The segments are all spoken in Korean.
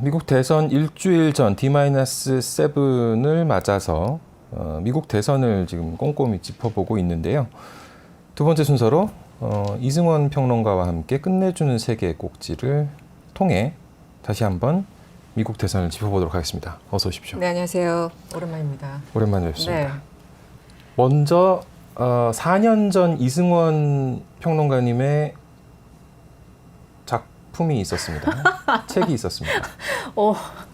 미국 대선 일주일 전 D-7을 맞아서 미국 대선을 지금 꼼꼼히 짚어보고 있는데요. 두 번째 순서로 이승원 평론가와 함께 끝내주는 세계의 꼭지를 통해 다시 한번 미국 대선을 짚어보도록 하겠습니다. 어서 오십시오. 네, 안녕하세요. 오랜만입니다. 오랜만에 뵙습니다. 네. 먼저 4년 전 이승원 평론가님의 작품이 있었습니다. 책이 있었습니다.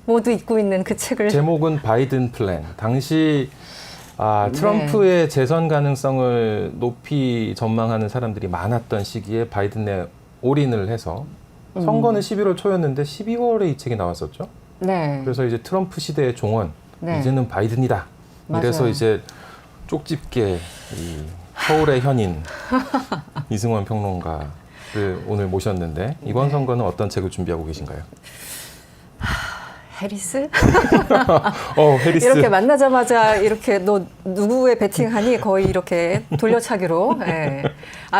모두 읽고 있는 그 책을. 제목은 바이든 플랜. 당시 트럼프의 재선 가능성을 높이 전망하는 사람들이 많았던 시기에 바이든에 올인을 해서 선거는 11월 초였는데 12월에 이 책이 나왔었죠. 네. 그래서 이제 트럼프 시대의 종언, 네. 이제는 바이든이다. 맞아요. 이래서 이제 쪽집게 이 서울의 현인 이승원 평론가를 오늘 모셨는데 이번 선거는 어떤 책을 준비하고 계신가요? 해리스? 해리스. 이렇게 만나자마자 이렇게 너 누구에 베팅하니 거의 이렇게 돌려차기로. 네.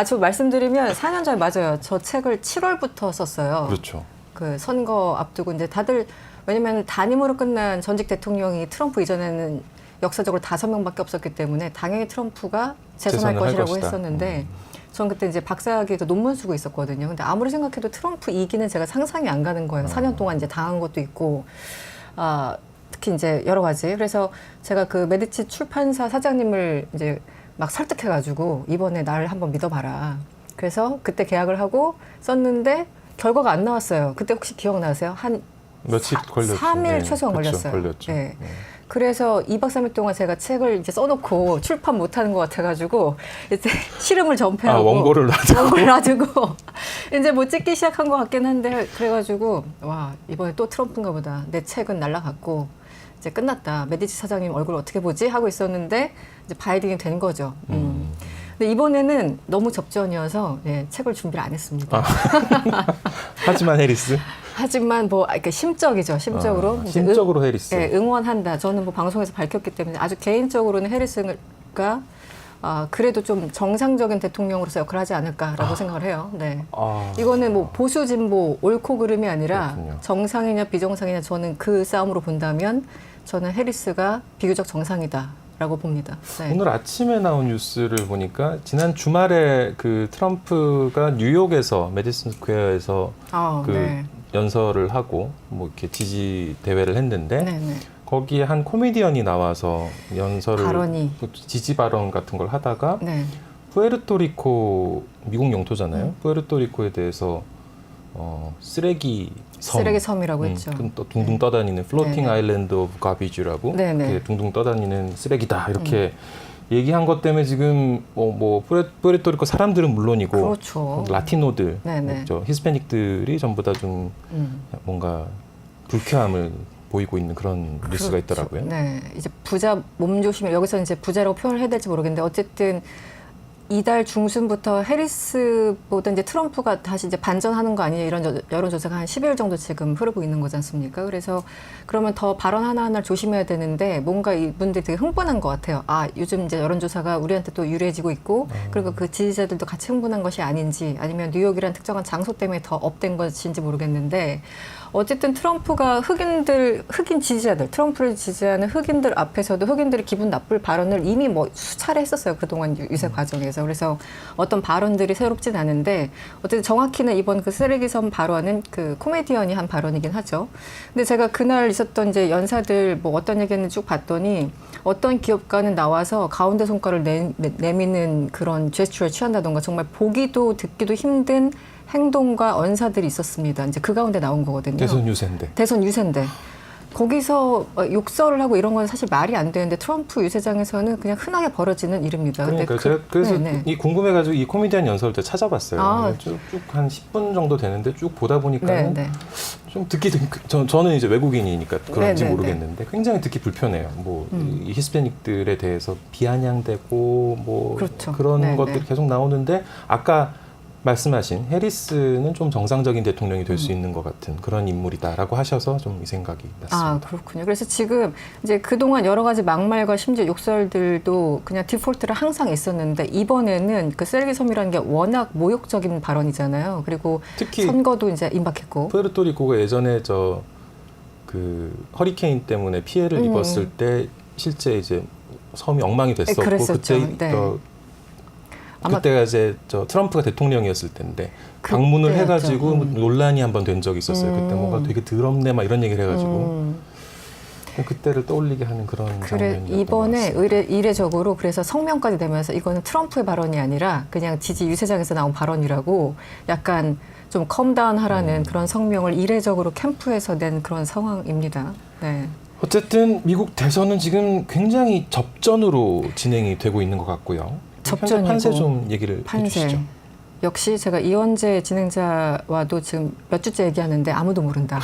저 말씀드리면 4년 전에 맞아요. 저 책을 7월부터 썼어요. 그렇죠. 그 선거 앞두고 이제 다들 왜냐면 단임으로 끝난 전직 대통령이 트럼프 이전에는 역사적으로 5명밖에 없었기 때문에 당연히 트럼프가 재선할 것이라고 했었는데 전 그때 이제 박사학위에서 논문 쓰고 있었거든요. 근데 아무리 생각해도 트럼프 이기는 제가 상상이 안 가는 거예요. 4년 동안 이제 당한 것도 있고, 특히 이제 여러 가지. 그래서 제가 그 메디치 출판사 사장님을 이제 막 설득해가지고 이번에 나를 한번 믿어봐라. 그래서 그때 계약을 하고 썼는데 결과가 안 나왔어요. 그때 혹시 기억나세요? 한 며칠 걸렸죠. 3일 최소한 걸렸어요. 걸렸죠. 네. 그래서 2박 3일 동안 제가 책을 이제 써놓고 출판 못하는 것 같아가지고 이제 실음을 전폐하고 원고를 놔두고 이제 뭐 찍기 시작한 것 같긴 한데 그래가지고 와 이번에 또 트럼프인가 보다. 내 책은 날라갔고 이제 끝났다. 메디치 사장님 얼굴 어떻게 보지? 하고 있었는데 이제 바이든이 된 거죠. 근데 이번에는 너무 접전이어서 책을 준비를 안 했습니다. 하지만 해리스? 하지만 뭐 그러니까 심적이죠. 심적으로. 심적으로 해리스. 네, 응원한다. 저는 뭐 방송에서 밝혔기 때문에 아주 개인적으로는 해리스가 그래도 좀 정상적인 대통령으로서 역할을 하지 않을까라고 생각을 해요. 네. 이거는 뭐 보수 진보 옳고 그름이 아니라 그렇군요. 정상이냐 비정상이냐 저는 그 싸움으로 본다면 저는 해리스가 비교적 정상이다라고 봅니다. 네. 오늘 아침에 나온 뉴스를 보니까 지난 주말에 그 트럼프가 뉴욕에서 메디슨 스퀘어에서 네. 연설을 하고 뭐 이렇게 지지 대회를 했는데 네네. 거기에 한 코미디언이 나와서 연설을 지지 발언 같은 걸 하다가 네. 푸에르토리코 미국 영토잖아요. 푸에르토리코에 대해서 쓰레기 섬이라고 했죠. 또 둥둥 떠다니는 플로팅 아일랜드 오브 가비지라고 둥둥 떠다니는 쓰레기다 이렇게 얘기한 것 때문에 지금 뭐 푸에르토리코 사람들은 물론이고 그렇죠. 라티노들, 히스패닉들이 전부 다 좀 뭔가 불쾌함을 보이고 있는 그런 뉴스가 있더라고요. 네, 이제 부자 몸조심을 여기서 이제 부자라고 표현을 해야 될지 모르겠는데 어쨌든 이달 중순부터 해리스보다 이제 트럼프가 다시 이제 반전하는 거 아니냐 이런 여론조사가 한 10일 정도 지금 흐르고 있는 거지 않습니까? 그래서 그러면 더 발언 하나하나를 조심해야 되는데 뭔가 이분들이 되게 흥분한 것 같아요. 요즘 이제 여론조사가 우리한테 또 유리해지고 있고 그리고 그 지지자들도 같이 흥분한 것이 아닌지 아니면 뉴욕이란 특정한 장소 때문에 더 업된 것인지 모르겠는데 어쨌든 트럼프가 흑인 지지자들, 트럼프를 지지하는 흑인들 앞에서도 흑인들이 기분 나쁠 발언을 이미 뭐 수차례 했었어요. 그동안 유세 과정에서. 그래서 어떤 발언들이 새롭진 않은데 어쨌든 정확히는 이번 그 쓰레기섬 발언은 그 코미디언이 한 발언이긴 하죠. 근데 제가 그날 있었던 이제 연사들 뭐 어떤 얘기했는지 쭉 봤더니 어떤 기업가는 나와서 가운데 손가락을 내미는 그런 제스처를 취한다던가 정말 보기도 듣기도 힘든 행동과 언사들이 있었습니다. 이제 그 가운데 나온 거거든요. 대선 유세인데. 거기서 욕설을 하고 이런 건 사실 말이 안 되는데 트럼프 유세장에서는 그냥 흔하게 벌어지는 일입니다. 그러니까 제가 그래서 이 궁금해가지고 이 코미디언 연설을 차져봤어요. 쭉 한 10분 정도 되는데 쭉 보다 보니까 좀 듣기 저는 이제 외국인이니까 그런지 모르겠는데 굉장히 듣기 불편해요. 뭐 이 히스패닉들에 대해서 비아냥대고 뭐 그런 것들이 계속 나오는데 아까 말씀하신 해리스는 좀 정상적인 대통령이 될 수 있는 것 같은 그런 인물이다라고 하셔서 좀 이 생각이 났습니다. 아, 그렇군요. 그래서 지금 이제 그동안 여러 가지 막말과 심지어 욕설들도 그냥 디폴트로 항상 있었는데 이번에는 그 셀기섬이라는 게 워낙 모욕적인 발언이잖아요. 그리고 특히 선거도 이제 임박했고. 푸에르토리코가 예전에 그 허리케인 때문에 피해를 입었을 때 실제 이제 섬이 엉망이 됐었고 그랬었죠. 그때 네. 아마 그때가 이제 트럼프가 대통령이었을 때인데 그때였죠. 방문을 해가지고 논란이 한번 된 적이 있었어요. 그때 뭔가 되게 더럽네 막 이런 얘기를 해가지고 그때를 떠올리게 하는 그런 그래 장면이었던 이번에 것 같습니다. 이례적으로 그래서 성명까지 되면서 이거는 트럼프의 발언이 아니라 그냥 지지 유세장에서 나온 발언이라고 약간 좀 컴다운 하라는 그런 성명을 이례적으로 캠프에서 낸 그런 상황입니다. 네. 어쨌든 미국 대선은 지금 굉장히 접전으로 진행이 되고 있는 것 같고요. 접전이고, 현재 판세 좀 얘기를 해주시죠. 역시 제가 이원재 진행자와도 지금 몇 주째 얘기하는데 아무도 모른다.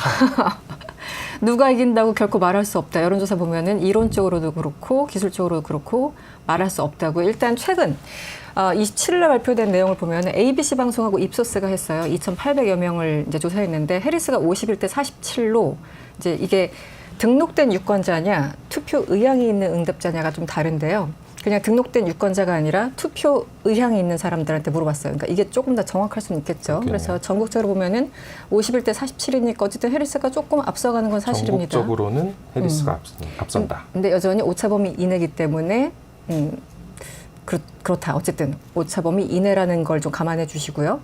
누가 이긴다고 결코 말할 수 없다. 여론조사 보면은 이론적으로도 그렇고 기술적으로도 그렇고 말할 수 없다고. 일단 최근 27일에 발표된 내용을 보면 ABC 방송하고 입소스가 했어요. 2,800여 명을 이제 조사했는데 해리스가 51대 47로 이제 이게 등록된 유권자냐 투표 의향이 있는 응답자냐가 좀 다른데요. 그냥 등록된 유권자가 아니라 투표 의향이 있는 사람들한테 물어봤어요. 그러니까 이게 조금 더 정확할 수는 있겠죠. 그렇겠네요. 그래서 전국적으로 보면은 51대 47이니까 어쨌든 해리스가 조금 앞서가는 건 사실입니다. 전국적으로는 해리스가 앞선다. 근데 여전히 오차범위 이내기 때문에 그렇다. 어쨌든 오차범위 이내라는 걸 좀 감안해 주시고요.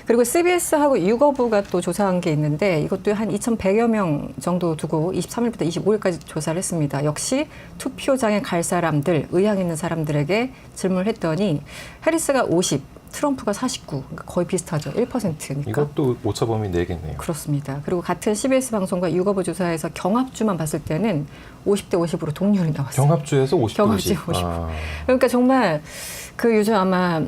그리고 CBS하고 유거부가 또 조사한 게 있는데 이것도 한 2,100여 명 정도 두고 23일부터 25일까지 조사를 했습니다. 역시 투표장에 갈 사람들, 의향 있는 사람들에게 질문을 했더니 해리스가 50, 트럼프가 49, 그러니까 거의 비슷하죠. 1%니까. 이것도 오차범위 내겠네요. 그렇습니다. 그리고 같은 CBS 방송과 유거부 조사에서 경합주만 봤을 때는 50대 50으로 동률이 나왔어요. 경합주에서 50대 경합주 50. 50. 그러니까 정말 그 요즘 아마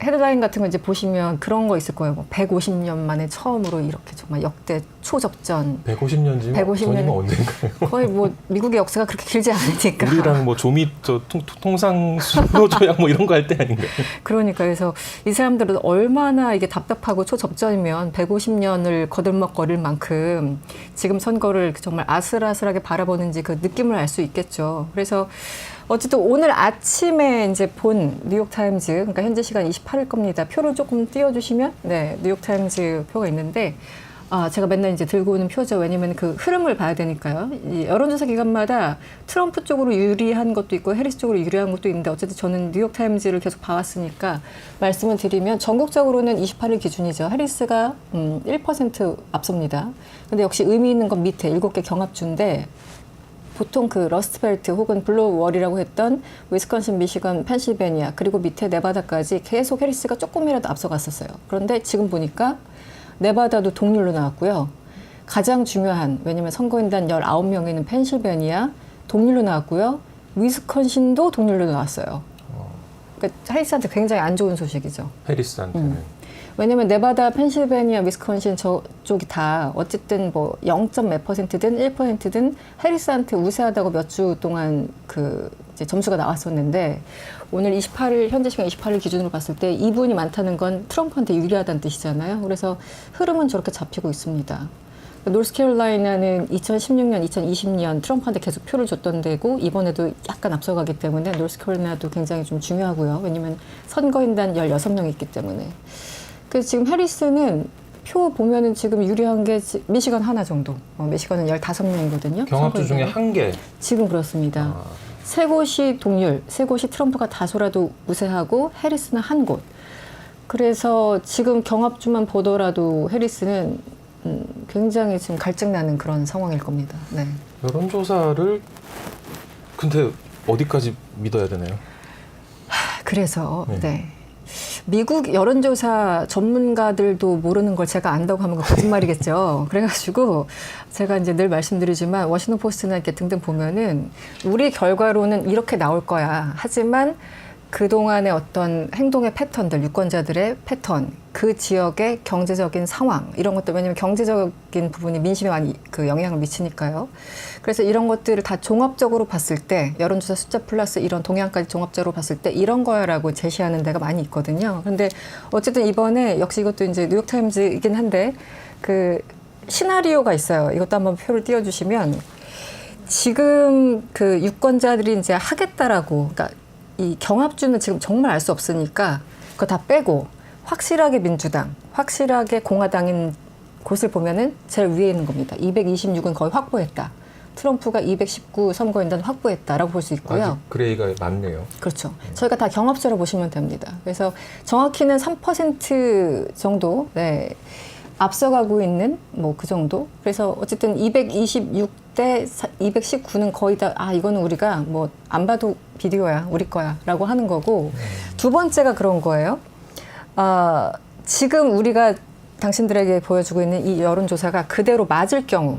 헤드라인 같은 거 이제 보시면 그런 거 있을 거예요. 뭐 150년 만에 처음으로 이렇게 정말 역대 초접전. 150년이면 150년. 전이면 언젠가요? 거의 뭐 미국의 역사가 그렇게 길지 않으니까. 우리랑 뭐 조미 통상수로 조약 뭐 이런 거 할 때 아닌가요? 그러니까 그래서 이 사람들은 얼마나 이게 답답하고 초접전이면 150년을 거들먹거릴 만큼 지금 선거를 정말 아슬아슬하게 바라보는지 그 느낌을 알 수 있겠죠. 그래서 어쨌든 오늘 아침에 이제 본 뉴욕타임즈, 그러니까 현재 시간 28일 겁니다. 표를 조금 띄워주시면, 네, 뉴욕타임즈 표가 있는데, 제가 맨날 이제 들고 오는 표죠. 왜냐면 그 흐름을 봐야 되니까요. 이 여론조사 기관마다 트럼프 쪽으로 유리한 것도 있고 해리스 쪽으로 유리한 것도 있는데 어쨌든 저는 뉴욕타임즈를 계속 봐왔으니까 말씀을 드리면 전국적으로는 28일 기준이죠. 해리스가 1% 앞섭니다. 근데 역시 의미 있는 건 밑에 7개 경합주인데 보통 그 러스트벨트 혹은 블루월이라고 했던 위스콘신, 미시건, 펜실베니아 그리고 밑에 네바다까지 계속 해리스가 조금이라도 앞서갔었어요. 그런데 지금 보니까 네바다도 동률로 나왔고요. 가장 중요한, 왜냐면 선거인단 19명이 있는 펜실베니아 동률로 나왔고요. 위스콘신도 동률로 나왔어요. 그러니까 해리스한테 굉장히 안 좋은 소식이죠. 해리스한테는. 왜냐면 네바다, 펜실베니아, 위스콘신 저쪽이 다 어쨌든 뭐 0.몇 %든 1%든 해리스한테 우세하다고 몇 주 동안 그 이제 점수가 나왔었는데 오늘 28일 현재 시간 28일 기준으로 봤을 때 이분이 많다는 건 트럼프한테 유리하다는 뜻이잖아요. 그래서 흐름은 저렇게 잡히고 있습니다. 노스캐롤라이나는 2016년, 2020년 트럼프한테 계속 표를 줬던 데고 이번에도 약간 앞서가기 때문에 노스캐롤라이나도 굉장히 좀 중요하고요. 왜냐면 선거인단 16명이 있기 때문에. 그래서 지금 해리스는 표 보면은 지금 유리한 게 미시건 하나 정도. 미시건은 15명이거든요. 경합주 중에 한 개. 지금 그렇습니다. 세 곳이 동률, 세 곳이 트럼프가 다소라도 우세하고 해리스는 한 곳. 그래서 지금 경합주만 보더라도 해리스는 굉장히 지금 갈증나는 그런 상황일 겁니다. 네. 여론조사를 근데 어디까지 믿어야 되나요? 그래서 네. 미국 여론조사 전문가들도 모르는 걸 제가 안다고 하면 거짓말이겠죠. 그래가지고 제가 이제 늘 말씀드리지만 워싱턴 포스트나 이렇게 등등 보면은 우리 결과로는 이렇게 나올 거야. 하지만 그동안의 어떤 행동의 패턴들, 유권자들의 패턴, 그 지역의 경제적인 상황, 이런 것들, 왜냐하면 경제적인 부분이 민심에 많이 그 영향을 미치니까요. 그래서 이런 것들을 다 종합적으로 봤을 때, 여론조사 숫자 플러스 이런 동향까지 종합적으로 봤을 때 이런 거야라고 제시하는 데가 많이 있거든요. 그런데 어쨌든 이번에 역시 이것도 이제 뉴욕타임즈이긴 한데, 그 시나리오가 있어요. 이것도 한번 표를 띄워주시면, 지금 그 유권자들이 이제 하겠다라고, 그러니까 이 경합주는 지금 정말 알 수 없으니까 그거 다 빼고 확실하게 민주당, 확실하게 공화당인 곳을 보면은 제일 위에 있는 겁니다. 226은 거의 확보했다. 트럼프가 219 선거인단 확보했다라고 볼 수 있고요. 아직 그레이가 많네요. 그렇죠. 저희가 다 경합수로 보시면 됩니다. 그래서 정확히는 3% 정도, 네, 앞서가고 있는 뭐 그 정도. 그래서 어쨌든 226대 219는 거의 다, 아, 이거는 우리가 뭐 안 봐도 비디오야, 우리 거야 라고 하는 거고, 두 번째가 그런 거예요. 지금 우리가 당신들에게 보여주고 있는 이 여론조사가 그대로 맞을 경우,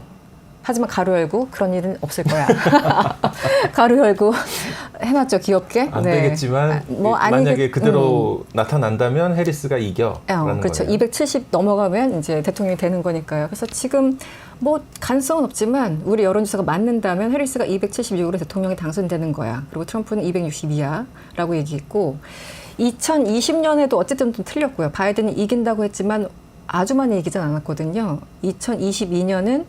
하지만 가로 열고 그런 일은 없을 거야. 가로 열고 해놨죠, 귀엽게. 안 네. 되겠지만 만약에 그대로 나타난다면 해리스가 이겨. 그렇죠. 거네요. 270 넘어가면 이제 대통령이 되는 거니까요. 그래서 지금 뭐 가능성은 없지만 우리 여론조사가 맞는다면 해리스가 276으로 대통령이 당선되는 거야. 그리고 트럼프는 262야라고 얘기했고, 2020년에도 어쨌든 좀 틀렸고요. 바이든이 이긴다고 했지만 아주 많이 이기진 않았거든요. 2022년은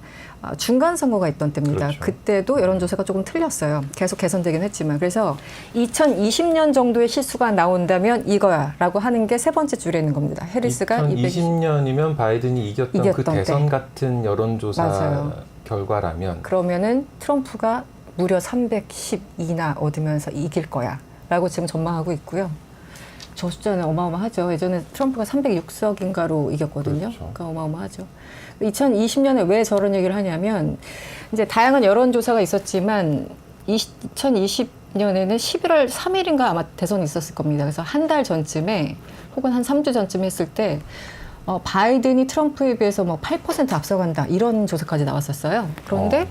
중간 선거가 있던 때입니다. 그렇죠. 그때도 여론조사가 조금 틀렸어요. 계속 개선되긴 했지만. 그래서 2020년 정도의 실수가 나온다면 이거야라고 하는 게 세 번째 줄에 있는 겁니다. 해리스가 2020년이면 바이든이 이겼던 그 대선 때. 같은 여론조사 맞아요. 결과라면 그러면은 트럼프가 무려 312나 얻으면서 이길 거야라고 지금 전망하고 있고요. 저 숫자는 어마어마하죠. 예전에 트럼프가 306석인가로 이겼거든요. 그렇죠. 그러니까 어마어마하죠. 2020년에 왜 저런 얘기를 하냐면, 이제 다양한 여론조사가 있었지만 2020년에는 11월 3일인가 아마 대선이 있었을 겁니다. 그래서 한 달 전쯤에 혹은 한 3주 전쯤에 했을 때 바이든이 트럼프에 비해서 뭐 8% 앞서간다, 이런 조사까지 나왔었어요. 그런데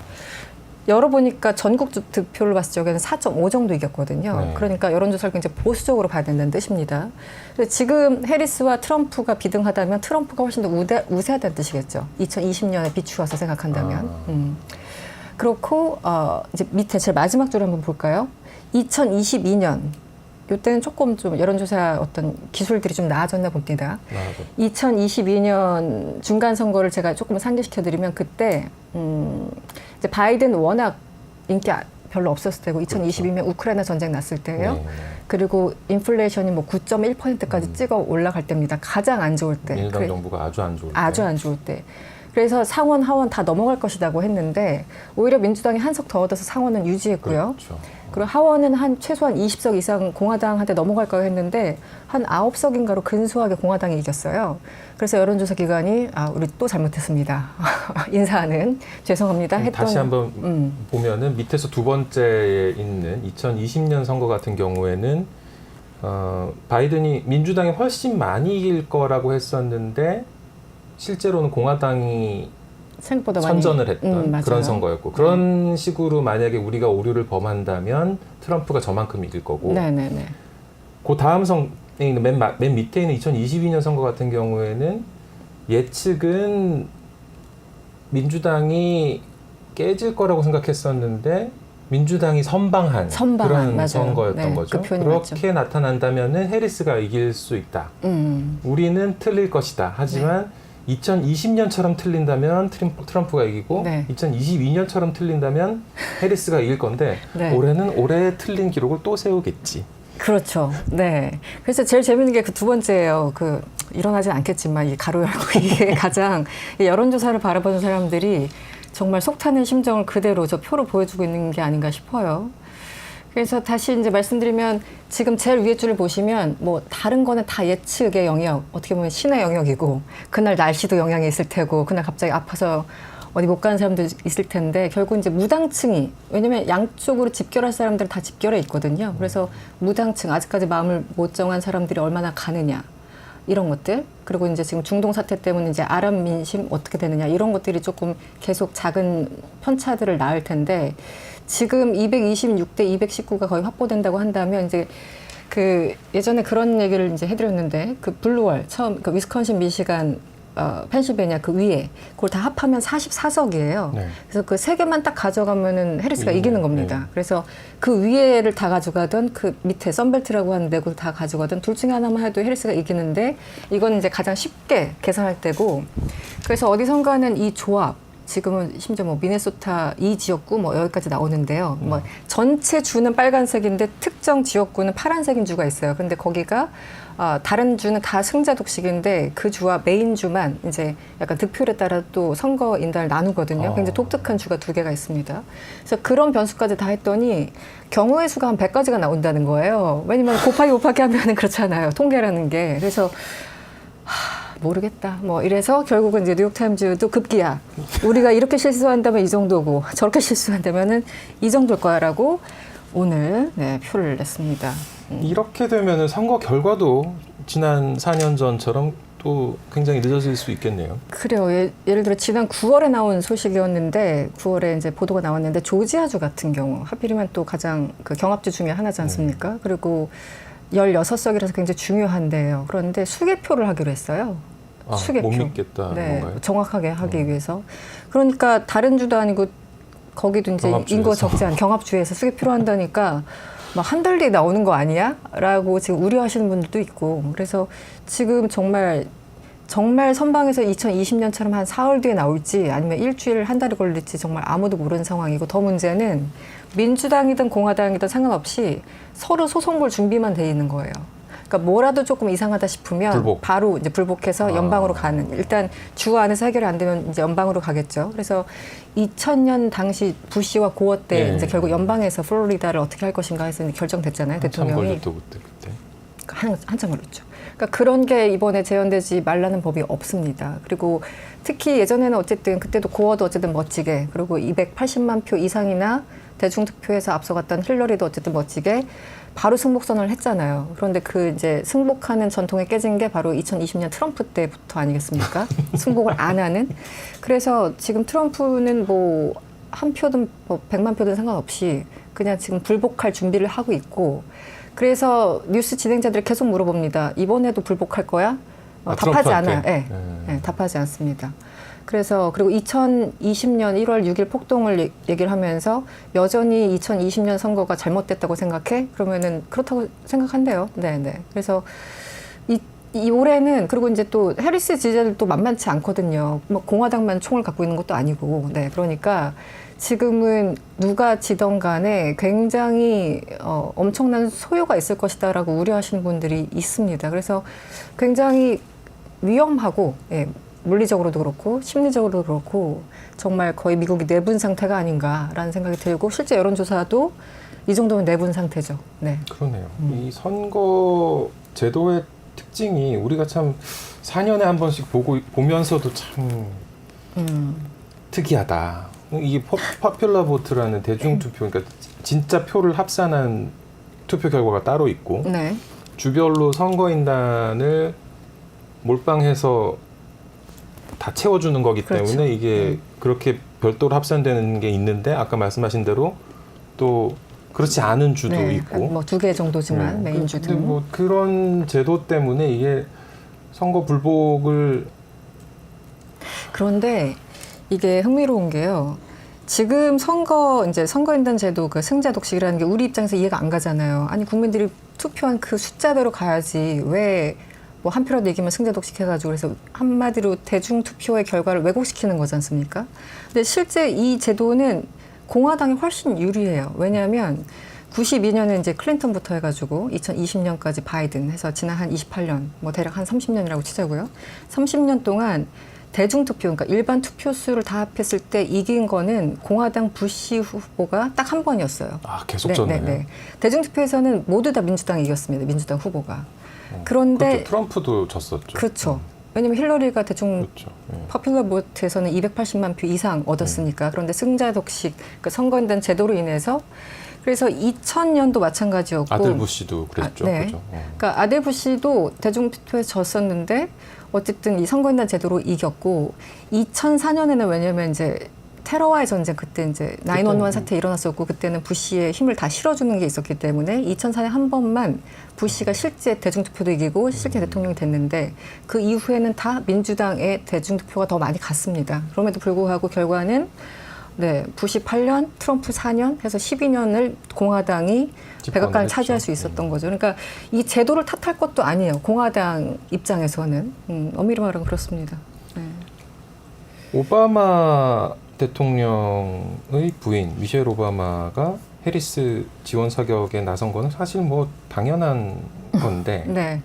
열어보니까 전국 득표를 봤을 적에는 4.5 정도 이겼거든요. 네. 그러니까 여론조사를 굉장히 보수적으로 봐야 된다는 뜻입니다. 그래서 지금 해리스와 트럼프가 비등하다면 트럼프가 훨씬 더 우세하다는 뜻이겠죠. 2020년에 비추어서 생각한다면. 그렇고 이제 밑에 제일 마지막 줄 한번 볼까요? 2022년, 이때는 조금 좀 여론조사 어떤 기술들이 좀 나아졌나 봅니다. 2022년 중간 선거를 제가 조금 상기시켜드리면, 그때 이제 바이든 워낙 인기 별로 없었을 때고, 2022년 그렇죠. 우크라이나 전쟁 났을 때예요. 네. 그리고 인플레이션이 뭐 9.1%까지 찍어 올라갈 때입니다. 가장 안 좋을 때. 민주당 정부가 아주 안 좋을 때. 아주 안 좋을 때. 그래서 상원, 하원 다 넘어갈 것이라고 했는데, 오히려 민주당이 한 석 더 얻어서 상원은 유지했고요. 그렇죠. 그리고 하원은 한 최소한 20석 이상 공화당한테 넘어갈 거 했는데 한 9석인가로 근소하게 공화당이 이겼어요. 그래서 여론조사 기관이 우리 또 잘못했습니다. 인사하는 죄송합니다 했던. 다시 한번 보면은 밑에서 두 번째에 있는 2020년 선거 같은 경우에는 바이든이 민주당이 훨씬 많이 이길 거라고 했었는데 실제로는 공화당이 생각보다 선전을 했던 맞아요. 그런 선거였고, 그런 식으로 만약에 우리가 오류를 범한다면 트럼프가 저만큼 이길 거고, 네네네. 그 다음 맨 밑에 있는 2022년 선거 같은 경우에는 예측은 민주당이 깨질 거라고 생각했었는데 민주당이 선방한 그런 맞아요. 선거였던 네, 거죠. 그 표현이 그렇게 나타난다면은 해리스가 이길 수 있다. 우리는 틀릴 것이다. 하지만 2020년처럼 틀린다면 트럼프가 이기고, 네. 2022년처럼 틀린다면 해리스가 이길 건데, 네. 올해는 올해 틀린 기록을 또 세우겠지. 그렇죠. 네. 그래서 제일 재밌는 게 그 두 번째예요. 일어나진 않겠지만 이 가로 열고 이게 가장 여론조사를 바라보는 사람들이 정말 속타는 심정을 그대로 저 표로 보여주고 있는 게 아닌가 싶어요. 그래서 다시 이제 말씀드리면, 지금 제일 위에 줄을 보시면 뭐 다른 거는 다 예측의 영역, 어떻게 보면 신의 영역이고, 그날 날씨도 영향이 있을 테고, 그날 갑자기 아파서 어디 못 가는 사람도 있을 텐데, 결국 이제 무당층이, 왜냐면 양쪽으로 집결할 사람들은 다 집결해 있거든요. 그래서 무당층, 아직까지 마음을 못 정한 사람들이 얼마나 가느냐, 이런 것들, 그리고 이제 지금 중동 사태 때문에 이제 아랍 민심 어떻게 되느냐, 이런 것들이 조금 계속 작은 편차들을 낳을 텐데, 지금 226대 219가 거의 확보된다고 한다면, 이제 그 예전에 그런 얘기를 이제 해드렸는데 그 블루월 처음 그 위스콘신, 미시간, 펜실베니아 그 위에 그걸 다 합하면 44석이에요. 네. 그래서 그 세 개만 딱 가져가면은 해리스가 이기는 겁니다. 네. 그래서 그 위에를 다 가져가든 그 밑에 썬벨트라고 하는데 그걸 다 가져가든 둘 중에 하나만 해도 해리스가 이기는데 이건 이제 가장 쉽게 계산할 때고 그래서 어디선가는 이 조합 지금은 심지어 뭐 미네소타 이 지역구 뭐 여기까지 나오는데요. 뭐 전체 주는 빨간색인데 특정 지역구는 파란색인 주가 있어요. 근데 거기가 다른 주는 다 승자 독식인데 그 주와 메인 주만 이제 약간 득표율에 따라 또 선거 인단을 나누거든요. 굉장히 독특한 주가 두 개가 있습니다. 그래서 그런 변수까지 다 했더니 경우의 수가 한 100가지가 나온다는 거예요. 왜냐면 곱하기 하면은 그렇잖아요. 통계라는 게. 그래서 모르겠다. 뭐 이래서 결국은 이제 뉴욕타임즈도 급기야. 우리가 이렇게 실수한다면 이 정도고 저렇게 실수한다면은 이 정도일 거야라고 오늘 네, 표를 냈습니다. 이렇게 되면은 선거 결과도 지난 4년 전처럼 또 굉장히 늦어질 수 있겠네요. 그래요. 예를 들어 지난 9월에 나온 소식이었는데 9월에 이제 보도가 나왔는데 조지아주 같은 경우 하필이면 또 가장 그 경합주 중에 하나지 않습니까? 그리고 16석이라서 굉장히 중요한데요. 그런데 수개표를 하기로 했어요. 수개표. 못 믿겠다 네, 건가요? 정확하게 하기 위해서. 그러니까 다른 주도 아니고 거기도 이제 경합주에서. 인구가 적지 않은 경합주에서 수개표로 한다니까 막 한 달 뒤에 나오는 거 아니야? 라고 지금 우려하시는 분들도 있고. 그래서 지금 정말 선방에서 2020년처럼 한 4월 뒤에 나올지 아니면 일주일 한 달이 걸릴지 정말 아무도 모르는 상황이고 더 문제는 민주당이든 공화당이든 상관없이 서로 소송 걸 준비만 돼 있는 거예요. 그러니까 뭐라도 조금 이상하다 싶으면 불복. 바로 이제 불복해서 연방으로 가는. 일단 주 안에서 해결이 안 되면 이제 연방으로 가겠죠. 그래서 2000년 당시 부시와 고어 때 네. 이제 결국 연방에서 플로리다를 어떻게 할 것인가 해서 이제 결정됐잖아요. 한참 대통령이. 걸렸죠 그때. 한참 걸렸죠. 그러니까 그런 게 이번에 재현되지 말라는 법이 없습니다. 그리고 특히 예전에는 어쨌든 그때도 고어도 어쨌든 멋지게 그리고 280만 표 이상이나 대중투표에서 앞서갔던 힐러리도 어쨌든 멋지게 바로 승복선언을 했잖아요. 그런데 그 이제 승복하는 전통이 깨진 게 바로 2020년 트럼프 때부터 아니겠습니까? 승복을 안 하는. 그래서 지금 트럼프는 뭐 한 표든 뭐 100만 표든 상관없이 그냥 지금 불복할 준비를 하고 있고 그래서 뉴스 진행자들이 계속 물어봅니다. 이번에도 불복할 거야? 답하지 않아요. 네. 네, 답하지 않습니다. 그래서 그리고 2020년 1월 6일 폭동을 얘기를 하면서 여전히 2020년 선거가 잘못됐다고 생각해? 그러면은 그렇다고 생각한대요. 네. 그래서 이 올해는 그리고 이제 또 해리스 지지자들도 만만치 않거든요. 뭐 공화당만 총을 갖고 있는 것도 아니고. 네. 그러니까 지금은 누가 지던 간에 굉장히 엄청난 소요가 있을 것이다라고 우려하시는 분들이 있습니다. 그래서 굉장히 위험하고 예, 물리적으로도 그렇고 심리적으로도 그렇고 정말 거의 미국이 내분 상태가 아닌가라는 생각이 들고 실제 여론조사도 이 정도면 내분 상태죠. 네. 그러네요. 이 선거 제도의 특징이 우리가 참 4년에 한 번씩 보면서도 참 특이하다. 이게 포퓰러 보트라는 대중투표, 그러니까 진짜 표를 합산한 투표 결과가 따로 있고 네. 주별로 선거인단을 몰빵해서 다 채워주는 거기 때문에 그렇죠. 이게 그렇게 별도로 합산되는 게 있는데 아까 말씀하신 대로 또 그렇지 않은 주도 네. 있고 뭐 2개 정도지만 메인 주도. 근데 뭐 그런 제도 때문에 이게 선거 불복을 그런데 이게 흥미로운 게요. 지금 선거인단 제도 그 승자 독식이라는 게 우리 입장에서 이해가 안 가잖아요. 아니 국민들이 투표한 그 숫자대로 가야지 왜 뭐 한 표라도 이기면 승자 독식해가지고 그래서 한마디로 대중 투표의 결과를 왜곡시키는 거지 않습니까? 근데 실제 이 제도는 공화당이 훨씬 유리해요. 왜냐하면 92년에 이제 클린턴부터 해가지고 2020년까지 바이든 해서 지난 한 28년, 뭐 대략 한 30년이라고 치자고요. 30년 동안 대중투표, 그러니까 일반 투표수를 다 합했을 때 이긴 거는 공화당 부시 후보가 딱 한 번이었어요. 계속 졌네요. 네. 대중투표에서는 모두 다 민주당이 이겼습니다. 민주당 후보가. 그런데 그렇죠. 트럼프도 졌었죠. 그렇죠. 왜냐면 힐러리가 대충 그렇죠. 네. 퍼퓰러 보트에서는 280만 표 이상 얻었으니까. 그런데 승자 독식, 그러니까 선거인단 제도로 인해서 그래서 2000년도 마찬가지였고 아들 부시도 그랬죠. 네. 그렇죠. 그러니까 아들 부시도 대중투표에서 졌었는데 어쨌든 이 선거인단 제도로 이겼고 2004년에는 왜냐면 이제 테러와의 전쟁 그때 이제 9/11 사태 일어났었고 그때는 부시의 힘을 다 실어주는 게 있었기 때문에 2004년 한 번만 부시가 실제 대중투표도 이기고 실제 대통령이 됐는데 그 이후에는 다 민주당의 대중투표가 더 많이 갔습니다. 그럼에도 불구하고 결과는 네, 부시 8년, 트럼프 4년 해서 12년을 공화당이 백악관을 차지할 수 있었던 거죠. 그러니까 이 제도를 탓할 것도 아니에요. 공화당 입장에서는 엄밀히 말하면 그렇습니다. 네. 오바마 대통령의 부인 미셸 오바마가 해리스 지원 사격에 나선 거는 사실 뭐 당연한 건데 네.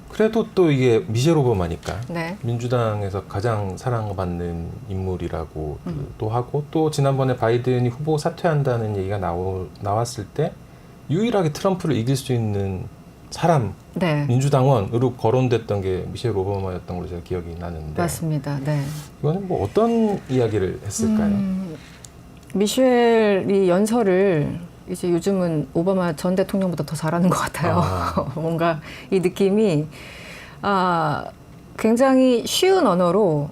그래도 또 이게 미셸 오바마니까 네. 민주당에서 가장 사랑받는 인물이라고 또 하고 또 지난번에 바이든이 후보 사퇴한다는 얘기가 나왔을 때 유일하게 트럼프를 이길 수 있는 사람 네. 민주당원으로 거론됐던 게 미셸 오바마였던 걸로 제가 기억이 나는데 맞습니다. 네. 이거는 뭐 어떤 이야기를 했을까요? 미셸이 연설을 이제 요즘은 오바마 전 대통령보다 더 잘하는 것 같아요. 뭔가 이 느낌이 굉장히 쉬운 언어로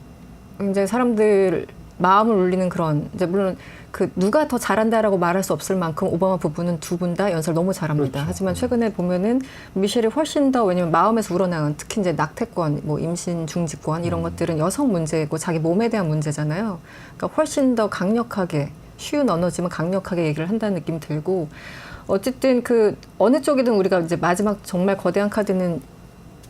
굉장히 사람들 마음을 울리는 그런 이제 물론 그 누가 더 잘한다라고 말할 수 없을 만큼 오바마 부부는 두 분 다 연설 너무 잘합니다. 그렇죠. 하지만 최근에 보면은 미셸이 훨씬 더 왜냐면 마음에서 우러나온 특히 이제 낙태권, 뭐 임신 중지권 이런 것들은 여성 문제고 자기 몸에 대한 문제잖아요. 그러니까 훨씬 더 강력하게 쉬운 언어지만 강력하게 얘기를 한다는 느낌이 들고 어쨌든 그 어느 쪽이든 우리가 이제 마지막 정말 거대한 카드는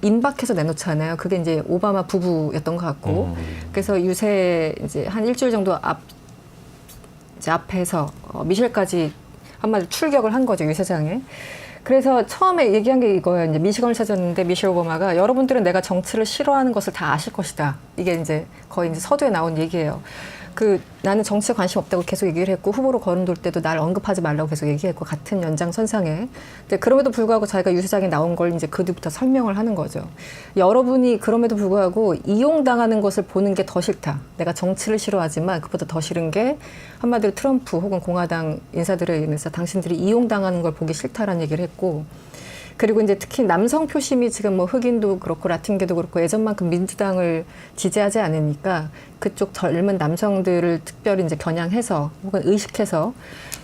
임박해서 내놓잖아요. 그게 이제 오바마 부부였던 것 같고 그래서 유세 이제 한 일주일 정도 앞에서 미셸까지 한마디로 출격을 한 거죠, 유세장에. 그래서 처음에 얘기한 게 이거예요. 이제 미시건을 찾았는데 미셸 오바마가 여러분들은 내가 정치를 싫어하는 것을 다 아실 것이다. 이게 이제 거의 이제 서두에 나온 얘기예요. 나는 정치에 관심 없다고 계속 얘기를 했고 후보로 거론될 때도 날 언급하지 말라고 계속 얘기했고 같은 연장선상에. 근데 그럼에도 불구하고 자기가 유세장에 나온 걸 이제 그 뒤부터 설명을 하는 거죠. 여러분이 그럼에도 불구하고 이용당하는 것을 보는 게 더 싫다. 내가 정치를 싫어하지만 그보다 더 싫은 게 한마디로 트럼프 혹은 공화당 인사들에 의해서 당신들이 이용당하는 걸 보기 싫다라는 얘기를 했고 그리고 이제 특히 남성 표심이 지금 뭐 흑인도 그렇고 라틴계도 그렇고 예전만큼 민주당을 지지하지 않으니까 그쪽 젊은 남성들을 특별히 이제 겨냥해서 혹은 의식해서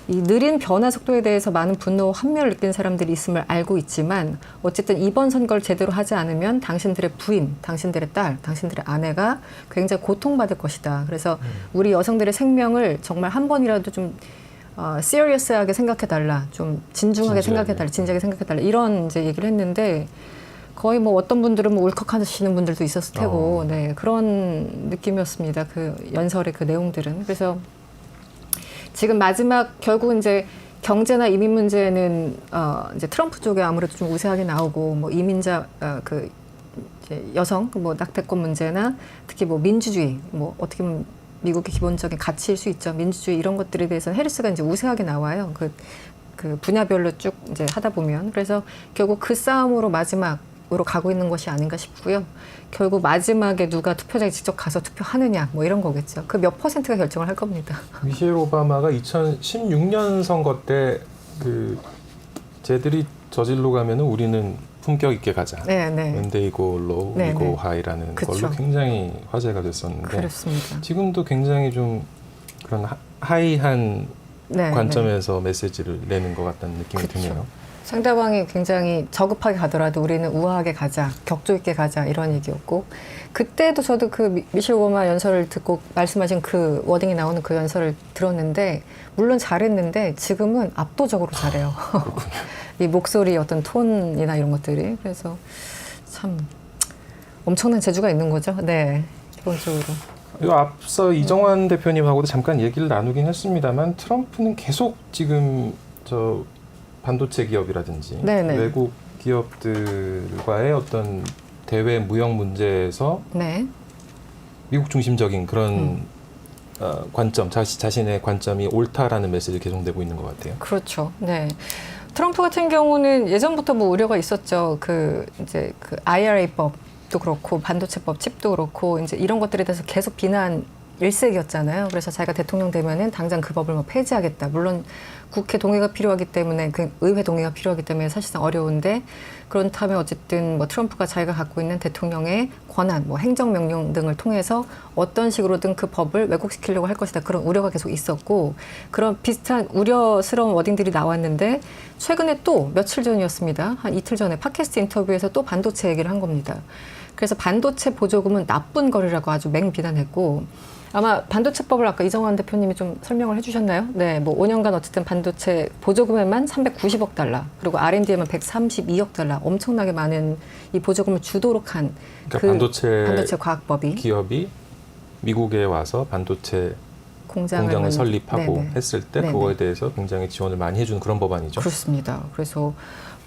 이 느린 변화 속도에 대해서 많은 분노, 환멸을 느끼는 사람들이 있음을 알고 있지만 어쨌든 이번 선거를 제대로 하지 않으면 당신들의 부인, 당신들의 딸, 당신들의 아내가 굉장히 고통받을 것이다. 그래서 우리 여성들의 생명을 정말 한 번이라도 좀 serious하게 생각해달라, 좀 진중하게 생각해달라, 진지하게 생각해달라 이런 이제 얘기를 했는데 거의 뭐 어떤 분들은 뭐 울컥하시는 분들도 있었을 테고, 네 그런 느낌이었습니다. 그 연설의 그 내용들은. 그래서 지금 마지막 결국 이제 경제나 이민 문제는 이제 트럼프 쪽에 아무래도 좀 우세하게 나오고 뭐 이민자 그 이제 여성 뭐 낙태권 문제나 특히 뭐 민주주의 뭐 어떻게 보면 미국의 기본적인 가치일 수 있죠. 민주주의 이런 것들에 대해서는 해리스가 이제 우세하게 나와요. 그 분야별로 쭉 이제 하다 보면. 그래서 결국 그 싸움으로 마지막으로 가고 있는 것이 아닌가 싶고요. 결국 마지막에 누가 투표장에 직접 가서 투표하느냐 뭐 이런 거겠죠. 그 몇 퍼센트가 결정을 할 겁니다. 미셸 오바마가 2016년 선거 때 쟤들이 저질로 가면은 우리는 품격 있게 가자. 네. When they go low, we go high라는 걸로 굉장히 화제가 됐었는데 그렇습니다. 지금도 굉장히 좀 그런 하이한 관점에서 메시지를 내는 것 같다는 느낌이 드네요. 상대방이 굉장히 저급하게 가더라도 우리는 우아하게 가자, 격조 있게 가자 이런 얘기였고 그때도 저도 그 미셸 오바마 연설을 듣고 말씀하신 그 워딩이 나오는 그 연설을 들었는데 물론 잘했는데 지금은 압도적으로 잘해요. 이 목소리 어떤 톤이나 이런 것들이 그래서 참 엄청난 재주가 있는 거죠. 네, 기본적으로. 이 앞서 이정환 대표님하고도 잠깐 얘기를 나누긴 했습니다만 트럼프는 계속 지금 저 반도체 기업이라든지 외국 기업들과의 어떤 대외 무역 문제에서 미국 중심적인 그런 관점, 자신의 관점이 옳다라는 메시지를 계속 내고 있는 것 같아요. 그렇죠. 네. 트럼프 같은 경우는 예전부터 뭐 우려가 있었죠. 이제 그 IRA법도 그렇고 반도체법 칩도 그렇고 이제 이런 것들에 대해서 계속 비난을 일색이었잖아요. 그래서 자기가 대통령 되면은 당장 그 법을 뭐 폐지하겠다. 물론 국회 동의가 필요하기 때문에 그 의회 동의가 필요하기 때문에 사실상 어려운데 그렇다면 어쨌든 뭐 트럼프가 자기가 갖고 있는 대통령의 권한, 뭐 행정명령 등을 통해서 어떤 식으로든 그 법을 왜곡시키려고 할 것이다. 그런 우려가 계속 있었고 그런 비슷한 우려스러운 워딩들이 나왔는데 최근에 또 며칠 전이었습니다. 한 이틀 전에 팟캐스트 인터뷰에서 또 반도체 얘기를 한 겁니다. 그래서 반도체 보조금은 나쁜 거리라고 아주 맹비난했고 아마 반도체법을 아까 이정환 대표님이 좀 설명을 해주셨나요? 네, 뭐 5년간 어쨌든 반도체 보조금에만 390억 달러, 그리고 R&D에만 132억 달러, 엄청나게 많은 이 보조금을 주도록 한 그러니까 반도체 과학법이 기업이 미국에 와서 반도체 공장을 만든- 설립하고 네네. 했을 때 네네. 그거에 대해서 굉장히 지원을 많이 해주는 그런 법안이죠. 그렇습니다. 그래서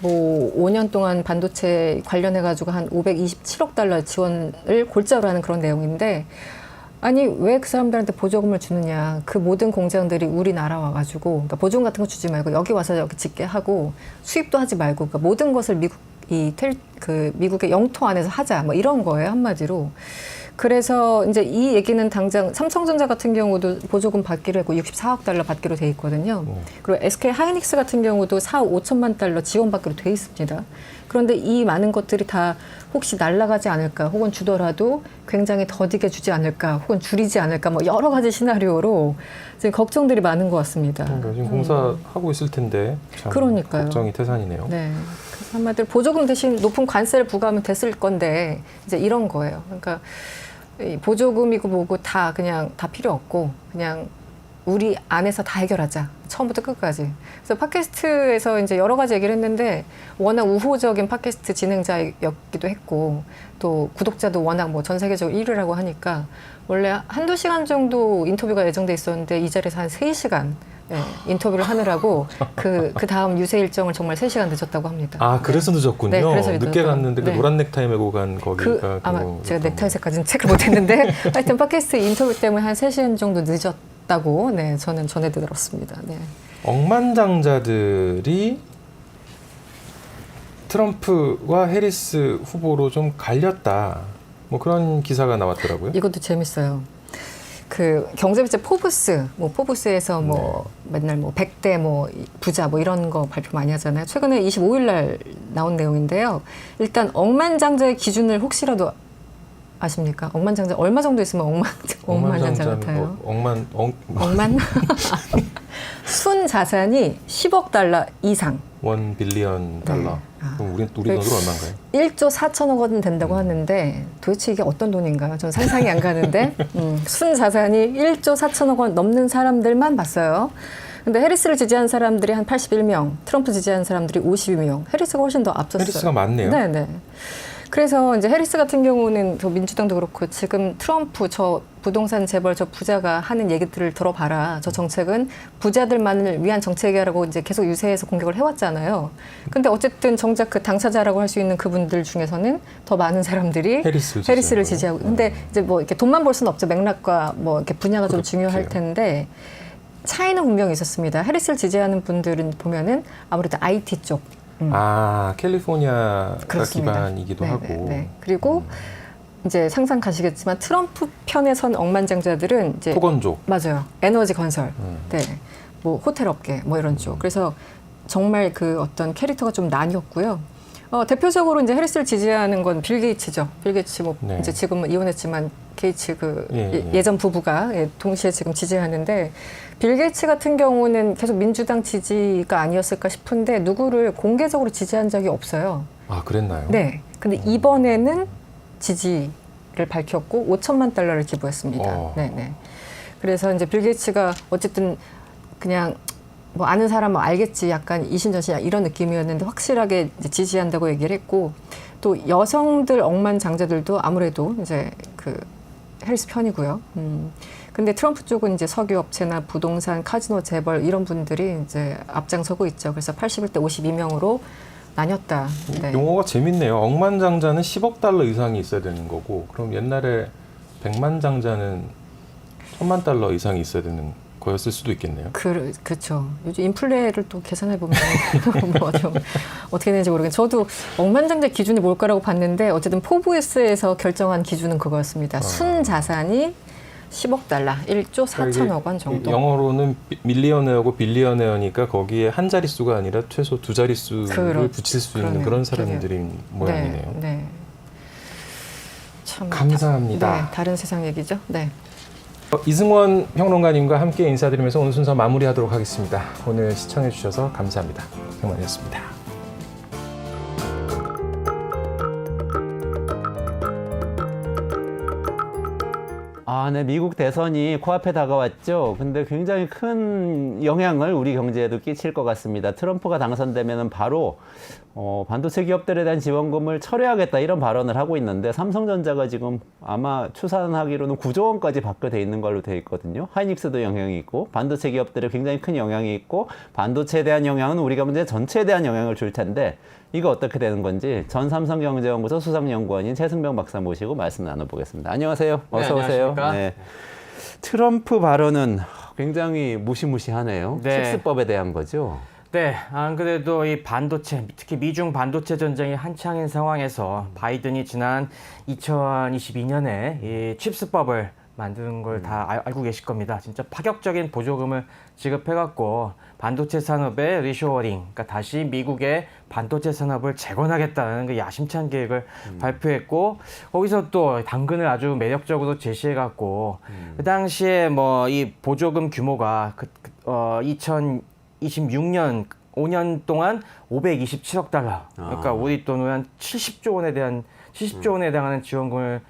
뭐 5년 동안 반도체 관련해 가지고 한 527억 달러 지원을 골자로 하는 그런 내용인데 아니 왜 그 사람들한테 보조금을 주느냐? 그 모든 공장들이 우리나라 와가지고 그러니까 보조금 같은 거 주지 말고 여기 와서 여기 짓게 하고 수입도 하지 말고 그러니까 모든 것을 미국의 영토 안에서 하자 뭐 이런 거예요 한마디로. 그래서 이제 이 얘기는 당장 삼성전자 같은 경우도 보조금 받기로 했고 64억 달러 받기로 돼 있거든요. 그리고 SK 하이닉스 같은 경우도 4억 5천만 달러 지원받기로 돼 있습니다. 그런데 이 많은 것들이 다 혹시 날아가지 않을까 혹은 주더라도 굉장히 더디게 주지 않을까 혹은 줄이지 않을까 뭐 여러 가지 시나리오로 지금 걱정들이 많은 것 같습니다. 그러니까 지금 공사하고 있을 텐데 참 그러니까요. 걱정이 태산이네요. 네. 그래서 한마디로 보조금 대신 높은 관세를 부과하면 됐을 건데 이제 이런 거예요. 그러니까 이 보조금이고 뭐고 다 그냥 다 필요 없고 그냥 우리 안에서 다 해결하자. 처음부터 끝까지. 그래서 팟캐스트에서 이제 여러 가지 얘기를 했는데 워낙 우호적인 팟캐스트 진행자였기도 했고 또 구독자도 워낙 뭐 전 세계적으로 1위라고 하니까 원래 한두 시간 정도 인터뷰가 예정돼 있었는데 이 자리에서 한 3시간 인터뷰를 하느라고 그 다음 유세 일정을 정말 3시간 늦었다고 합니다. 아, 그래서 늦었군요. 네, 그래서 늦게 늦었다고. 갔는데 그 네. 노란 넥타이 메고 간 거기가 아마 그거 제가 그랬던 넥타이 색까지는 체크 못했는데 하여튼 팟캐스트 인터뷰 때문에 한 3시간 정도 늦었다고 네, 저는 전해 들었습니다. 네. 억만장자들이 트럼프와 해리스 후보로 좀 갈렸다. 뭐 그런 기사가 나왔더라고요. 이것도 재밌어요. 그 경제비제 포브스에서 뭐 맨날 뭐 100대 뭐 부자 뭐 이런 거 발표 많이 하잖아요. 최근에 25일 날 나온 내용인데요. 일단 억만장자의 기준을 혹시라도 아십니까? 억만장자 얼마 정도 있으면 억만장자 같아요? 억만 순 자산이 10억 달러 이상. 1 빌리언 달러. 네. 그럼 우리 돈으로 얼마인가요? 1조 4천억 원 된다고 하는데 도대체 이게 어떤 돈인가요? 전 상상이 안 가는데 순 자산이 1조 4천억 원 넘는 사람들만 봤어요. 근데 해리스를 지지한 사람들이 한 81명, 트럼프 지지한 사람들이 52명. 해리스가 훨씬 더 앞섰어요. 해리스가 많네요. 네. 그래서 이제 해리스 같은 경우는 저 민주당도 그렇고 지금 트럼프 저 부동산 재벌 저 부자가 하는 얘기들을 들어봐라. 저 정책은 부자들만을 위한 정책이라고 이제 계속 유세해서 공격을 해왔잖아요. 근데 어쨌든 정작 그 당사자라고 할 수 있는 그분들 중에서는 더 많은 사람들이 해리스를 지지하고. 근데 이제 뭐 이렇게 돈만 볼 수는 없죠. 맥락과 뭐 이렇게 분야가 좀 중요할 텐데 차이는 분명히 있었습니다. 해리스를 지지하는 분들은 보면은 아무래도 IT 쪽. 캘리포니아가 그렇습니다. 기반이기도 하고. 네. 그리고 이제 상상 가시겠지만 트럼프 편에 선 억만장자들은 이제 토건족. 맞아요. 에너지 건설, 네, 뭐 호텔 업계, 뭐 이런 쪽. 그래서 정말 그 어떤 캐릭터가 좀 나뉘었고요. 대표적으로 이제 해리스를 지지하는 건 빌 게이츠죠. 빌 게이츠 뭐 네. 이제 지금은 이혼했지만 게이츠 그 예. 예전 부부가 동시에 지금 지지하는데 빌 게이츠 같은 경우는 계속 민주당 지지가 아니었을까 싶은데 누구를 공개적으로 지지한 적이 없어요. 아, 그랬나요? 네. 근데 이번에는 지지를 밝혔고 5천만 달러를 기부했습니다. 네. 그래서 이제 빌 게이츠가 어쨌든 그냥 뭐 아는 사람 뭐 알겠지 약간 이신저신 이런 느낌이었는데 확실하게 이제 지지한다고 얘기를 했고 또 여성들 억만장자들도 아무래도 이제 그 해리스 편이고요. 근데 트럼프 쪽은 이제 석유업체나 부동산, 카지노 재벌 이런 분들이 이제 앞장서고 있죠. 그래서 81대 52명으로 나뉘었다. 네. 용어가 재밌네요. 억만장자는 10억 달러 이상이 있어야 되는 거고, 그럼 옛날에 백만장자는 1000만 달러 이상이 있어야 되는 거였을 수도 있겠네요. 그렇죠. 요즘 인플레를 또 계산해 보면 뭐 좀 어떻게 되는지 모르겠는데 저도 억만장자 기준이 뭘까라고 봤는데 어쨌든 포브스에서 결정한 기준은 그거였습니다. 순 자산이 10억 달러, 1조 4천억 원 정도. 영어로는 밀리어네어고 빌리어네어니까 거기에 한 자릿수가 아니라 최소 두 자릿수를 붙일 수 있는 그런 사람들인 모양이네요. 네. 참 감사합니다. 네, 다른 세상 얘기죠. 네. 이승원 평론가님과 함께 인사드리면서 오늘 순서 마무리하도록 하겠습니다. 오늘 시청해 주셔서 감사합니다. 백만이었습니다. 네, 미국 대선이 코앞에 다가왔죠. 근데 굉장히 큰 영향을 우리 경제에도 끼칠 것 같습니다. 트럼프가 당선되면 바로 반도체 기업들에 대한 지원금을 철회하겠다 이런 발언을 하고 있는데 삼성전자가 지금 아마 추산하기로는 9조 원까지 받게 돼 있는 걸로 돼 있거든요. 하이닉스도 영향이 있고 반도체 기업들에 굉장히 큰 영향이 있고 반도체에 대한 영향은 우리가 문제 전체에 대한 영향을 줄 텐데 이거 어떻게 되는 건지 전 삼성경제연구소 수석연구원인 최승병 박사 모시고 말씀 나눠보겠습니다. 안녕하세요. 어서 오세요. 네. 트럼프 발언은 굉장히 무시무시하네요. 네. 칩스법에 대한 거죠. 네, 안 그래도 이 반도체, 특히 미중 반도체 전쟁이 한창인 상황에서 바이든이 지난 2022년에 이 칩스법을 만드는 걸 다 알고 계실 겁니다. 진짜 파격적인 보조금을 지급해갖고 반도체 산업의 리쇼어링, 그러니까 다시 미국의 반도체 산업을 재건하겠다는 그 야심찬 계획을 발표했고 거기서 또 당근을 아주 매력적으로 제시해갖고 그 당시에 뭐 이 보조금 규모가 2026년 5년 동안 527억 달러. 그러니까 우리 돈으로 한 70조 원에 해당하는 지원금을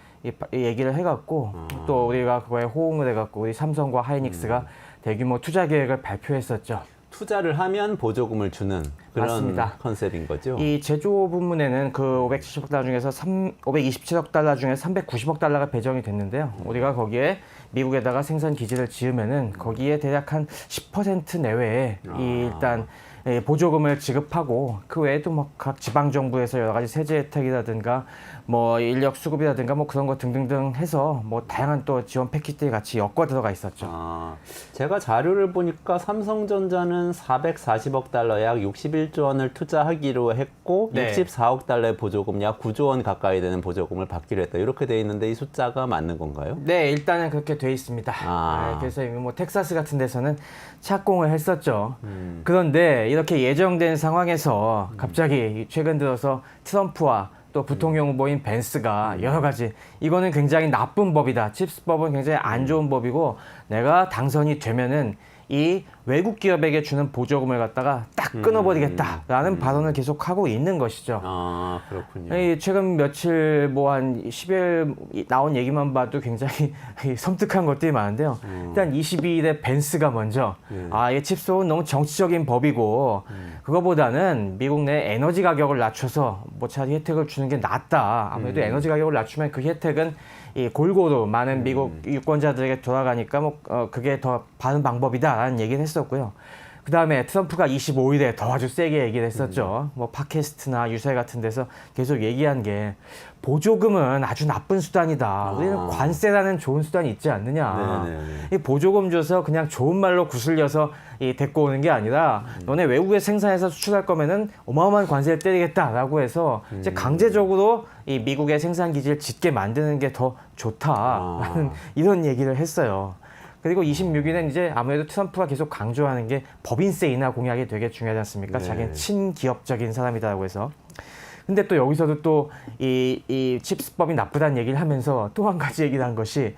얘기를 해갖고 또 우리가 그거에 호응을 해갖고 우리 삼성과 하이닉스가 대규모 투자 계획을 발표했었죠. 투자를 하면 보조금을 주는 그런 맞습니다. 컨셉인 거죠. 이 제조 부문에는 그 570억 달러 중에서 527억 달러 중에 390억 달러가 배정이 됐는데요. 우리가 거기에 미국에다가 생산 기지를 지으면은 거기에 대략 한 10% 내외에 이 일단 보조금을 지급하고 그 외에도 뭐 각 지방 정부에서 여러 가지 세제 혜택이라든가 뭐 인력 수급이라든가 뭐 그런 거 등등등 해서 뭐 다양한 또 지원 패키지들이 같이 엮어 들어가 있었죠. 제가 자료를 보니까 삼성전자는 440억 달러 약 61조 원을 투자하기로 했고 네. 64억 달러의 보조금 약 9조 원 가까이 되는 보조금을 받기로 했다. 이렇게 돼 있는데 이 숫자가 맞는 건가요? 네, 일단은 그렇게 돼 있습니다. 그래서 뭐 텍사스 같은 데서는 착공을 했었죠. 그런데 이렇게 예정된 상황에서 갑자기 최근 들어서 트럼프와 또 부통령 후보인 벤스가 여러 가지 이거는 굉장히 나쁜 법이다. 칩스법은 굉장히 안 좋은 법이고 내가 당선이 되면은 이 외국 기업에게 주는 보조금을 갖다가 딱 끊어버리겠다라는 발언을 계속 하고 있는 것이죠. 그렇군요. 이 최근 며칠 뭐 한 10일 나온 얘기만 봐도 굉장히 섬뜩한 것들이 많은데요. 일단 22일에 벤스가 먼저 이 칩스법은 너무 정치적인 법이고 그거보다는 미국 내 에너지 가격을 낮춰서 뭐 차라리 혜택을 주는 게 낫다. 아무래도 에너지 가격을 낮추면 그 혜택은 이 골고루 많은 미국 유권자들에게 돌아가니까 뭐 그게 더 바른 방법이다라는 얘기를 했었고요. 그 다음에 트럼프가 25일에 더 아주 세게 얘기를 했었죠. 뭐 팟캐스트나 유세 같은 데서 계속 얘기한 게 보조금은 아주 나쁜 수단이다. 우리는 관세라는 좋은 수단이 있지 않느냐. 이 보조금 줘서 그냥 좋은 말로 구슬려서 데리고 오는 게 아니라 너네 외국에 생산해서 수출할 거면은 어마어마한 관세를 때리겠다라고 해서 이제 강제적으로 이 미국의 생산 기지를 짓게 만드는 게 더 좋다라는 이런 얘기를 했어요. 그리고 26일은 이제 아무래도 트럼프가 계속 강조하는 게 법인세 인하 공약이 되게 중요하지 않습니까? 자기는 친기업적인 사람이다라고 해서. 근데 또 여기서도 또 이 칩스법이 나쁘다는 얘기를 하면서 또 한 가지 얘기를 한 것이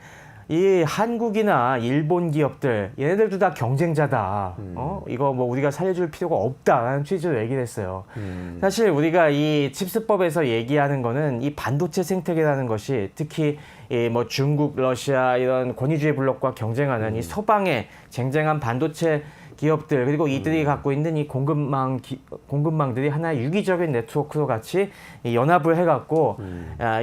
이 한국이나 일본 기업들 얘네들도 다 경쟁자다. 이거 뭐 우리가 살려줄 필요가 없다라는 취지로 얘기를 했어요. 사실 우리가 이 칩스법에서 얘기하는 거는 이 반도체 생태계라는 것이 특히 이 뭐 중국, 러시아 이런 권위주의 블록과 경쟁하는 이 서방의 쟁쟁한 반도체 기업들 그리고 이들이 갖고 있는 이 공급망들이 하나의 유기적인 네트워크로 같이 이 연합을 해갖고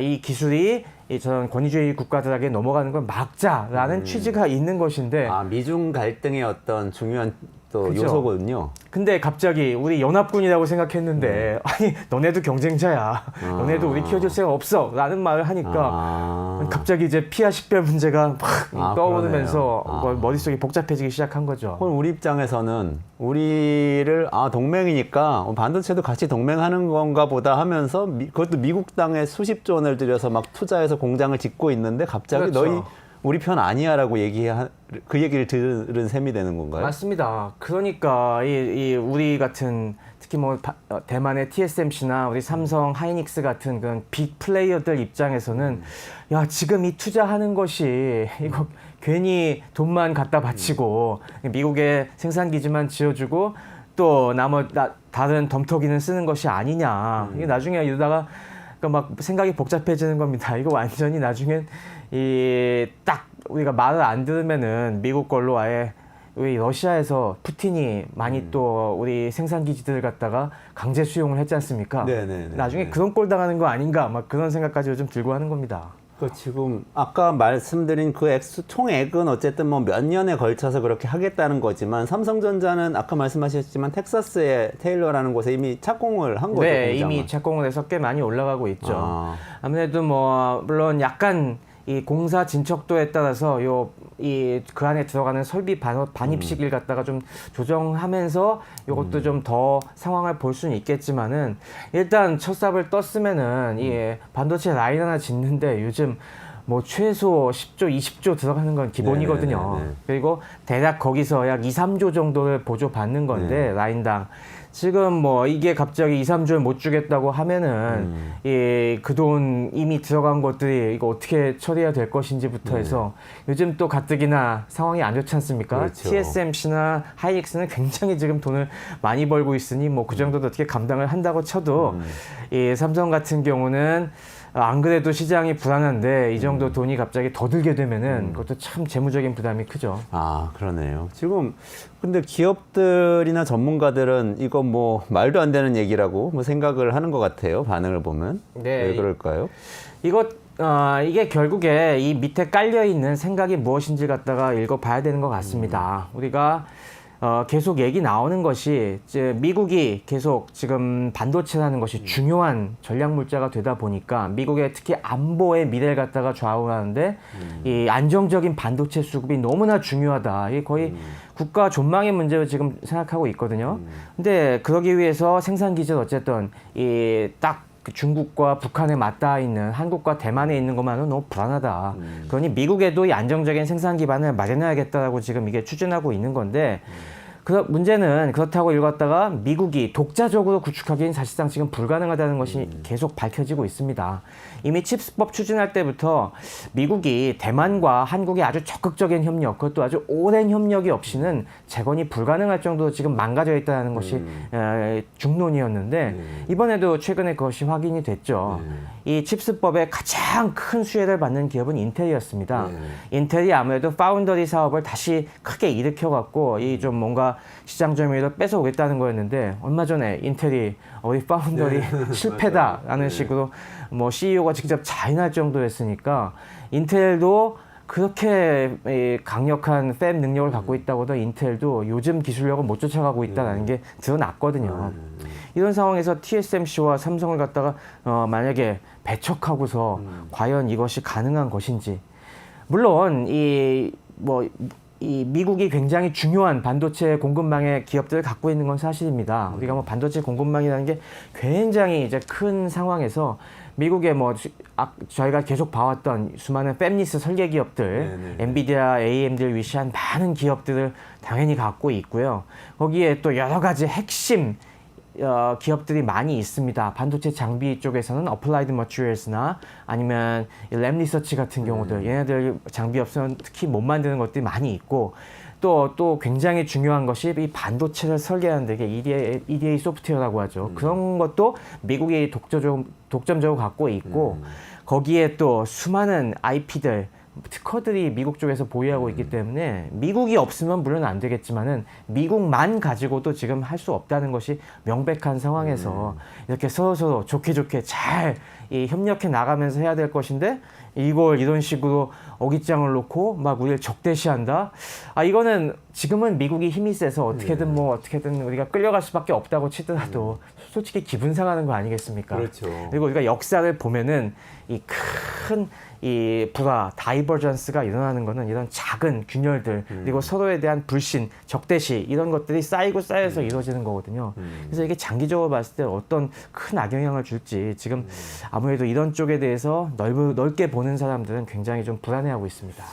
이 기술이 이 저런 권위주의 국가들에게 넘어가는 걸 막자라는 취지가 있는 것인데 미중 갈등의 어떤 중요한 또 그쵸? 요소거든요. 근데 갑자기 우리 연합군이라고 생각했는데 아니 너네도 경쟁자야. 너네도 우리 키워줄 생각 없어. 라는 말을 하니까 갑자기 이제 피하 식별 문제가 막 떠오르면서 머릿속이 복잡해지기 시작한 거죠. 그럼 우리 입장에서는 우리를 동맹이니까 반도체도 같이 동맹하는 건가 보다 하면서 그것도 미국 땅에 수십조 원을 들여서 막 투자해서 공장을 짓고 있는데 갑자기 그렇죠. 너희 우리 편 아니야라고 그 얘기를 들은 셈이 되는 건가요? 맞습니다. 그러니까 이 우리 같은 특히 뭐 대만의 TSMC나 우리 삼성, 하이닉스 같은 그런 빅 플레이어들 입장에서는 야 지금 이 투자하는 것이 이거 괜히 돈만 갖다 바치고 미국의 생산 기지만 지어주고 또 다른 덤터기는 쓰는 것이 아니냐. 이게 나중에 이러다가 막 생각이 복잡해지는 겁니다. 이거 완전히 나중엔 딱 우리가 말을 안 들으면은 미국 걸로 아예 우리 러시아에서 푸틴이 많이 또 우리 생산 기지들을 갖다가 강제 수용을 했지 않습니까? 네네네. 나중에 그런 꼴 당하는 거 아닌가 막 그런 생각까지 요즘 들고 하는 겁니다. 지금 아까 말씀드린 그 총액은 어쨌든 뭐 몇 년에 걸쳐서 그렇게 하겠다는 거지만 삼성전자는 아까 말씀하셨지만 텍사스의 테일러라는 곳에 이미 착공을 한 거죠. 네, 공장을. 이미 착공을 해서 꽤 많이 올라가고 있죠. 아. 아무래도 뭐 물론 약간 이 공사 진척도에 따라서 그 안에 들어가는 설비 반입 시기를 갖다가 좀 조정하면서 이것도 좀 더 상황을 볼 수는 있겠지만은 일단 첫 삽을 떴으면은 이 반도체 라인 하나 짓는데 요즘 뭐 최소 10조, 20조 들어가는 건 기본이거든요. 네네네네. 그리고 대략 거기서 약 2, 3조 정도를 보조받는 건데 라인당. 지금 뭐 이게 갑자기 2, 3조를 못 주겠다고 하면은 그 돈 이미 들어간 것들이 이거 어떻게 처리해야 될 것인지부터 해서 요즘 또 가뜩이나 상황이 안 좋지 않습니까? 그렇죠. TSMC나 하이닉스는 굉장히 지금 돈을 많이 벌고 있으니 뭐 그 정도도 어떻게 감당을 한다고 쳐도 이 삼성 같은 경우는 안 그래도 시장이 불안한데 이 정도 돈이 갑자기 더 들게 되면은 그것도 참 재무적인 부담이 크죠. 아, 그러네요. 지금 근데 기업들이나 전문가들은 이거 뭐 말도 안 되는 얘기라고 뭐 생각을 하는 것 같아요. 반응을 보면. 네. 왜 그럴까요? 이게 결국에 이 밑에 깔려 있는 생각이 무엇인지 갖다가 읽어봐야 되는 것 같습니다. 우리가 계속 얘기 나오는 것이 이제 미국이 계속 지금 반도체라는 것이 중요한 전략 물자가 되다 보니까 미국의 특히 안보의 미래를 갖다가 좌우하는데 이 안정적인 반도체 수급이 너무나 중요하다. 이게 거의 국가 존망의 문제로 지금 생각하고 있거든요. 근데 그러기 위해서 생산 기지를 어쨌든 중국과 북한에 맞닿아 있는 한국과 대만에 있는 것만은 너무 불안하다. 그러니 미국에도 이 안정적인 생산 기반을 마련해야겠다라고 지금 이게 추진하고 있는 건데 문제는 그렇다고 읽었다가 미국이 독자적으로 구축하기엔 사실상 지금 불가능하다는 것이 계속 밝혀지고 있습니다. 이미 칩스법 추진할 때부터 미국이 대만과 한국의 아주 적극적인 협력, 그것도 아주 오랜 협력이 없이는 재건이 불가능할 정도로 지금 망가져 있다는 것이 중론이었는데 이번에도 최근에 그것이 확인이 됐죠. 이 칩스법의 가장 큰 수혜를 받는 기업은 인텔이었습니다. 인텔이 아무래도 파운더리 사업을 다시 크게 일으켜갖고 이 좀 뭔가 시장 점유율을 뺏어오겠다는 거였는데 얼마 전에 인텔이 우리 파운더리 실패다라는 식으로 뭐 CEO가 직접 자인할 정도였으니까 인텔도 그렇게 강력한 팹 능력을 갖고 있다고 해도 인텔도 요즘 기술력을 못 쫓아가고 있다는 게 드러났거든요. 이런 상황에서 TSMC와 삼성을 갖다가 만약에 배척하고서 과연 이것이 가능한 것인지 물론 이 미국이 굉장히 중요한 반도체 공급망의 기업들을 갖고 있는 건 사실입니다. 우리가 뭐 반도체 공급망이라는 게 굉장히 이제 큰 상황에서 미국의 저희가 계속 봐왔던 수많은 팹리스 설계 기업들, 엔비디아, AMD를 위시한 많은 기업들을 당연히 갖고 있고요. 거기에 또 여러 가지 핵심 기업들이 많이 있습니다. 반도체 장비 쪽에서는 어플라이드 머티리얼스나 아니면 램 리서치 같은 경우들 얘네들 장비 없으면 특히 못 만드는 것들이 많이 있고 또 굉장히 중요한 것이 이 반도체를 설계하는 데 EDA 소프트웨어라고 하죠. 그런 것도 미국이 독점적으로 갖고 있고 거기에 또 수많은 IP들 특허들이 미국 쪽에서 보유하고 있기 때문에 미국이 없으면 물론 안 되겠지만은 미국만 가지고도 지금 할 수 없다는 것이 명백한 상황에서 이렇게 서로 좋게 잘 협력해 나가면서 해야 될 것인데 이걸 이런 식으로 어깃장을 놓고 막 우리를 적대시한다. 이거는 지금은 미국이 힘이 세서 어떻게든 우리가 끌려갈 수밖에 없다고 치더라도 솔직히 기분 상하는 거 아니겠습니까? 그렇죠. 그리고 우리가 역사를 보면은 이 다이버전스가 일어나는 거는 이런 작은 균열들 그리고 서로에 대한 불신, 적대시 이런 것들이 쌓여서 이루어지는 거거든요. 그래서 이게 장기적으로 봤을 때 어떤 큰 악영향을 줄지 지금 아무래도 이런 쪽에 대해서 넓게 보는 사람들은 굉장히 좀 불안해하고 있습니다.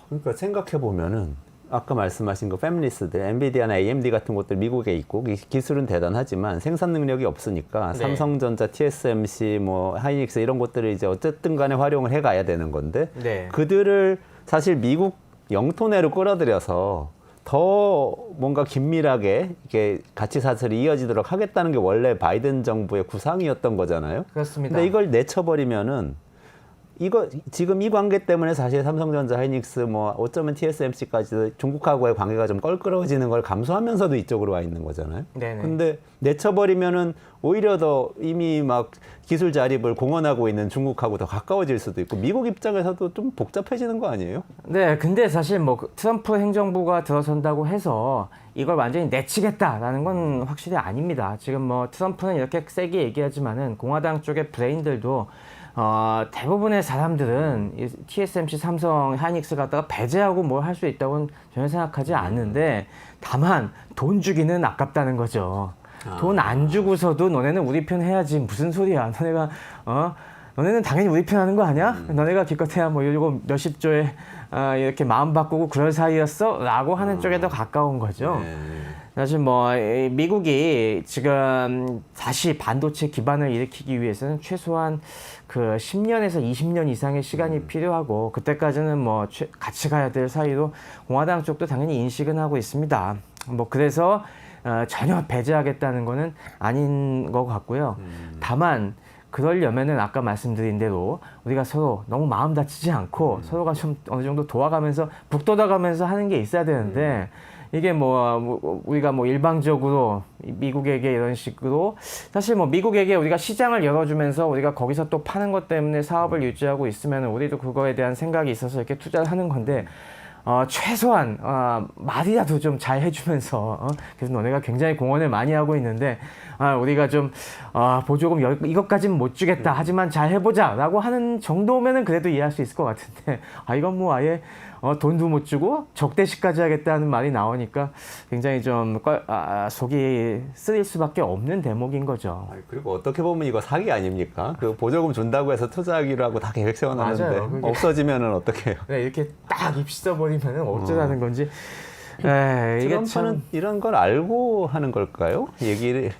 그러니까 생각해 보면은 아까 말씀하신 그 패밀리스들, 엔비디아나 AMD 같은 것들 미국에 있고 기술은 대단하지만 생산 능력이 없으니까 네. 삼성전자, TSMC, 뭐 하이닉스 이런 것들을 이제 어쨌든 간에 활용을 해 가야 되는 건데 네. 그들을 사실 미국 영토 내로 끌어들여서 더 뭔가 긴밀하게 이렇게 가치 사슬이 이어지도록 하겠다는 게 원래 바이든 정부의 구상이었던 거잖아요. 그렇습니다. 근데 이걸 내쳐버리면은 이거 지금 이 관계 때문에 사실 삼성전자, 하이닉스, 뭐 어쩌면 TSMC까지 중국하고의 관계가 좀 껄끄러워지는 걸 감수하면서도 이쪽으로 와 있는 거잖아요. 네네. 근데 내쳐버리면은 오히려 더 이미 막 기술 자립을 공언하고 있는 중국하고 더 가까워질 수도 있고 미국 입장에서도 좀 복잡해지는 거 아니에요? 네, 근데 사실 뭐 트럼프 행정부가 들어선다고 해서 이걸 완전히 내치겠다라는 건 확실히 아닙니다. 지금 뭐 트럼프는 이렇게 세게 얘기하지만은 공화당 쪽의 브레인들도 대부분의 사람들은 이 TSMC, 삼성, 하이닉스 갖다가 배제하고 뭘 할 수 있다고는 전혀 생각하지 않는데 다만 돈 주기는 아깝다는 거죠. 돈 안 주고서도 너네는 우리 편 해야지 무슨 소리야. 너네는 당연히 우리 편 하는 거 아니야? 너네가 기껏해야 뭐 이거 몇십 조에 이렇게 마음 바꾸고 그럴 사이였어? 라고 하는 쪽에 더 가까운 거죠. 사실 뭐 미국이 지금 다시 반도체 기반을 일으키기 위해서는 최소한 그 10년에서 20년 이상의 시간이 필요하고 그때까지는 뭐 같이 가야 될 사이로 공화당 쪽도 당연히 인식은 하고 있습니다. 뭐 그래서 전혀 배제하겠다는 거는 아닌 것 같고요. 다만 그러려면은 아까 말씀드린 대로 우리가 서로 너무 마음 다치지 않고 서로가 좀 어느 정도 도와가면서 북돋아가면서 하는 게 있어야 되는데 이게 뭐 우리가 뭐 일방적으로 미국에게 이런 식으로 사실 뭐 미국에게 우리가 시장을 열어주면서 우리가 거기서 또 파는 것 때문에 사업을 유지하고 있으면 우리도 그거에 대한 생각이 있어서 이렇게 투자를 하는 건데 최소한 말이라도 좀 잘 해주면서 그래서 너네가 굉장히 공헌을 많이 하고 있는데 우리가 좀 보조금 이것까지는 못 주겠다 하지만 잘 해보자라고 하는 정도면은 그래도 이해할 수 있을 것 같은데 이건 뭐 아예 돈도 못 주고 적대시까지 하겠다는 말이 나오니까 굉장히 좀 속이 쓰릴 수밖에 없는 대목인 거죠. 그리고 어떻게 보면 이거 사기 아닙니까? 그 보조금 준다고 해서 투자하기로 하고 다 계획 세워놨는데 맞아요. 그게... 없어지면은 어떻게 해요? 네, 이렇게 딱 입시 써버리면은 어쩌라는 건지. 이게 참 이런 걸 알고 하는 걸까요? 얘기를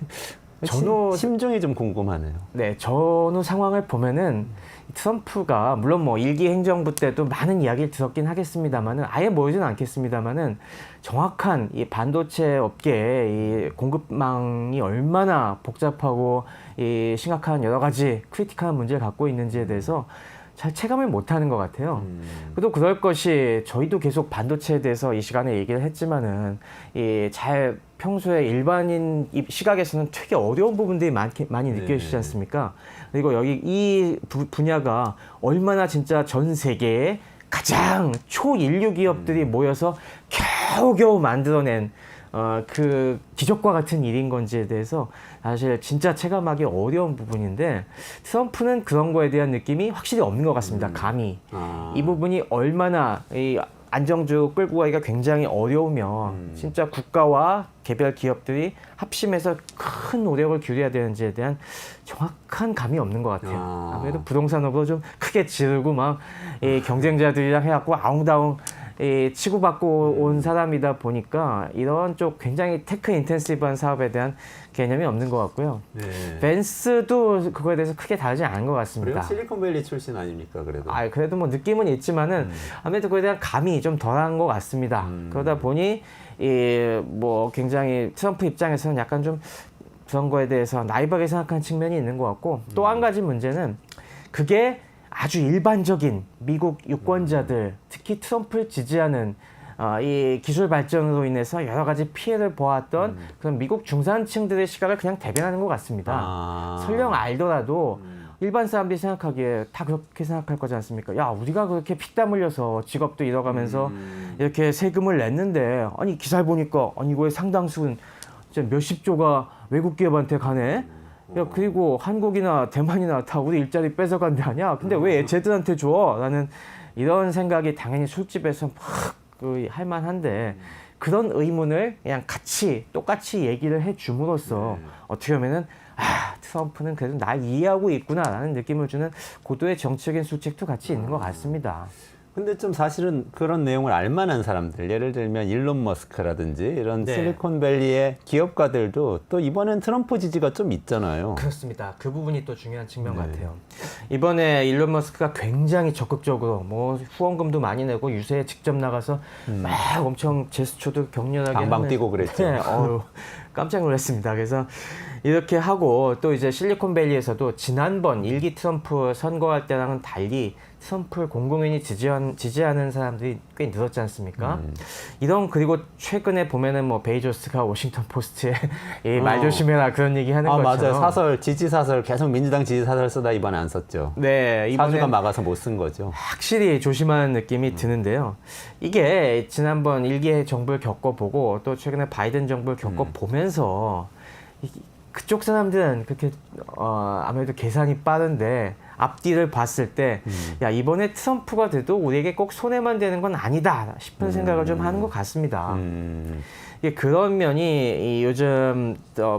심중이 좀 궁금하네요. 네, 전후 상황을 보면은 트럼프가 물론 뭐 일기 행정부 때도 많은 이야기를 들었긴 하겠습니다만은 아예 모르지는 않겠습니다만은 정확한 이 반도체 업계의 이 공급망이 얼마나 복잡하고 이 심각한 여러 가지 크리티컬한 문제를 갖고 있는지에 대해서 잘 체감을 못하는 것 같아요. 또 그럴 것이 저희도 계속 반도체에 대해서 이 시간에 얘기를 했지만은 잘 평소에 일반인 시각에서는 되게 어려운 부분들이 많이 느껴지지 않습니까? 그리고 여기 이 분야가 얼마나 진짜 전 세계에 가장 초인류 기업들이 모여서 겨우겨우 만들어낸 그 기적과 같은 일인 건지에 대해서 사실 진짜 체감하기 어려운 부분인데 트럼프는 그런 거에 대한 느낌이 확실히 없는 것 같습니다. 감히. 이 부분이 얼마나 이 안정적으로 끌고 가기가 굉장히 어려우면 진짜 국가와 개별 기업들이 합심해서 큰 노력을 기울여야 되는지에 대한 정확한 감이 없는 것 같아요. 아무래도 부동산업으로 좀 크게 지르고 막 이 경쟁자들이랑 해갖고 아웅다웅 치고받고 온 사람이다 보니까 이런 쪽 굉장히 테크 인텐시브한 사업에 대한 개념이 없는 것 같고요. 벤스도 그거에 대해서 크게 다르지 않은 것 같습니다. 그래요? 실리콘밸리 출신 아닙니까, 그래도? 그래도 뭐 느낌은 있지만은 아무래도 그거에 대한 감이 좀 덜한 것 같습니다. 그러다 보니 뭐 굉장히 트럼프 입장에서는 약간 좀 그런 거에 대해서 나이브하게 생각하는 측면이 있는 것 같고 또 한 가지 문제는 그게 아주 일반적인 미국 유권자들, 특히 트럼프를 지지하는 이 기술 발전으로 인해서 여러 가지 피해를 보았던 그런 미국 중산층들의 시각을 그냥 대변하는 것 같습니다. 설령 알더라도 일반 사람들이 생각하기에 다 그렇게 생각할 거지 않습니까? 야, 우리가 그렇게 피땀 흘려서 직업도 잃어가면서 이렇게 세금을 냈는데 아니 기사를 보니까 아니 이거의 상당수는 몇십 조가 외국 기업한테 가네. 야, 그리고 한국이나 대만이나 다 우리 일자리 뺏어간 데 아니야? 근데 왜 쟤들한테 줘? 라는 이런 생각이 당연히 술집에서 막 할 만한데 그런 의문을 그냥 똑같이 얘기를 해 줌으로써 어떻게 보면은 트럼프는 그래도 날 이해하고 있구나 라는 느낌을 주는 고도의 정치적인 수책도 같이 있는 것 같습니다. 근데 좀 사실은 그런 내용을 알만한 사람들, 예를 들면 일론 머스크라든지 이런 네. 실리콘밸리의 기업가들도 또 이번엔 트럼프 지지가 좀 있잖아요. 그렇습니다. 그 부분이 또 중요한 측면 네. 같아요. 이번에 일론 머스크가 굉장히 적극적으로 뭐 후원금도 많이 내고 유세에 직접 나가서 막 엄청 제스처도 격렬하게 방방 하면서- 뛰고 그랬죠. 네, 깜짝 놀랐습니다. 그래서 이렇게 하고 또 이제 실리콘밸리에서도 지난번 1기 트럼프 선거할 때랑은 달리 트럼프를 공공연히 지지하는 사람들이 꽤 늘었지 않습니까? 이런 그리고 최근에 보면은 뭐 베이조스가 워싱턴 포스트에 말 조심해라 그런 얘기 하는 아, 것처럼 맞아요. 사설, 지지 사설 계속 민주당 지지 사설 쓰다 이번에 안 썼죠. 네, 사주가 이번에 막아서 못 쓴 거죠. 확실히 조심하는 느낌이 드는데요. 이게 지난번 1기 정부를 겪어보고 또 최근에 바이든 정부를 겪어보면서 그쪽 사람들은 그렇게 아무래도 계산이 빠른데 앞뒤를 봤을 때 야, 이번에 트럼프가 돼도 우리에게 꼭 손해만 되는 건 아니다 싶은 생각을 좀 하는 것 같습니다. 이게 그런 면이 요즘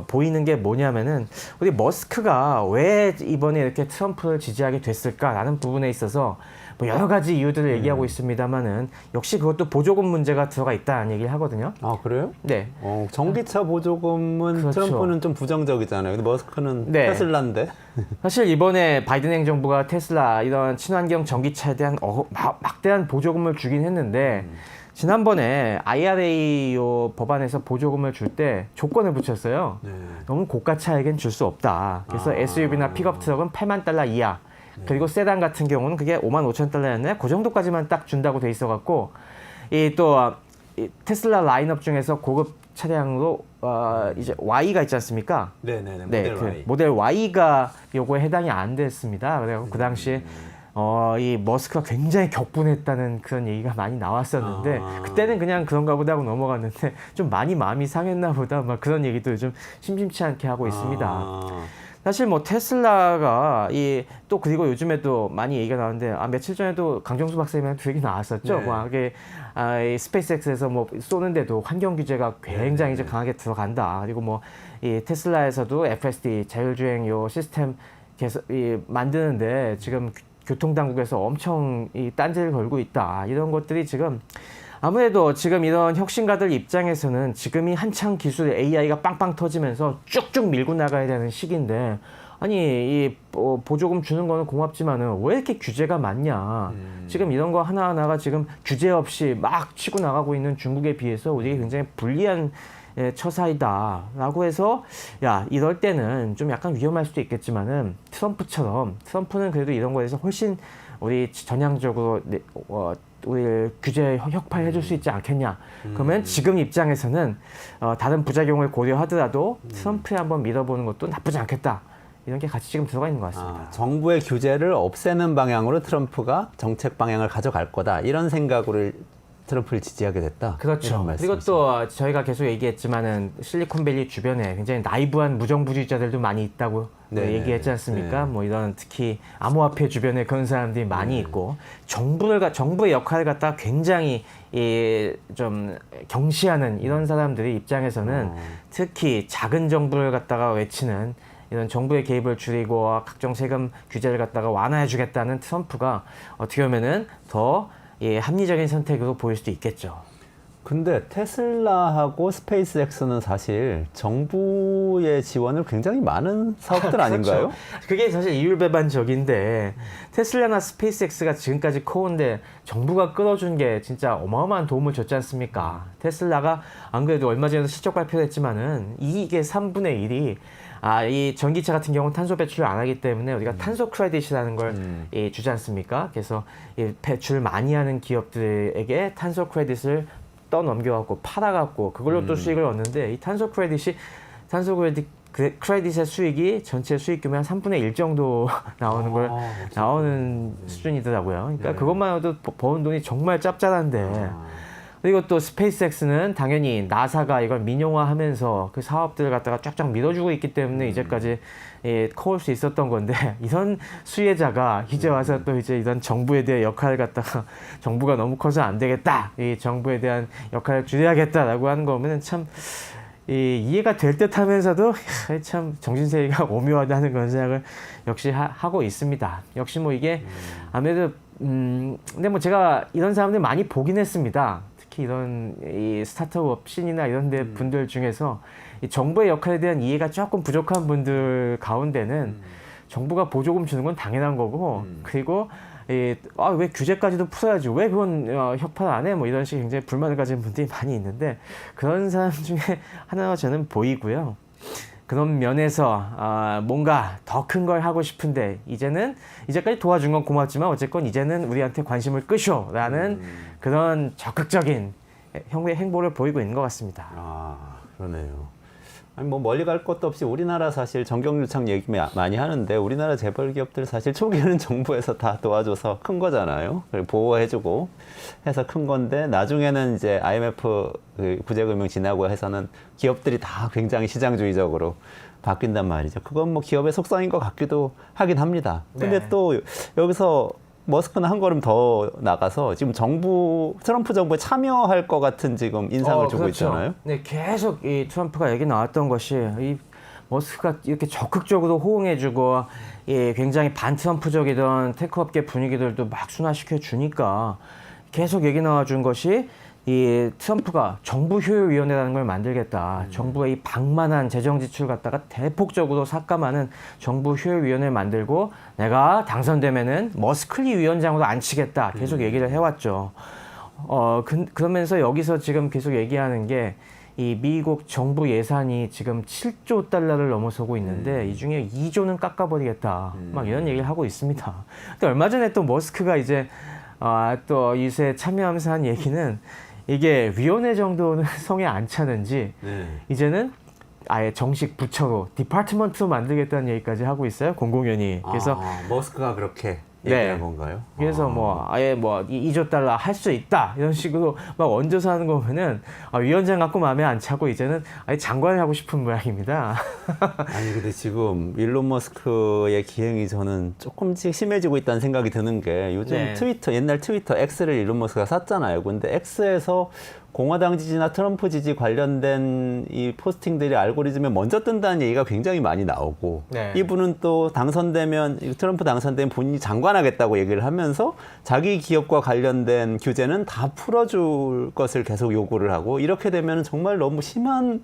보이는 게 뭐냐면은 우리 머스크가 왜 이번에 이렇게 트럼프를 지지하게 됐을까라는 부분에 있어서 뭐 여러 가지 이유들을 얘기하고 있습니다만은 역시 그것도 보조금 문제가 들어가 있다는 얘기를 하거든요. 아, 그래요? 네. 전기차 보조금은 그렇죠. 트럼프는 좀 부정적이잖아요. 근데 머스크는 네. 테슬라인데. 사실 이번에 바이든 행정부가 테슬라 이런 친환경 전기차에 대한 막대한 보조금을 주긴 했는데 지난번에 IRA 요 법안에서 보조금을 줄 때 조건을 붙였어요. 네. 너무 고가차에겐 줄 수 없다. 그래서 SUV나 픽업 트럭은 $80,000 이하. 그리고 세단 같은 경우는 그게 $55,000였나요? 그 정도까지만 딱 준다고 돼 있어갖고 이 테슬라 라인업 중에서 고급 차량으로 이제 Y가 있지 않습니까? 네네네. 네, 모델 Y. 모델 Y가 요거에 해당이 안 됐습니다. 그래서 그 당시에 이 머스크가 굉장히 격분했다는 그런 얘기가 많이 나왔었는데 그때는 그냥 그런가 보다 하고 넘어갔는데 좀 많이 마음이 상했나 보다 막 그런 얘기도 요즘 심심치 않게 하고 있습니다. 사실 뭐 테슬라가 또 그리고 요즘에도 많이 얘기가 나오는데 며칠 전에도 강정수 박사님한테 얘기 나왔었죠. 네. 뭐 이게 이 스페이스X에서 뭐 쏘는데도 환경 규제가 굉장히 이제 강하게 들어간다. 그리고 뭐 이 테슬라에서도 FSD 자율주행 요 시스템 계속 만드는데 지금 교통당국에서 엄청 딴지를 걸고 있다. 이런 것들이 지금 아무래도 지금 이런 혁신가들 입장에서는 지금이 한창 기술 AI가 빵빵 터지면서 쭉쭉 밀고 나가야 되는 시기인데 아니 보조금 주는 거는 고맙지만은 왜 이렇게 규제가 많냐. 지금 이런 거 하나하나가 지금 규제 없이 막 치고 나가고 있는 중국에 비해서 우리가 굉장히 불리한 처사이다라고 해서 야 이럴 때는 좀 약간 위험할 수도 있겠지만은 트럼프는 그래도 이런 거에 대해서 훨씬 우리 전향적으로 우리 규제 혁파해 줄 수 있지 않겠냐. 그러면 지금 입장에서는 다른 부작용을 고려하더라도 트럼프에 한번 밀어보는 것도 나쁘지 않겠다. 이런 게 같이 지금 들어가 있는 것 같습니다. 정부의 규제를 없애는 방향으로 트럼프가 정책 방향을 가져갈 거다. 이런 생각으로 트럼프를 지지하게 됐다. 그렇죠. 그리고 또 저희가 계속 얘기했지만은 실리콘밸리 주변에 굉장히 나이브한 무정부주의자들도 많이 있다고 네, 얘기했지 않습니까? 뭐 이런 특히 암호화폐 주변에 그런 사람들이 많이 있고 정부의 역할을 갖다 굉장히 좀 경시하는 이런 사람들의 입장에서는 특히 작은 정부를 갖다가 외치는 이런 정부의 개입을 줄이고 각종 세금 규제를 갖다가 완화해주겠다는 트럼프가 어떻게 보면은 더 합리적인 선택으로 보일 수도 있겠죠. 근데 테슬라하고 스페이스X는 사실 정부의 지원을 굉장히 많은 사업들 아닌가요? 그렇죠. 그게 사실 이율배반적인데 테슬라나 스페이스X가 지금까지 커온데 정부가 끌어준 게 진짜 어마어마한 도움을 줬지 않습니까? 테슬라가 안 그래도 얼마 전에도 실적 발표를 했지만은 이게 3분의 1이 이 전기차 같은 경우는 탄소 배출을 안 하기 때문에 우리가 탄소 크레딧이라는 걸 주지 않습니까? 그래서 배출 많이 하는 기업들에게 탄소 크레딧을 떠넘겨갖고 팔아갖고 그걸로 또 수익을 얻는데 이 탄소 크레딧의 수익이 전체 수익 규모의 한 3분의 1 정도 나오는 수준이더라고요. 그러니까 그것만 해도 버는 돈이 정말 짭짤한데 그리고 또 스페이스X는 당연히 나사가 이걸 민영화하면서 그 사업들을 갖다가 쫙쫙 밀어주고 있기 때문에 이제까지 커올 수 있었던 건데 이런 수혜자가 이제 와서 또 이제 이런 정부에 대한 역할을 갖다가 정부가 너무 커서 안 되겠다. 이 정부에 대한 역할을 줄여야겠다라고 하는 거면은 참 이해가 될 듯 하면서도 참 정신세계가 오묘하다는 그런 생각을 역시 하고 있습니다. 역시 뭐 이게 아무래도 근데 뭐 제가 이런 사람들 많이 보긴 했습니다. 특히 이런 이 스타트업 씬이나 이런 데 분들 중에서 이 정부의 역할에 대한 이해가 조금 부족한 분들 가운데는 정부가 보조금 주는 건 당연한 거고 그리고 왜 규제까지도 풀어야지 왜 그건 협파를 안 해? 뭐 이런 식의 굉장히 불만을 가진 분들이 많이 있는데 그런 사람 중에 하나가 저는 보이고요. 그런 면에서 뭔가 더 큰 걸 하고 싶은데 이제까지 도와준 건 고맙지만 어쨌건 이제는 우리한테 관심을 끄쇼라는 그런 적극적인 행보를 보이고 있는 것 같습니다. 아, 그러네요. 아니 뭐 멀리 갈 것도 없이 우리나라 사실 정경유착 얘기 많이 하는데 우리나라 재벌 기업들 사실 초기에는 정부에서 다 도와줘서 큰 거잖아요. 보호해주고 해서 큰 건데 나중에는 이제 IMF 구제금융 지나고 해서는 기업들이 다 굉장히 시장주의적으로 바뀐단 말이죠. 그건 뭐 기업의 속성인 것 같기도 하긴 합니다. 근데 네. 또 여기서 머스크는 한 걸음 더 나가서 지금 트럼프 정부에 참여할 것 같은 지금 인상을 주고 그렇죠. 있잖아요. 네, 계속 이 트럼프가 얘기 나왔던 것이 이 머스크가 이렇게 적극적으로 호응해주고 굉장히 반트럼프적이던 테크업계 분위기들도 막 순화시켜 주니까 계속 얘기 나와준 것이 이 트럼프가 정부 효율위원회라는 걸 만들겠다. 정부의 이 방만한 재정 지출 갖다가 대폭적으로 삭감하는 정부 효율위원회를 만들고 내가 당선되면은 머스클리 위원장으로 앉히겠다. 계속 얘기를 해왔죠. 그러면서 여기서 지금 계속 얘기하는 게 이 미국 정부 예산이 지금 7조 달러를 넘어서고 있는데 이 중에 2조는 깎아버리겠다. 막 이런 얘기를 하고 있습니다. 근데 얼마 전에 또 머스크가 이제 또 이세 참여하면서 한 얘기는 이게 위원회 정도는 성에 안 차는지 이제는 아예 정식 부처로 디파트먼트로 만들겠다는 얘기까지 하고 있어요. 공공연히. 그래서 머스크가 그렇게 네. 얘기한 건가요? 그래서 뭐 아예 뭐 2조 달러 할 수 있다 이런 식으로 막 얹어서 하는 거 보면은 위원장 갖고 마음에 안 차고 이제는 아예 장관을 하고 싶은 모양입니다. 아니 근데 지금 일론 머스크의 기행이 저는 조금씩 심해지고 있다는 생각이 드는 게 요즘 네. 옛날 트위터 X를 일론 머스크가 샀잖아요. 근데 X에서 공화당 지지나 트럼프 지지 관련된 이 포스팅들이 알고리즘에 먼저 뜬다는 얘기가 굉장히 많이 나오고 네. 이분은 또 당선되면 트럼프 당선되면 본인이 장관하겠다고 얘기를 하면서 자기 기업과 관련된 규제는 다 풀어줄 것을 계속 요구를 하고 이렇게 되면 정말 너무 심한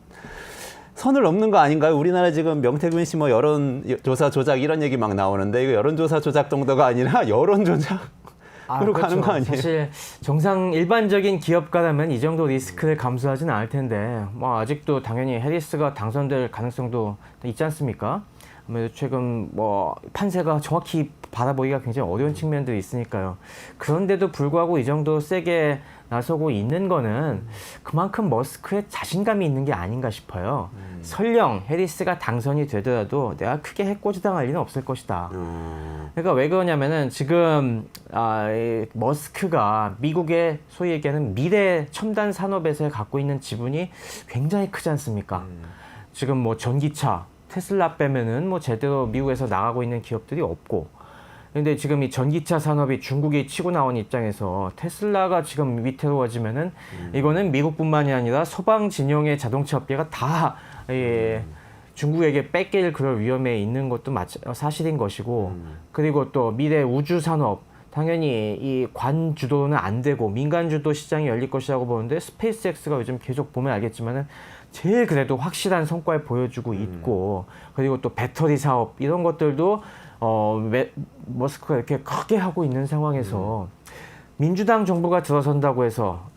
선을 넘는 거 아닌가요? 우리나라 지금 명태균 씨 뭐 여론조사 조작 이런 얘기 막 나오는데 이거 여론조사 조작 정도가 아니라 여론 조작 그로 가는 거 아니에요? 사실 정상 일반적인 기업가라면 이 정도 리스크를 감수하지는 않을 텐데 뭐 아직도 당연히 해리스가 당선될 가능성도 있지 않습니까? 아무래도 최근 뭐 판세가 정확히 바라보기가 굉장히 어려운 측면들이 있으니까요. 그런데도 불구하고 이 정도 세게 나서고 있는 거는 그만큼 머스크의 자신감이 있는 게 아닌가 싶어요. 설령 해리스가 당선이 되더라도 내가 크게 해코지당할 일은 없을 것이다. 그러니까 왜 그러냐면은 지금 이 머스크가 미국의 소위 얘기하는 미래 첨단 산업에서 갖고 있는 지분이 굉장히 크지 않습니까? 지금 뭐 전기차, 테슬라 빼면은 뭐 제대로 미국에서 나가고 있는 기업들이 없고 근데 지금 이 전기차 산업이 중국이 치고 나온 입장에서 테슬라가 지금 위태로워지면은 이거는 미국뿐만이 아니라 서방 진영의 자동차 업계가 다 중국에게 뺏길 그럴 위험에 있는 것도 사실인 것이고 그리고 또 미래 우주 산업 당연히 이 관 주도는 안 되고 민간 주도 시장이 열릴 것이라고 보는데 스페이스X가 요즘 계속 보면 알겠지만은 제일 그래도 확실한 성과를 보여주고 있고 그리고 또 배터리 사업 이런 것들도 머스크가 이렇게 크게 하고 있는 상황에서 민주당 정부가 들어선다고 해서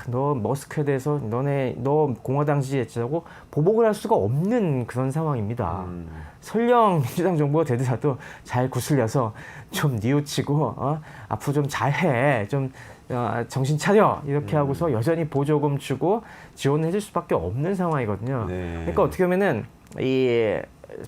너 머스크에 대해서 너 공화당 지지했다고 보복을 할 수가 없는 그런 상황입니다. 설령 민주당 정부가 되더라도 잘 구슬려서 좀 뉘우치고 앞으로 좀 잘해 좀 정신 차려 이렇게 하고서 여전히 보조금 주고 지원을 해줄 수밖에 없는 상황이거든요. 네. 그러니까 어떻게 보면은 이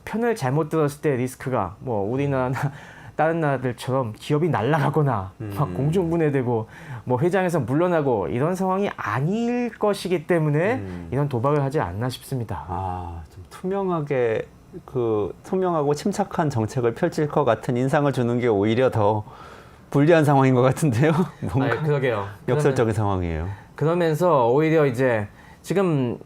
편을 잘못 들었을 때 리스크가 뭐 우리나라나 다른 나라들처럼 기업이 날아가거나 막 공중분해되고 뭐 회장에서 물러나고 이런 상황이 아닐 것이기 때문에 이런 도박을 하지 않나 싶습니다. 좀 투명하고 침착한 정책을 펼칠 것 같은 인상을 주는 게 오히려 더 불리한 상황인 것 같은데요. 뭔가 그러게요. 역설적인 상황이에요. 그러면서 오히려 이제 지금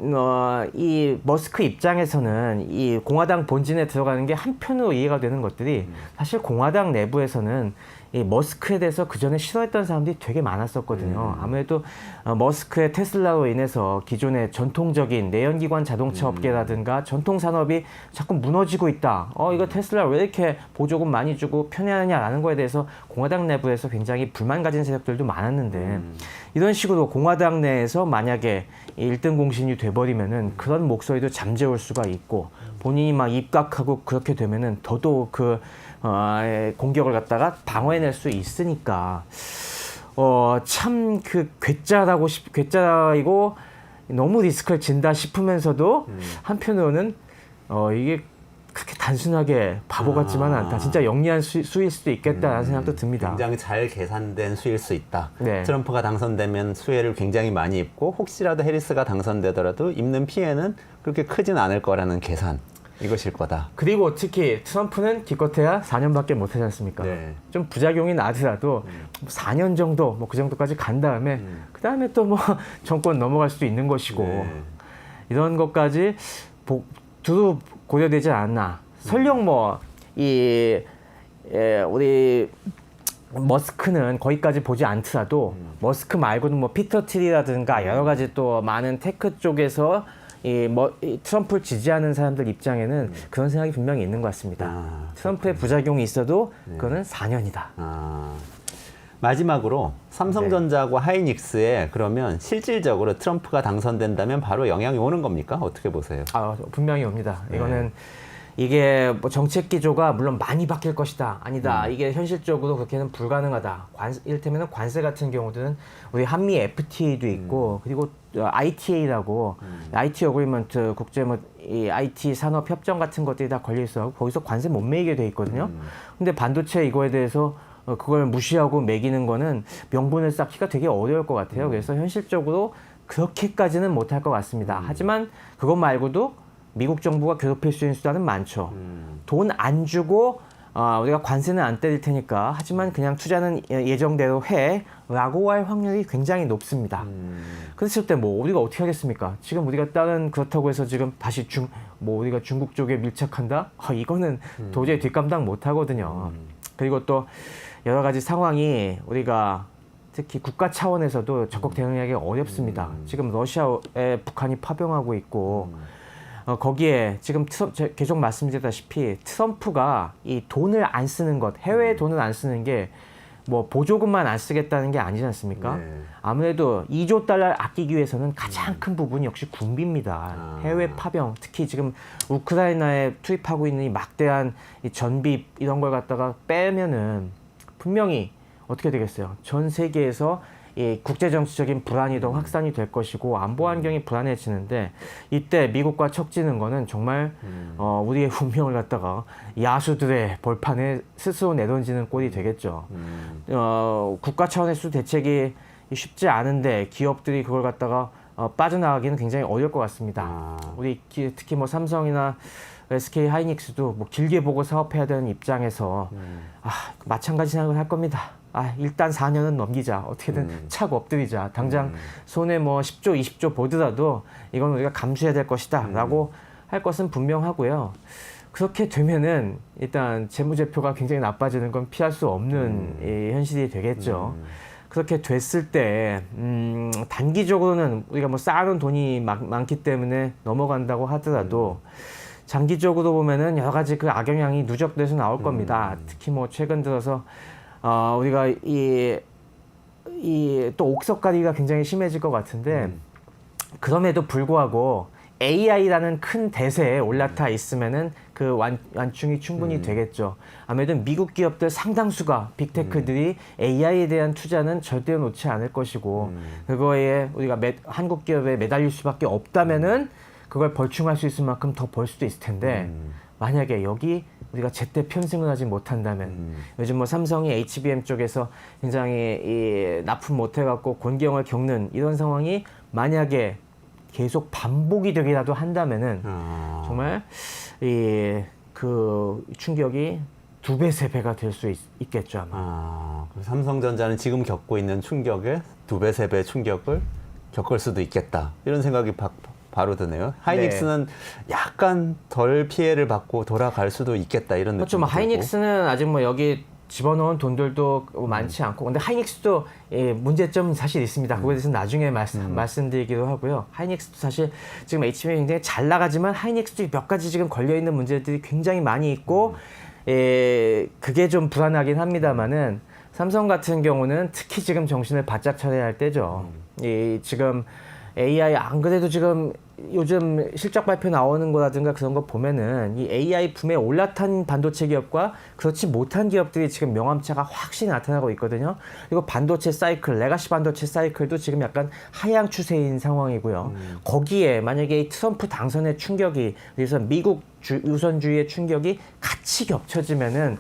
이 머스크 입장에서는 이 공화당 본진에 들어가는 게 한편으로 이해가 되는 것들이 사실 공화당 내부에서는 이 머스크에 대해서 그 전에 싫어했던 사람들이 되게 많았었거든요. 아무래도 머스크의 테슬라로 인해서 기존의 전통적인 내연기관 자동차 업계라든가 전통 산업이 자꾸 무너지고 있다. 이거 테슬라 왜 이렇게 보조금 많이 주고 편애하느냐라는 거에 대해서 공화당 내부에서 굉장히 불만 가진 세력들도 많았는데 이런 식으로 공화당 내에서 만약에 1등 공신이 돼버리면은 그런 목소리도 잠재울 수가 있고 본인이 막 입각하고 그렇게 되면은 더더욱 그 공격을 갖다가 방어해낼 수 있으니까 참 그 괴짜이고 너무 리스크를 진다 싶으면서도 한편으로는 이게 그렇게 단순하게 바보 같지만은 않다. 진짜 영리한 수일 수도 있겠다라는 생각도 듭니다. 굉장히 잘 계산된 수일 수 있다. 네. 트럼프가 당선되면 수혜를 굉장히 많이 입고 혹시라도 해리스가 당선되더라도 입는 피해는 그렇게 크진 않을 거라는 계산. 이것일 거다. 그리고 특히 트럼프는 기껏해야 4년밖에 못 하지 않습니까? 네. 좀 부작용이 나더라도 4년 정도 뭐 그 정도까지 간 다음에 그 다음에 또 뭐 정권 넘어갈 수도 있는 것이고 네. 이런 것까지 두루 고려되지 않나. 설령 우리 머스크는 거기까지 보지 않더라도 머스크 말고는 뭐 피터 틸이라든가 여러 가지 또 많은 테크 쪽에서 이 트럼프를 지지하는 사람들 입장에는 그런 생각이 분명히 있는 것 같습니다. 트럼프의 부작용이 있어도 그거는 4년이다. 마지막으로 삼성전자하고 하이닉스에 그러면 실질적으로 트럼프가 당선된다면 바로 영향이 오는 겁니까? 어떻게 보세요? 분명히 옵니다. 이거는 이게 뭐 정책 기조가 물론 많이 바뀔 것이다. 아니다. 이게 현실적으로 그렇게는 불가능하다. 이를테면 관세 같은 경우들은 우리 한미 FTA도 있고 그리고 ITA라고 IT 어그리먼트 국제 이 IT 산업 협정 같은 것들이 다 걸려 있어. 거기서 관세 못 매기게 돼 있거든요. 근데 반도체 이거에 대해서 그걸 무시하고 매기는 거는 명분을 쌓기가 되게 어려울 것 같아요. 그래서 현실적으로 그렇게까지는 못할 것 같습니다. 하지만 그것 말고도 미국 정부가 괴롭힐 수 있는 수단은 많죠. 돈 안 주고 우리가 관세는 안 때릴 테니까 하지만 그냥 투자는 예정대로 해라고 할 확률이 굉장히 높습니다. 그랬을 때 뭐 우리가 어떻게 하겠습니까? 지금 우리가 다른 그렇다고 해서 지금 다시 우리가 중국 쪽에 밀착한다? 이거는 도저히 뒷감당 못 하거든요. 그리고 또 여러 가지 상황이 우리가 특히 국가 차원에서도 적극 대응하기 어렵습니다. 지금 러시아에 북한이 파병하고 있고 거기에 지금 계속 말씀드렸다시피 트럼프가 이 돈을 안 쓰는 것, 해외에 돈을 안 쓰는 게 뭐 보조금만 안 쓰겠다는 게 아니지 않습니까? 네. 아무래도 2조 달러를 아끼기 위해서는 가장 큰 부분이 역시 군비입니다. 해외 파병, 특히 지금 우크라이나에 투입하고 있는 이 막대한 이 전비 이런 걸 갖다가 빼면은 분명히 어떻게 되겠어요? 전 세계에서 이 국제정치적인 불안이 더 확산이 될 것이고 안보 환경이 불안해지는데 이때 미국과 척지는 거는 정말 우리의 운명을 갖다가 야수들의 벌판에 스스로 내던지는 꼴이 되겠죠. 국가 차원에서 대책이 쉽지 않은데 기업들이 그걸 갖다가 빠져나가기는 굉장히 어려울 것 같습니다. 우리 특히 뭐 삼성이나 SK 하이닉스도 뭐 길게 보고 사업해야 되는 입장에서 마찬가지 생각을 할 겁니다. 일단 4년은 넘기자. 어떻게든 착 엎드리자. 당장 손에 뭐 10조, 20조 보더라도 이건 우리가 감수해야 될 것이다. 라고 할 것은 분명하고요. 그렇게 되면은 일단 재무제표가 굉장히 나빠지는 건 피할 수 없는 이 현실이 되겠죠. 그렇게 됐을 때 단기적으로는 우리가 뭐 쌓아놓은 돈이 많기 때문에 넘어간다고 하더라도 장기적으로 보면은 여러 가지 그 악영향이 누적돼서 나올 겁니다. 특히 뭐 최근 들어서 우리가 또 옥석가리가 굉장히 심해질 것 같은데 그럼에도 불구하고 AI라는 큰 대세에 올라타 있으면은 그 완충이 충분히 되겠죠. 아무래도 미국 기업들 상당수가 빅테크들이 AI에 대한 투자는 절대로 놓지 않을 것이고 그거에 우리가 한국 기업에 매달릴 수밖에 없다면은 그걸 벌충할 수 있을 만큼 더 벌 수도 있을 텐데 만약에 여기 우리가 제때 편승을 하지 못한다면 요즘 뭐 삼성이 HBM 쪽에서 굉장히 납품 못해갖고 곤경을 겪는 이런 상황이 만약에 계속 반복이 되기라도 한다면은 정말 그 충격이 2배, 3배가 될 수 있겠죠 아마. 삼성전자는 지금 겪고 있는 충격에 2배, 3배 충격을 겪을 수도 있겠다. 이런 생각이 바로 드네요. 하이닉스는 약간 덜 피해를 받고 돌아갈 수도 있겠다 이런 느낌. 그렇죠. 뭐 하이닉스는 아직 뭐 여기 집어넣은 돈들도 많지 않고 근데 하이닉스도 문제점은 사실 있습니다. 그거에 대해서 나중에 말씀드리기도 하고요. 하이닉스도 사실 지금 HBM이 굉장히 잘 나가지만 하이닉스도 몇 가지 지금 걸려있는 문제들이 굉장히 많이 있고 그게 좀 불안하긴 합니다만은 삼성 같은 경우는 특히 지금 정신을 바짝 차려야 할 때죠. 지금 AI 안 그래도 지금 요즘 실적 발표 나오는 거라든가 그런 거 보면은 이 AI 붐에 올라탄 반도체 기업과 그렇지 못한 기업들이 지금 명암차가 확실히 나타나고 있거든요. 그리고 반도체 사이클, 레가시 반도체 사이클도 지금 약간 하향 추세인 상황이고요. 거기에 만약에 이 트럼프 당선의 충격이 그래서 미국 우선주의의 충격이 같이 겹쳐지면은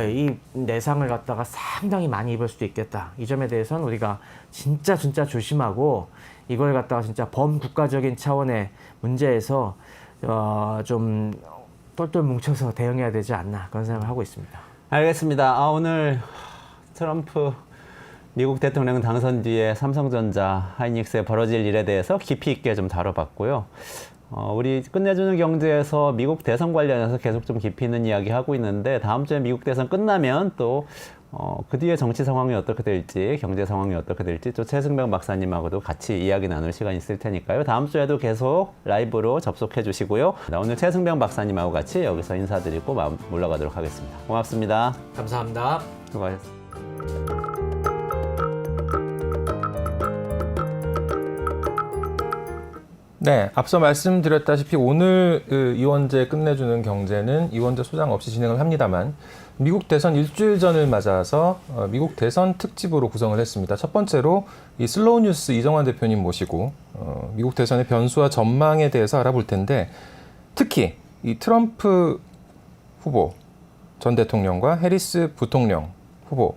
이 내상을 갖다가 상당히 많이 입을 수도 있겠다. 이 점에 대해서는 우리가 진짜 조심하고 이걸 갖다가 진짜 범국가적인 차원의 문제에서 좀 똘똘 뭉쳐서 대응해야 되지 않나 그런 생각을 하고 있습니다. 알겠습니다. 오늘 트럼프 미국 대통령 당선 뒤에 삼성전자, 하이닉스에 벌어질 일에 대해서 깊이 있게 좀 다뤄봤고요. 우리 끝내주는 경제에서 미국 대선 관련해서 계속 좀 깊이 있는 이야기 하고 있는데 다음 주에 미국 대선 끝나면 또 그 뒤에 정치 상황이 어떻게 될지, 경제 상황이 어떻게 될지 또 최승병 박사님하고도 같이 이야기 나눌 시간이 있을 테니까요. 다음 주에도 계속 라이브로 접속해 주시고요. 오늘 최승병 박사님하고 같이 여기서 인사드리고 물러가도록 하겠습니다. 고맙습니다. 감사합니다. 수고하셨습니다. 네, 앞서 말씀드렸다시피 오늘 이원재 끝내주는 경제는 이원재 소장 없이 진행을 합니다만 미국 대선 일주일 전을 맞아서 미국 대선 특집으로 구성을 했습니다. 첫 번째로 이 슬로우 뉴스 이정환 대표님 모시고 미국 대선의 변수와 전망에 대해서 알아볼 텐데 특히 이 트럼프 후보 전 대통령과 해리스 부통령 후보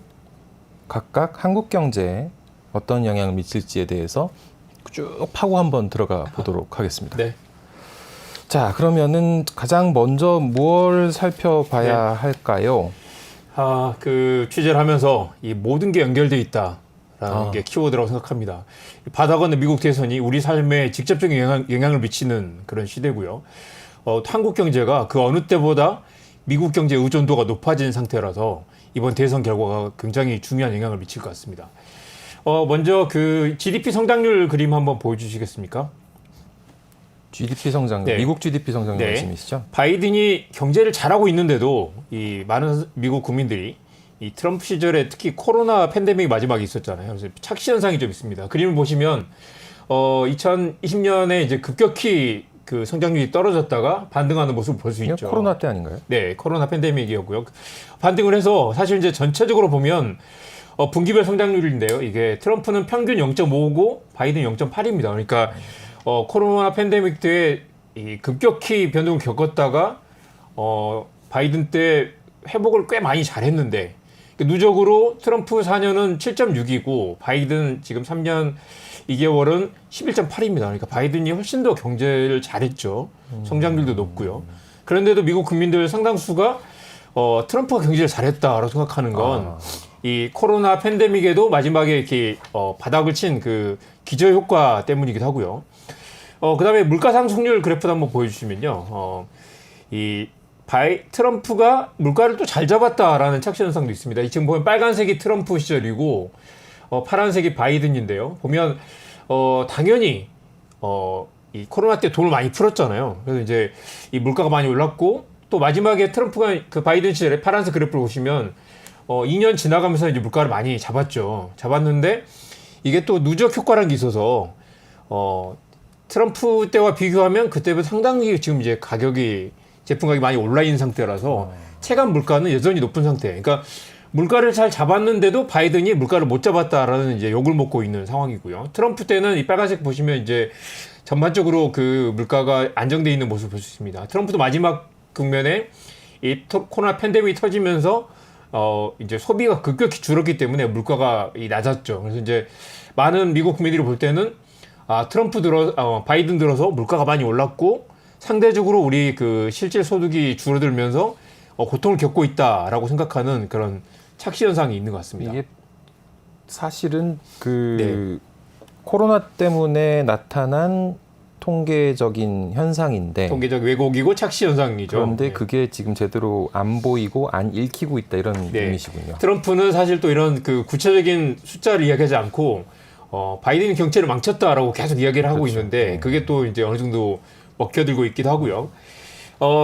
각각 한국 경제에 어떤 영향을 미칠지에 대해서 쭉 파고 한번 들어가 보도록 하겠습니다. 네. 자, 그러면은 가장 먼저 뭘 살펴봐야 할까요? 그 취재를 하면서 이 모든 게 연결돼 있다라는 게 키워드라고 생각합니다. 바다건너 미국 대선이 우리 삶에 직접적인 영향을 미치는 그런 시대고요. 한국 경제가 그 어느 때보다 미국 경제 의존도가 높아진 상태라서 이번 대선 결과가 굉장히 중요한 영향을 미칠 것 같습니다. 먼저 그 GDP 성장률 그림 한번 보여주시겠습니까? GDP 성장률, 네. 미국 GDP 성장률 네. 말씀이시죠? 바이든이 경제를 잘하고 있는데도 이 많은 미국 국민들이 이 트럼프 시절에 특히 코로나 팬데믹 마지막에 있었잖아요. 그래서 착시 현상이 좀 있습니다. 그림을 보시면 2020년에 이제 급격히 그 성장률이 떨어졌다가 반등하는 모습을 볼 수 있죠. 코로나 때 아닌가요? 네, 코로나 팬데믹이었고요. 반등을 해서 사실 이제 전체적으로 보면 분기별 성장률인데요. 이게 트럼프는 평균 0.5고 바이든 0.8입니다. 그러니까 코로나 팬데믹 때 이 급격히 변동을 겪었다가 바이든 때 회복을 꽤 많이 잘했는데 누적으로 트럼프 4년은 7.6이고 바이든 지금 3년 2개월은 11.8입니다. 그러니까 바이든이 훨씬 더 경제를 잘했죠. 성장률도 높고요. 그런데도 미국 국민들 상당수가 트럼프가 경제를 잘했다라고 생각하는 건 이 코로나 팬데믹에도 마지막에 이렇게 바닥을 친 그 기저 효과 때문이기도 하고요. 그다음에 물가 상승률 그래프도 한번 보여주시면요. 트럼프가 물가를 또 잘 잡았다라는 착시 현상도 있습니다. 지금 보면 빨간색이 트럼프 시절이고 파란색이 바이든인데요. 보면 당연히 이 코로나 때 돈을 많이 풀었잖아요. 그래서 이제 이 물가가 많이 올랐고 또 마지막에 트럼프가 그 바이든 시절에 파란색 그래프를 보시면 2년 지나가면서 이제 물가를 많이 잡았는데 이게 또 누적 효과라는 게 있어서 트럼프 때와 비교하면 그때보다 상당히 지금 이제 제품 가격이 많이 올라 있는 상태라서 체감 물가는 여전히 높은 상태. 그러니까 물가를 잘 잡았는데도 바이든이 물가를 못 잡았다라는 이제 욕을 먹고 있는 상황이고요. 트럼프 때는 이 빨간색 보시면 이제 전반적으로 그 물가가 안정돼 있는 모습을 볼 수 있습니다. 트럼프도 마지막 국면에 이 코로나 팬데믹이 터지면서 이제 소비가 급격히 줄었기 때문에 물가가 낮았죠. 그래서 이제 많은 미국 국민들이 볼 때는 바이든 들어서 물가가 많이 올랐고 상대적으로 우리 그 실질 소득이 줄어들면서 고통을 겪고 있다라고 생각하는 그런 착시 현상이 있는 것 같습니다. 이게 사실은 코로나 때문에 나타난 통계적인 현상인데 통계적 왜곡이고 착시 현상이죠. 그런데 네. 그게 지금 제대로 안 보이고 안 읽히고 있다 이런 네. 의미시군요. 트럼프는 사실 또 이런 그 구체적인 숫자를 이야기하지 않고 바이든이 경제를 망쳤다라고 계속 이야기를 하고 그렇죠. 있는데 그게 또 이제 어느 정도 먹혀들고 있기도 하고요.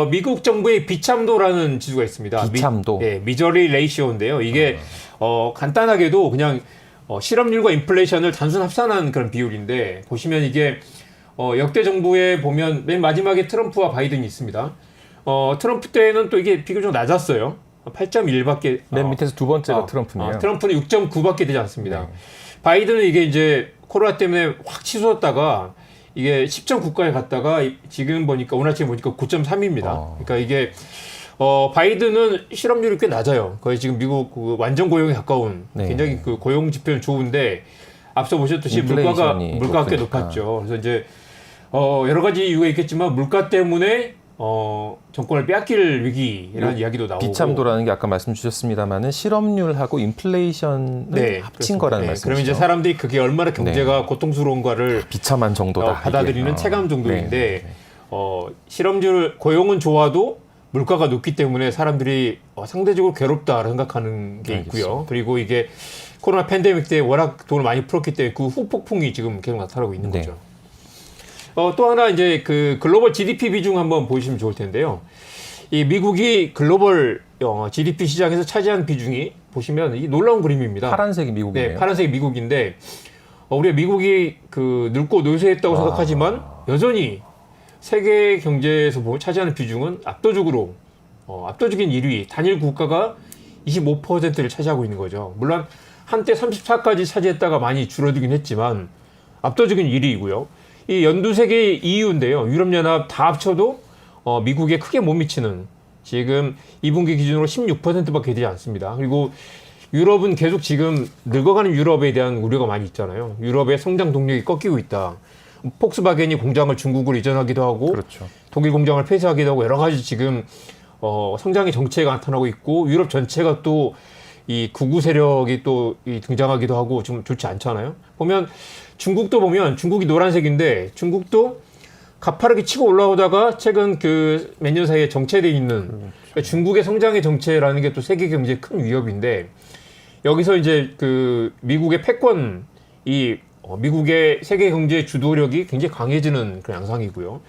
미국 정부의 비참도라는 지수가 있습니다. 비참도. 미저리 레이시오인데요. 이게 간단하게도 그냥 실업률과 인플레이션을 단순 합산한 그런 비율인데 보시면 이게 역대 정부에 보면 맨 마지막에 트럼프와 바이든이 있습니다. 트럼프 때는 또 이게 비교적 낮았어요. 8.1밖에. 맨 밑에서 두 번째가 트럼프네요. 트럼프는 6.9밖에 되지 않습니다. 네. 바이든은 이게 이제 코로나 때문에 확 치솟았다가 이게 10.9까지 갔다가 지금 보니까 오늘 아침에 보니까 9.3입니다. 그러니까 이게 바이든은 실업률이 꽤 낮아요. 거의 지금 미국 그 완전 고용에 가까운 네. 굉장히 그 고용 지표는 좋은데 앞서 보셨듯이 물가가 꽤 높으니까. 높았죠. 그래서 이제 여러 가지 이유가 있겠지만 물가 때문에 정권을 빼앗길 위기라는 이야기도 나오고 비참도라는 게 아까 말씀 주셨습니다만은 실업률하고 인플레이션을 합친 거라는 네, 말씀이시죠. 그러면 이제 사람들이 그게 얼마나 경제가 고통스러운가를 비참한 정도다. 받아들이는 이게. 체감 정도인데 네. 실업률 고용은 좋아도 물가가 높기 때문에 사람들이 상대적으로 괴롭다라고 생각하는 게 있고요. 알겠습니다. 그리고 이게 코로나 팬데믹 때 워낙 돈을 많이 풀었기 때문에 그 후폭풍이 지금 계속 나타나고 있는 네. 거죠. 또 하나 이제 그 글로벌 GDP 비중 한번 보시면 좋을 텐데요. 이 미국이 글로벌 GDP 시장에서 차지한 비중이 보시면 이 놀라운 그림입니다. 파란색이 미국이네요. 네, 파란색이 미국인데 우리가 미국이 그 늙고 노쇠했다고 생각하지만 여전히 세계 경제에서 차지하는 비중은 압도적으로 압도적인 1위 단일 국가가 25%를 차지하고 있는 거죠. 물론 한때 34까지 차지했다가 많이 줄어들긴 했지만 압도적인 1위이고요. 이 연두색이 EU인데요. 유럽연합 다 합쳐도 미국에 크게 못 미치는 지금 2분기 기준으로 16%밖에 되지 않습니다. 그리고 유럽은 계속 지금 늙어가는 유럽에 대한 우려가 많이 있잖아요. 유럽의 성장 동력이 꺾이고 있다. 폭스바겐이 공장을 중국으로 이전하기도 하고 그렇죠. 독일 공장을 폐쇄하기도 하고 여러 가지 지금 성장의 정체가 나타나고 있고 유럽 전체가 또 이 극우 세력이 또 등장하기도 하고 좀 좋지 않잖아요. 보면 중국도 보면 중국이 노란색인데 중국도 가파르게 치고 올라오다가 최근 그 몇 년 사이에 정체돼 있는 그러니까 중국의 성장의 정체라는 게 또 세계 경제의 큰 위협인데 여기서 이제 그 미국의 패권 미국의 세계 경제 주도력이 굉장히 강해지는 그런 양상이고요.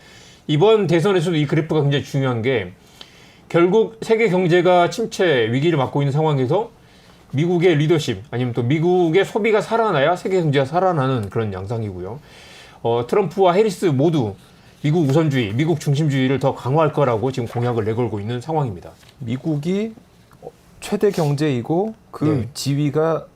이번 대선에서도 이 그래프가 굉장히 중요한 게 결국 세계 경제가 침체 위기를 맞고 있는 상황에서 미국의 리더십 아니면 또 미국의 소비가 살아나야 세계 경제가 살아나는 그런 양상이고요. 트럼프와 해리스 모두 미국 우선주의, 미국 중심주의를 더 강화할 거라고 지금 공약을 내걸고 있는 상황입니다. 미국이 최대 경제이고 그 네. 지위가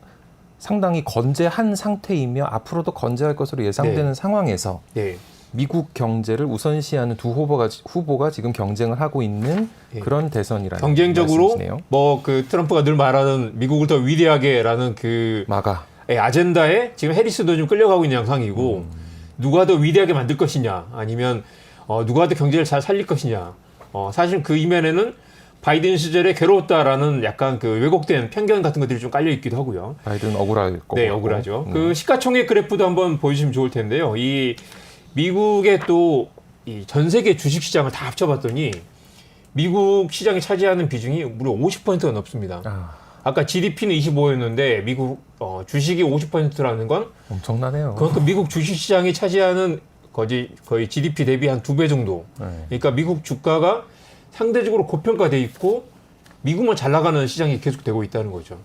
상당히 건재한 상태이며 앞으로도 건재할 것으로 예상되는 네. 상황에서 네. 미국 경제를 우선시하는 두 후보가 지금 경쟁을 하고 있는 예. 그런 대선이라는 경쟁적으로 말씀이시네요. 뭐 그 트럼프가 늘 말하는 미국을 더 위대하게라는 그 마가. 아젠다에 지금 해리스도 좀 끌려가고 있는 양상이고 누가 더 위대하게 만들 것이냐 아니면 누가 더 경제를 잘 살릴 것이냐 사실 그 이면에는 바이든 시절에 괴로웠다라는 약간 그 왜곡된 편견 같은 것들이 좀 깔려 있기도 하고요. 바이든 억울할 거고. 네, 억울하죠. 그 시가총액 그래프도 한번 보여주시면 좋을 텐데요. 이 미국의 또 이 전 세계 주식 시장을 다 합쳐봤더니 미국 시장이 차지하는 비중이 무려 50%가 넘습니다. 아까 GDP는 25였는데 미국 주식이 50%라는 건 엄청나네요. 그만큼 미국 주식 시장이 차지하는 거의 GDP 대비 한 2배 정도. 네. 그러니까 미국 주가가 상대적으로 고평가돼 있고 미국만 잘 나가는 시장이 계속되고 있다는 거죠.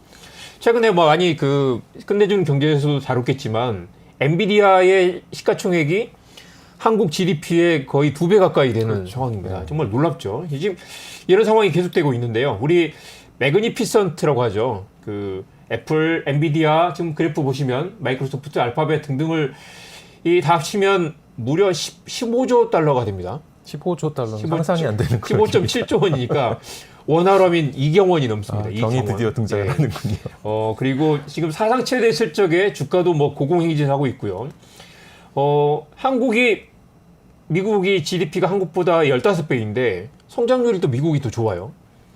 최근에 뭐 많이 그 끝내주는 경제에서도 다뤘겠지만 엔비디아의 시가총액이 한국 GDP의 거의 2배 가까이 되는 상황입니다. 정말 놀랍죠. 지금 이런 상황이 계속되고 있는데요. 우리 매그니피선트라고 하죠. 그 애플, 엔비디아 지금 그래프 보시면 마이크로소프트, 알파벳 등등을 다 합치면 무려 15조 달러가 됩니다. 15조 달러는 상상이 안 되는 거예요. 15.7조 원이니까 원화로면 2경 원이 넘습니다. 경이 2경 원. 드디어 등장을 네. 하는군요. 그리고 지금 사상 최대 실적에 주가도 뭐 고공행진을 하고 있고요. 미국이 GDP가 한국보다 15배인데 성장률이 또 미국이 더 좋아요.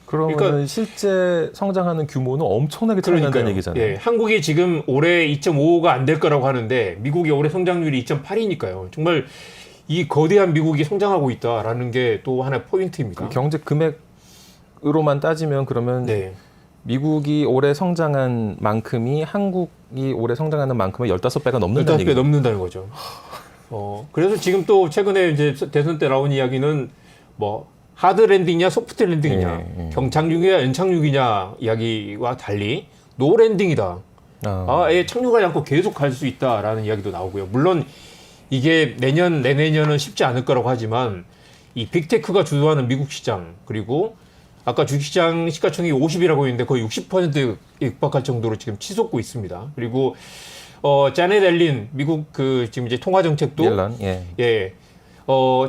그러면 그러니까- 실제 성장하는 규모는 엄청나게 차이 난다는 얘기잖아요. 예, 한국이 지금 올해 2.55가 안 될 거라고 하는데 미국이 올해 성장률이 2.8이니까요. 정말 이 거대한 미국이 성장하고 있다라는 게 또 하나의 포인트입니다. 그 경제 금액으로만 따지면 그러면 네. 미국이 올해 성장한 만큼이 한국이 올해 성장하는 만큼의 15배가 넘는다는 15배 얘기죠. 넘는다는 거죠. 그래서 지금 또 최근에 이제 대선 때 나온 이야기는 뭐 하드 랜딩이냐 소프트 랜딩이냐, 경착륙이냐 연착륙이냐 이야기와 달리 노 랜딩이다. 아예 착륙하지 않고 계속 갈 수 있다라는 이야기도 나오고요. 물론 이게 내년 내내년은 쉽지 않을 거라고 하지만 이 빅테크가 주도하는 미국 시장 그리고 아까 주식시장 시가총액이 50이라고 했는데 거의 60%에 육박할 정도로 지금 치솟고 있습니다. 그리고 자넷 앨런 미국 그 지금 이제 통화 정책도 옐런, 예.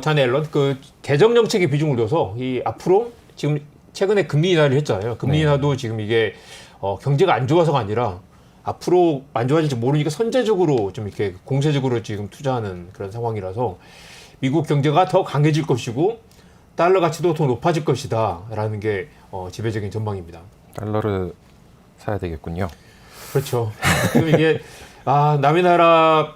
자넷 앨런 그 재정 정책에 비중을 둬서 이 앞으로 지금 최근에 금리 인하를 했잖아요. 금리 인하도 지금 이게 경제가 안 좋아서가 아니라 앞으로 안 좋아질지 모르니까 선제적으로 좀 이렇게 공세적으로 지금 투자하는 그런 상황이라서 미국 경제가 더 강해질 것이고 달러 가치도 더 높아질 것이다라는 게 지배적인 전망입니다. 달러를 사야 되겠군요. 그렇죠. 지금 이게 남의 나라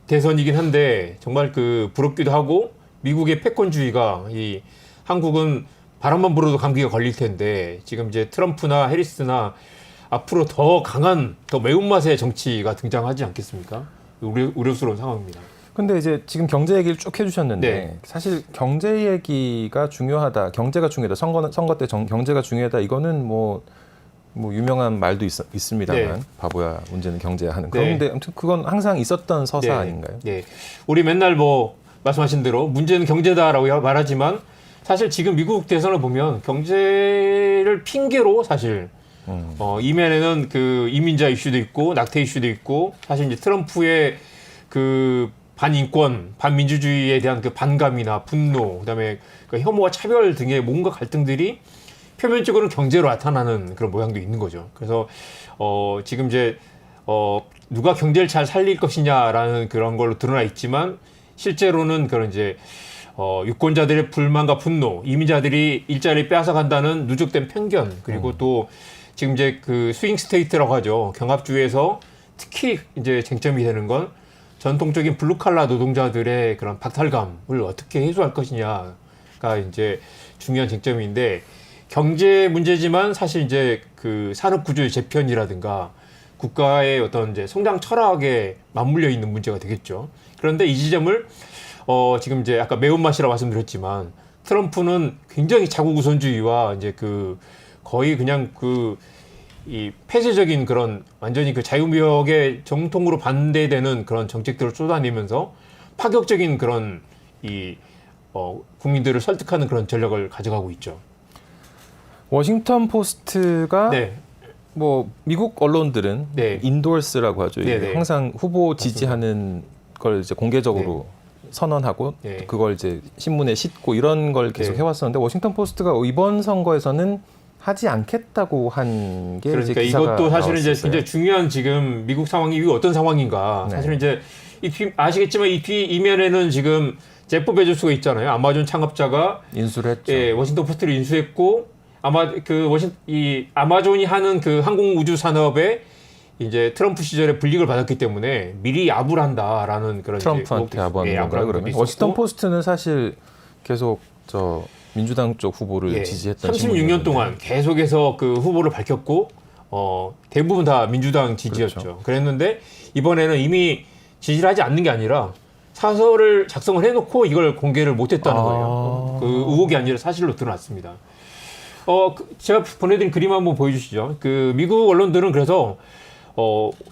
대선이긴 한데 정말 그 부럽기도 하고 미국의 패권주의가 이 한국은 바람만 불어도 감기가 걸릴 텐데 지금 이제 트럼프나 해리스나 앞으로 더 강한 더 매운맛의 정치가 등장하지 않겠습니까? 우려스러운 상황입니다. 근데 이제 지금 경제 얘기를 쭉 해주셨는데 네. 사실 경제 얘기가 중요하다, 경제가 중요하다, 선거 때 경제가 중요하다 이거는 뭐 유명한 말도 있습니다만 네. 바보야 문제는 경제야 하는. 네. 그런데 아무튼 그건 항상 있었던 서사 네. 아닌가요? 네. 우리 맨날 뭐 말씀하신 대로 문제는 경제다라고 말하지만 사실 지금 미국 대선을 보면 경제를 핑계로 사실 이면에는 그 이민자 이슈도 있고 낙태 이슈도 있고 사실 이제 트럼프의 그 반인권, 반민주주의에 대한 그 반감이나 분노, 그다음에 그 혐오와 차별 등의 뭔가 갈등들이 표면적으로는 경제로 나타나는 그런 모양도 있는 거죠. 그래서 지금 이제 누가 경제를 잘 살릴 것이냐라는 그런 걸로 드러나 있지만 실제로는 그런 이제 유권자들의 불만과 분노, 이민자들이 일자리를 빼앗아간다는 누적된 편견, 그리고 또 지금 이제 그 스윙 스테이트라고 하죠. 경합주에서 특히 이제 쟁점이 되는 건 전통적인 블루칼라 노동자들의 그런 박탈감을 어떻게 해소할 것이냐가 이제 중요한 쟁점인데 경제 문제지만 사실 이제 그 산업 구조의 재편이라든가 국가의 어떤 이제 성장 철학에 맞물려 있는 문제가 되겠죠. 그런데 이 지점을 지금 이제 아까 매운맛이라고 말씀드렸지만 트럼프는 굉장히 자국 우선주의와 이제 그 거의 그냥 이 폐쇄적인 그런 완전히 그 자유무역에 정통으로 반대되는 그런 정책들을 쏟아내면서 파격적인 그런 국민들을 설득하는 그런 전략을 가져가고 있죠. 워싱턴 포스트가 네. 뭐 미국 언론들은 네. 인도어스라고 하죠. 네, 네. 항상 후보 지지하는 걸 이제 공개적으로 선언하고 네. 그걸 이제 신문에 싣고 이런 걸 계속 네. 해왔었는데 워싱턴 포스트가 이번 선거에서는 하지 않겠다고 한 게 그러니까 이제 기사가 이것도 사실은 이제 나왔었어요. 굉장히 중요한 지금 미국 상황이 어떤 상황인가. 네. 사실은 이제 아시겠지만 이 뒤 이면에는 지금 제프 베조스가 있잖아요. 아마존 창업자가 인수를 했죠. 예, 워싱턴 포스트를 인수했고 아마 이 아마존이 하는 그 항공 우주 산업에 이제 트럼프 시절에 불이익을 받았기 때문에 미리 야부를 한다라는 그런 트럼프한테 야부하는 건가요? 그러면 워싱턴 포스트는 사실 계속 민주당 쪽 후보를 지지했던 36년 신문이었는데. 동안 계속해서 그 후보를 밝혔고 대부분 다 민주당 지지였죠. 그렇죠. 그랬는데 이번에는 이미 지지를 하지 않는 게 아니라 사설을 작성을 해놓고 이걸 공개를 못했다는 거예요. 그 의혹이 아니라 사실로 드러났습니다. 제가 보내드린 그림 한번 보여주시죠. 그 미국 언론들은 그래서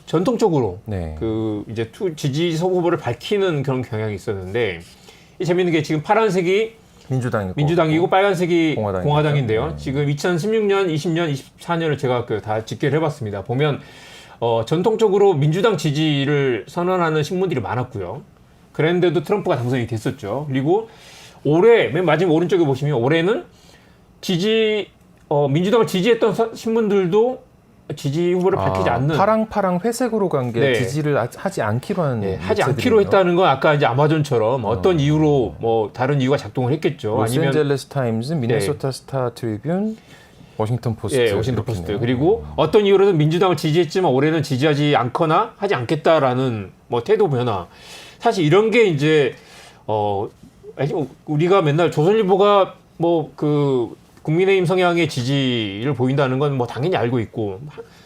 전통적으로 네. 그 이제 지지 후보를 밝히는 그런 경향이 있었는데 이 재밌는 게 지금 파란색이 민주당이고 빨간색이 공화당인데요. 네. 지금 2016년, 20년, 24년을 제가 다 집계를 해봤습니다. 보면 전통적으로 민주당 지지를 선언하는 신문들이 많았고요. 그랬는데도 트럼프가 당선이 됐었죠. 그리고 올해 맨 마지막 오른쪽에 보시면 올해는 민주당을 지지했던 신문들도 지지 후보를 밝히지 않는 파랑 회색으로 간 게 네. 지지를 하지 않기로 한 하지 않기로 했다는 건 아까 이제 아마존처럼 어떤 이유로 뭐 다른 이유가 작동을 했겠죠. 로스앤젤레스 타임즈, 미네소타 스타 트리뷴, 워싱턴 포스트. 예, 워싱턴 포스트. 그리고 어떤 이유로든 민주당을 지지했지만 올해는 지지하지 않거나 하지 않겠다라는 뭐 태도 변화. 사실 이런 게 이제 아니, 우리가 맨날 조선일보가 뭐 그 국민의힘 성향의 지지를 보인다는 건 뭐 당연히 알고 있고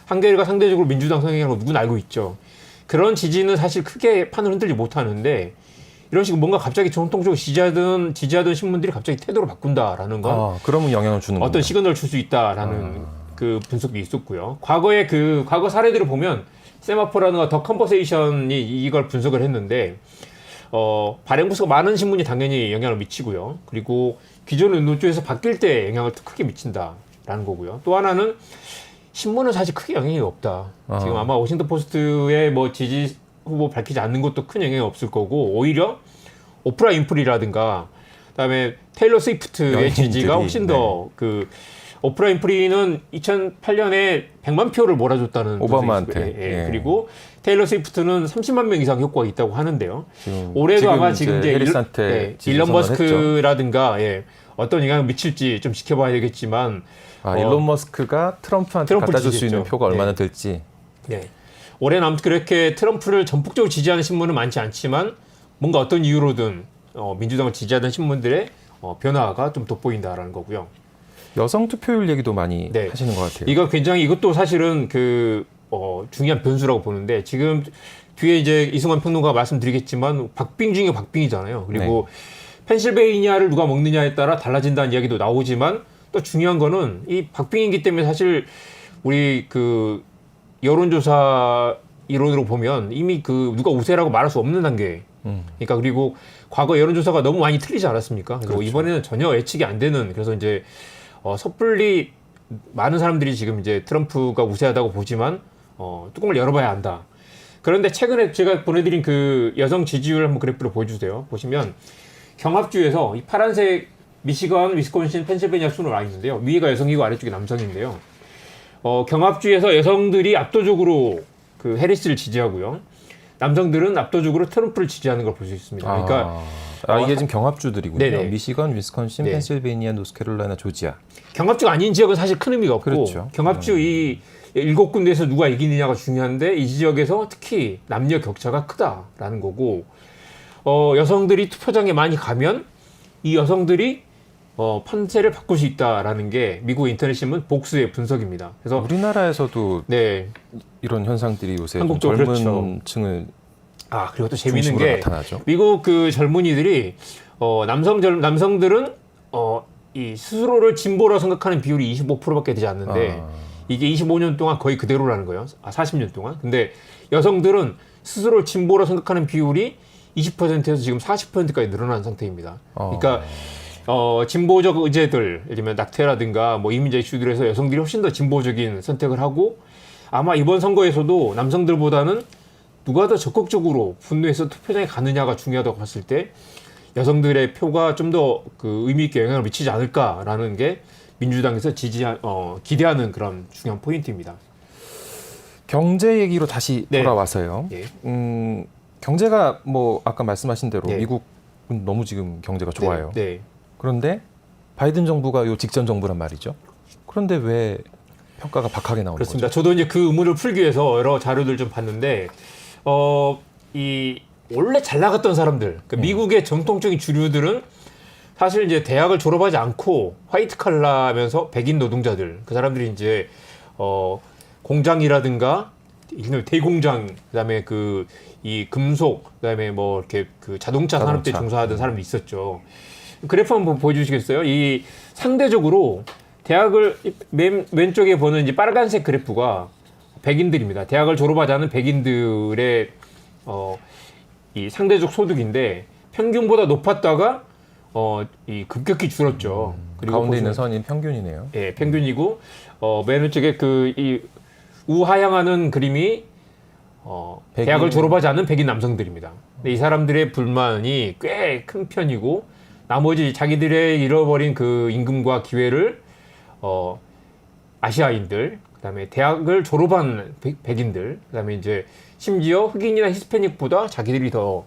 한겨레가 상대적으로 민주당 성향이라는 거 누구나 알고 있죠. 그런 지지는 사실 크게 판을 흔들지 못하는데 이런 식으로 뭔가 갑자기 전통적으로 지지하던 신문들이 갑자기 태도를 바꾼다라는 건 그러면 영향을 주는 어떤 시그널을 줄 수 있다라는 그 분석도 있었고요. 과거의 과거 사례들을 보면 세마포라든가 더 컨버세이션이 이걸 분석을 했는데 발행 부수가 많은 신문이 당연히 영향을 미치고요. 그리고 기존의 노조에서 바뀔 때 영향을 크게 미친다라는 거고요. 또 하나는 신문은 사실 크게 영향이 없다. 지금 아마 워싱턴 포스트의 뭐 지지 후보 밝히지 않는 것도 큰 영향이 없을 거고 오히려 오프라 윈프리라든가 그다음에 테일러 스위프트의 연예인들이, 지지가 훨씬 더 오프라 윈프리는 2008년에 100만 표를 몰아줬다는 오바마한테. 예. 그리고 테일러 스위프트는 30만 명 이상 효과가 있다고 하는데요. 올해도 지금 아마 지금 이제 해리스한테 일론 머스크라든가 어떤 영향을 미칠지 좀 지켜봐야 되겠지만 일론 머스크가 트럼프한테 트럼프를 갖다 줄 수 지지했죠. 있는 표가 얼마나 네. 될지. 네. 올해는 아무튼 그렇게 트럼프를 전폭적으로 지지하는 신문은 많지 않지만 뭔가 어떤 이유로든 민주당을 지지하던 신문들의 변화가 좀 돋보인다라는 거고요. 여성 투표율 얘기도 많이 네. 하시는 것 같아요. 이것도 사실은 중요한 변수라고 보는데 지금 뒤에 이제 이승환 평론가가 말씀드리겠지만 박빙 중에 박빙이잖아요. 그리고 펜실베이니아를 누가 먹느냐에 따라 달라진다는 이야기도 나오지만 또 중요한 거는 이 박빙이기 때문에 사실 우리 여론조사 이론으로 보면 이미 누가 우세라고 말할 수 없는 단계. 그러니까 그리고 과거 여론조사가 너무 많이 틀리지 않았습니까? 그리고 이번에는 전혀 예측이 안 되는 그래서 이제 섣불리 많은 사람들이 지금 이제 트럼프가 우세하다고 보지만 뚜껑을 열어봐야 한다. 그런데 최근에 제가 보내드린 그 여성 지지율 한번 그래프를 보여주세요. 보시면 경합주에서 이 파란색 미시건, 위스콘신, 펜실베니아 순으로 와 있는데요. 위가 여성이고 아래쪽이 남성인데요. 경합주에서 여성들이 압도적으로 해리스를 지지하고요. 남성들은 압도적으로 트럼프를 지지하는 걸 볼 수 있습니다. 그러니까 이게 지금 경합주들이군요. 네네. 미시건, 위스콘신, 네. 펜실베니아, 노스캐롤라이나, 조지아. 경합주가 아닌 지역은 사실 큰 의미가 없고 그렇죠. 경합주 이 7군데에서 누가 이기느냐가 중요한데 이 지역에서 특히 남녀 격차가 크다라는 거고 여성들이 투표장에 많이 가면 이 여성들이 판세를 바꿀 수 있다라는 게 미국 인터넷 신문 복수의 분석입니다. 그래서 우리나라에서도 네. 이런 현상들이 요새 좀 한국도 젊은 그렇죠. 층을 그리고 또 재밌는 중심으로 게 나타나죠. 미국 젊은이들이 남성들은 이 스스로를 진보로 생각하는 비율이 25%밖에 되지 않는데 이게 25년 동안 거의 그대로라는 거예요. 40년 동안. 근데 여성들은 스스로를 진보로 생각하는 비율이 20%에서 지금 40%까지 늘어난 상태입니다. 그러니까 진보적 의제들, 예를 들면 낙태라든가 뭐 이민자 이슈들에서 여성들이 훨씬 더 진보적인 선택을 하고 아마 이번 선거에서도 남성들보다는 누가 더 적극적으로 분노해서 투표장에 가느냐가 중요하다고 봤을 때 여성들의 표가 좀 더 의미 있게 영향을 미치지 않을까라는 게 민주당에서 기대하는 그런 중요한 포인트입니다. 경제 얘기로 다시 네. 돌아와서요. 예. 경제가 뭐 아까 말씀하신 대로 네. 미국은 너무 지금 경제가 좋아요. 네. 그런데 바이든 정부가 요 직전 정부란 말이죠. 그런데 왜 평가가 박하게 나오는 그렇습니다. 거죠? 저도 이제 그 의문을 풀기 위해서 여러 자료들 좀 봤는데 이 원래 잘 나갔던 사람들, 그러니까 미국의 전통적인 주류들은 사실 이제 대학을 졸업하지 않고 화이트 칼라면서 백인 노동자들, 그 사람들이 이제 공장이라든가 대공장, 그다음에 이 금속, 그다음에 뭐 이렇게 자동차 산업대 종사하던 사람도 있었죠. 그래프 한번 보여주시겠어요? 이 상대적으로 대학을 맨 왼쪽에 보는 이제 빨간색 그래프가 백인들입니다. 대학을 졸업하지 않은 백인들의 이 상대적 소득인데 평균보다 높았다가 이 급격히 줄었죠. 그리고 가운데 있는 선이 평균이네요. 예, 평균이고 맨 왼쪽에 이 우하향하는 그림이 대학을 졸업하지 않은 백인 남성들입니다. 근데 이 사람들의 불만이 꽤 큰 편이고 나머지 자기들의 잃어버린 그 임금과 기회를 아시아인들, 그다음에 대학을 졸업한 백인들, 그다음에 이제 심지어 흑인이나 히스패닉보다 자기들이 더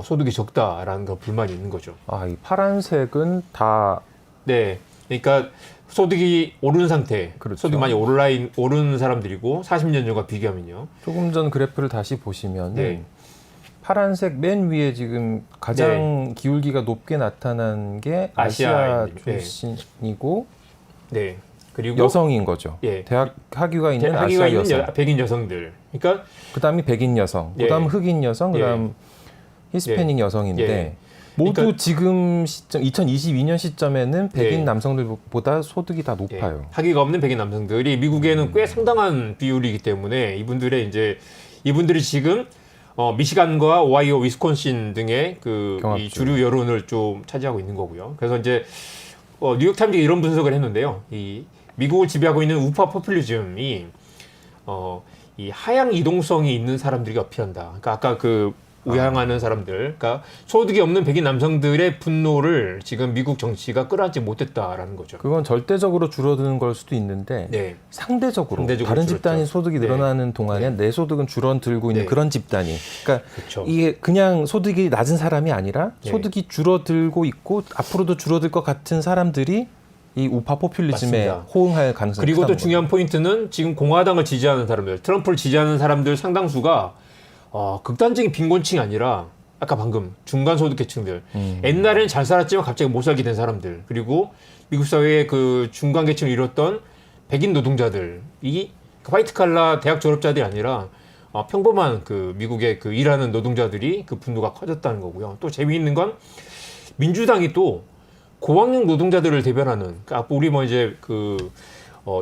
소득이 적다라는 그 불만이 있는 거죠. 이 파란색은 다 네, 그러니까 소득이 오른 상태, 그렇죠. 소득 많이 오른 사람들이고 40년 전과 비교하면요. 조금 전 그래프를 다시 보시면 네. 파란색 맨 위에 지금 가장 기울기가 높게 나타난 게 아시아 아시아인, 출신이고 네. 그리고 여성인 거죠. 예. 대학 학위가 있는 학위가 아시아 있는 여성. 백인 여성들. 그러니까 그다음이 백인 여성, 예. 그다음 흑인 여성, 예. 그다음 히스패닉 여성인데 예. 모두 그러니까- 지금 시점 2022년 시점에는 백인 예. 남성들보다 소득이 다 높아요. 학위가 없는 백인 남성들이 미국에는 꽤 상당한 비율이기 때문에 이분들이 지금 미시간과 오하이오, 위스콘신 등의 그 경합주. 이 주류 여론을 좀 차지하고 있는 거고요. 그래서 이제 뉴욕타임즈가 이런 분석을 했는데요. 이 미국을 지배하고 있는 우파 포퓰리즘이 이 하향 이동성이 있는 사람들이 어필한다. 그러니까 아까 그 우향하는 사람들, 그러니까 소득이 없는 백인 남성들의 분노를 지금 미국 정치가 끌어안지 못했다라는 거죠. 그건 절대적으로 줄어드는 걸 수도 있는데 네. 상대적으로 상대적으로 다른 줄었죠. 집단이 소득이 네. 늘어나는 동안에 내 소득은 줄어들고 있는 네. 그런 집단이, 그러니까 그렇죠. 이게 그냥 소득이 낮은 사람이 아니라 네. 소득이 줄어들고 있고 앞으로도 줄어들 것 같은 사람들이 이 우파 포퓰리즘에 맞습니다. 호응할 가능성이 그리고 또 크다는 중요한 포인트는 지금 공화당을 지지하는 사람들, 트럼프를 지지하는 사람들 상당수가 극단적인 빈곤층이 아니라 아까 방금 중간소득 계층들, 옛날에는 잘 살았지만 갑자기 못 살게 된 사람들, 그리고 미국 사회의 그 중간 계층을 이뤘던 백인 노동자들, 이 화이트 칼라 대학 졸업자들이 아니라 평범한 그 미국의 그 일하는 노동자들이 그 분노가 커졌다는 거고요. 또 재미있는 건 민주당이 또 고학력 노동자들을 대변하는, 그러니까 우리 뭐 이제 그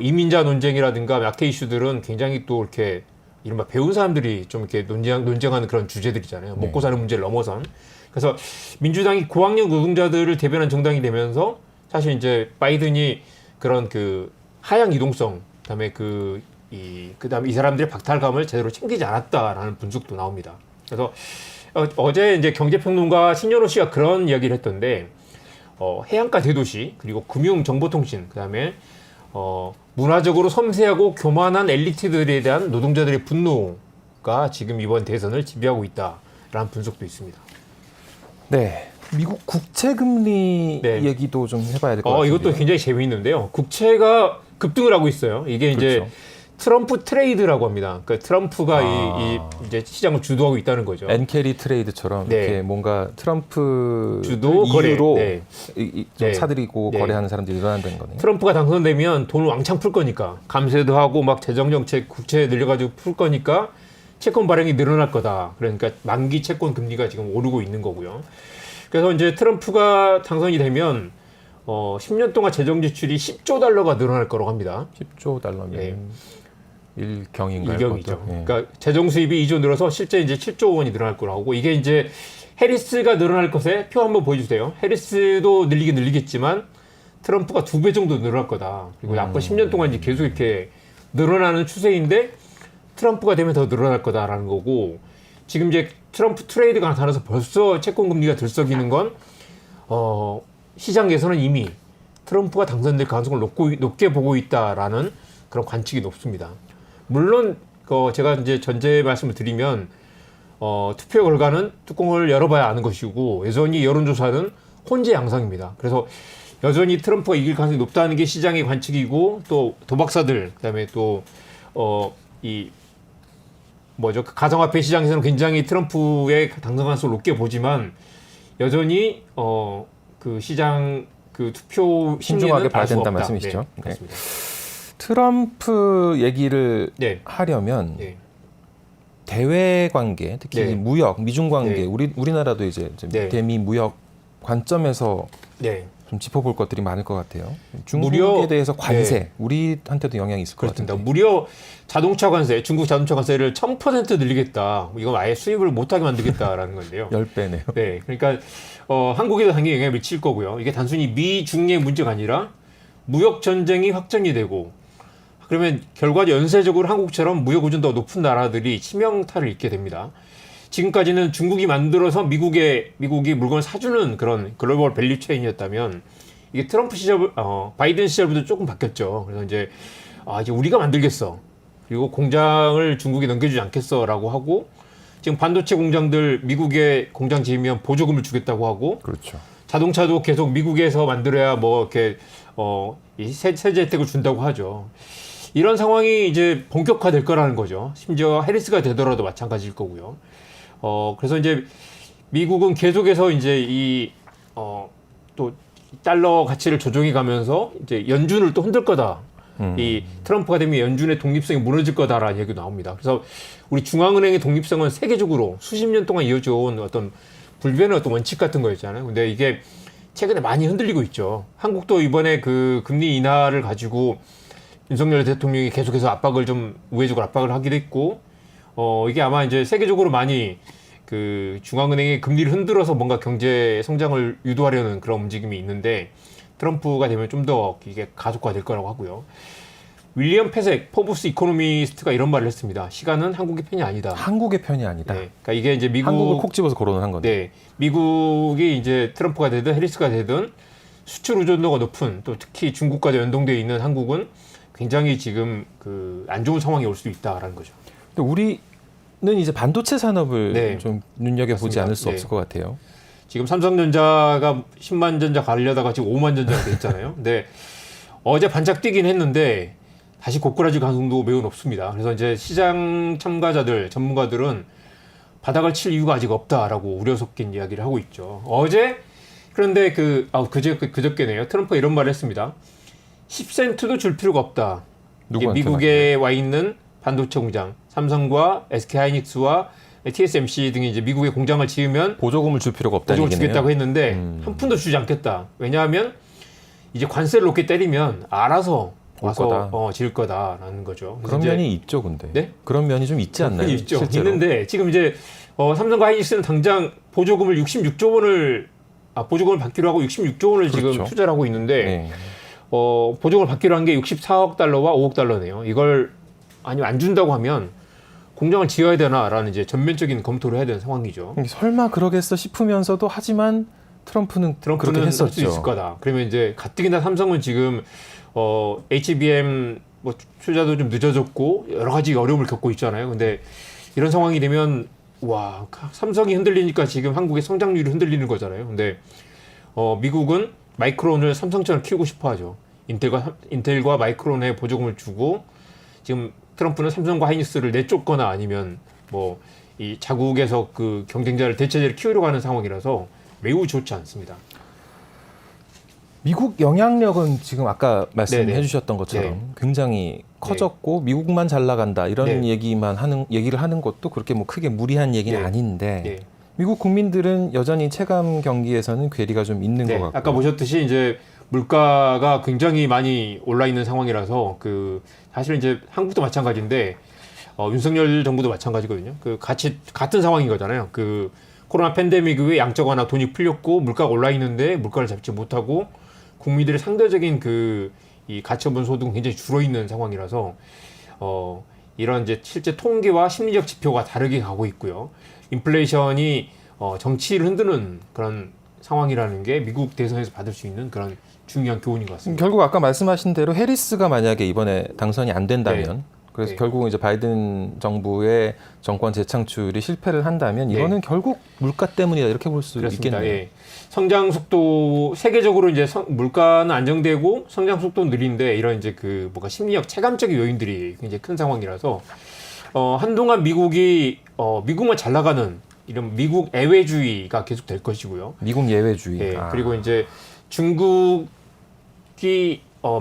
이민자 논쟁이라든가 약태 이슈들은 굉장히 또 이렇게 이른바 배운 사람들이 좀 이렇게 논쟁하는 그런 주제들이잖아요. 먹고 사는 문제를 넘어선. 그래서 민주당이 고학력 노동자들을 대변한 정당이 되면서 사실 이제 바이든이 그런 그 하향 이동성, 그다음에 그다음에 이 사람들의 박탈감을 제대로 챙기지 않았다라는 분석도 나옵니다. 그래서 어제 이제 경제평론가 신현호 씨가 그런 이야기를 했던데, 해안가 대도시, 그리고 금융 정보통신, 그다음에 문화적으로 섬세하고 교만한 엘리트들에 대한 노동자들의 분노가 지금 이번 대선을 지배하고 있다라는 분석도 있습니다. 네. 미국 국채 금리 네. 얘기도 좀 해봐야 될 것 같아요. 이것도 굉장히 재미있는데요. 국채가 급등을 하고 있어요. 이게 이제 그렇죠. 트럼프 트레이드라고 합니다. 그러니까 트럼프가 이제 시장을 주도하고 있다는 거죠. 엔캐리 트레이드처럼 네. 이렇게 뭔가 트럼프 주도 거래. 이유로 네. 좀 네. 사들이고 네. 거래하는 사람들이 일어난다는 거네요. 트럼프가 당선되면 돈을 왕창 풀 거니까, 감세도 하고 막 재정정책 국채 늘려가지고 풀 거니까 채권 발행이 늘어날 거다. 그러니까 만기 채권 금리가 지금 오르고 있는 거고요. 그래서 이제 트럼프가 당선이 되면 10년 동안 재정 지출이 10조 달러가 늘어날 거라고 합니다. 10조 달러면 네. 일경인가요? 일경이죠. 그것도? 예. 그러니까 재정 수입이 2조 늘어서 실제 이제 7조 원이 늘어날 거라고 하고, 이게 이제 해리스가 늘어날 것에 표 한번 보여주세요. 해리스도 늘리겠지만 트럼프가 2배 정도 늘어날 거다. 그리고 앞으로 10년 동안 이제 계속 이렇게 늘어나는 추세인데 트럼프가 되면 더 늘어날 거다라는 거고, 지금 이제 트럼프 트레이드가 나타나서 벌써 채권 금리가 들썩이는 건 시장에서는 이미 트럼프가 당선될 가능성을 높게 보고 있다라는 그런 관측이 높습니다. 물론 제가 이제 전제 말씀을 드리면 투표 결과는 뚜껑을 열어봐야 아는 것이고, 여전히 여론조사는 혼재 양상입니다. 그래서 여전히 트럼프가 이길 가능성이 높다는 게 시장의 관측이고, 또 도박사들, 그다음에 또 그 가상화폐 시장에서는 굉장히 트럼프의 당선 가능성을 높게 보지만, 여전히 그 시장 그 투표 신중하게 심리는 봐야 알 수가 된다 없다. 말씀이시죠? 네, 네. 그렇습니다. 트럼프 얘기를 네. 하려면 네. 대외 관계, 특히 네. 무역, 미중 관계, 네. 우리나라도 이제 좀 네. 대미 무역 관점에서 네. 좀 짚어볼 것들이 많을 것 같아요. 중국에 무려- 대해서 관세, 네. 우리한테도 영향이 있을 것 그렇습니다. 같은데. 무려 자동차 관세, 중국 자동차 관세를 1000% 늘리겠다. 이건 아예 수입을 못하게 만들겠다라는 건데요. 10배네요. 네, 그러니까 한국에도 당연히 영향을 미칠 거고요. 이게 단순히 미중의 문제가 아니라 무역 전쟁이 확전이 되고, 그러면 결과 연쇄적으로 한국처럼 무역 의존 더 높은 나라들이 치명타를 입게 됩니다. 지금까지는 중국이 만들어서 미국이 물건을 사주는 그런 글로벌 밸류 체인이었다면, 이게 트럼프 시절, 바이든 시절부터 조금 바뀌었죠. 그래서 이제 이제 우리가 만들겠어. 그리고 공장을 중국에 넘겨주지 않겠어라고 하고, 지금 반도체 공장들 미국에 공장 지으면 보조금을 주겠다고 하고, 그렇죠. 자동차도 계속 미국에서 만들어야 뭐 이렇게 이 세제 혜택을 준다고 하죠. 이런 상황이 이제 본격화될 거라는 거죠. 심지어 해리스가 되더라도 마찬가지일 거고요. 그래서 이제 미국은 계속해서 이제 또 달러 가치를 조정해 가면서 이제 연준을 또 흔들 거다. 이 트럼프가 되면 연준의 독립성이 무너질 거다라는 얘기도 나옵니다. 그래서 우리 중앙은행의 독립성은 세계적으로 수십 년 동안 이어져 온 어떤 불변의 어떤 원칙 같은 거였잖아요. 근데 이게 최근에 많이 흔들리고 있죠. 한국도 이번에 그 금리 인하를 가지고 윤석열 대통령이 계속해서 우회적으로 압박을 하기도 했고, 이게 아마 이제 세계적으로 많이 그 중앙은행의 금리를 흔들어서 뭔가 경제 성장을 유도하려는 그런 움직임이 있는데, 트럼프가 되면 좀 더 이게 가속화될 거라고 하고요. 윌리엄 패색 포브스 이코노미스트가 이런 말을 했습니다. 시간은 한국의 편이 아니다. 한국의 편이 아니다. 네, 그러니까 이게 이제 한국을 콕 집어서 거론을 한 건데. 네, 미국이 이제 트럼프가 되든 해리스가 되든 수출 의존도가 높은, 또 특히 중국과 연동되어 있는 한국은 굉장히 지금 그 안 좋은 상황이 올 수도 있다라는 거죠. 근데 우리는 이제 반도체 산업을 네. 좀 눈여겨보지 맞습니다. 않을 수 네. 없을 것 같아요. 지금 삼성전자가 10만 전자 가려다가 지금 5만 전자가 돼 있잖아요. 근데 어제 반짝 뛰긴 했는데 다시 고꾸라질 가능성도 매우 높습니다. 그래서 이제 시장 참가자들, 전문가들은 바닥을 칠 이유가 아직 없다라고 우려 섞인 이야기를 하고 있죠. 그런데 그저께네요. 트럼프가 이런 말을 했습니다. 10센트도 줄 필요가 없다. 이게 미국에 와 있는 반도체 공장, 삼성과 SK하이닉스와 TSMC 등이 이제 미국에 공장을 지으면 보조금을 줄 필요가 없다는 보조금을 얘기네요. 주겠다고 했는데 한 푼도 주지 않겠다. 왜냐하면 이제 관세를 높게 때리면 알아서 와서 지을 거다라는 거죠. 그런 면이 있죠, 근데. 네? 그런 면이 좀 있지 않나요? 있죠. 실제로? 있는데 지금 이제 삼성과 하이닉스는 당장 보조금을 66조 원을 보조금을 받기로 하고 66조 원을 그렇죠. 지금 투자를 하고 있는데 네. 보조금을 받기로 한 게 64억 달러와 5억 달러네요. 이걸 아니면 안 준다고 하면 공장을 지어야 되나라는 이제 전면적인 검토를 해야 되는 상황이죠. 설마 그러겠어 싶으면서도 하지만 트럼프는 그렇게 할 했었죠. 수 있을 거다. 그러면 이제 가뜩이나 삼성은 지금 HBM 뭐 투자도 좀 늦어졌고 여러 가지 어려움을 겪고 있잖아요. 근데 이런 상황이 되면 와, 삼성이 흔들리니까 지금 한국의 성장률이 흔들리는 거잖아요. 근데 미국은 마이크론을 삼성처럼 키우고 싶어 하죠. 인텔과 마이크론에 보조금을 주고 지금 트럼프는 삼성과 하이닉스를 내쫓거나 아니면 뭐 이 자국에서 그 경쟁자를 대체제를 키우려고 하는 상황이라서 매우 좋지 않습니다. 미국 영향력은 지금 아까 말씀해 네네. 주셨던 것처럼 네. 굉장히 커졌고 미국만 잘 나간다 이런 네. 얘기를 하는 것도 그렇게 뭐 크게 무리한 얘기는 네. 아닌데 네. 미국 국민들은 여전히 체감 경기에서는 괴리가 좀 있는 것 같고 아까 보셨듯이 이제 물가가 굉장히 많이 올라 있는 상황이라서 사실 이제 한국도 마찬가지인데 윤석열 정부도 마찬가지거든요. 같은 상황인 거잖아요. 코로나 팬데믹 이후에 양적 완화 돈이 풀렸고 물가가 올라 있는데 물가를 잡지 못하고 국민들의 상대적인 이 가처분 소득은 굉장히 줄어 있는 상황이라서 이런 이제 실제 통계와 심리적 지표가 다르게 가고 있고요. 인플레이션이 정치를 흔드는 그런 상황이라는 게 미국 대선에서 받을 수 있는 그런 중요한 교훈인 것 같습니다. 결국 아까 말씀하신 대로 해리스가 만약에 이번에 당선이 안 된다면 네. 그래서 네. 결국 이제 바이든 정부의 정권 재창출이 실패를 한다면 이거는 결국 물가 때문이다 이렇게 볼 수 그렇습니다. 있겠네요. 예. 성장 속도 세계적으로 이제 물가는 안정되고 성장 속도는 느린데 이런 이제 뭔가 심리적 체감적인 요인들이 굉장히 큰 상황이라서 한동안 미국만 잘 나가는 이런 미국 애외주의가 계속 될 것이고요. 미국 예외주의. 예. 그리고 이제 중국이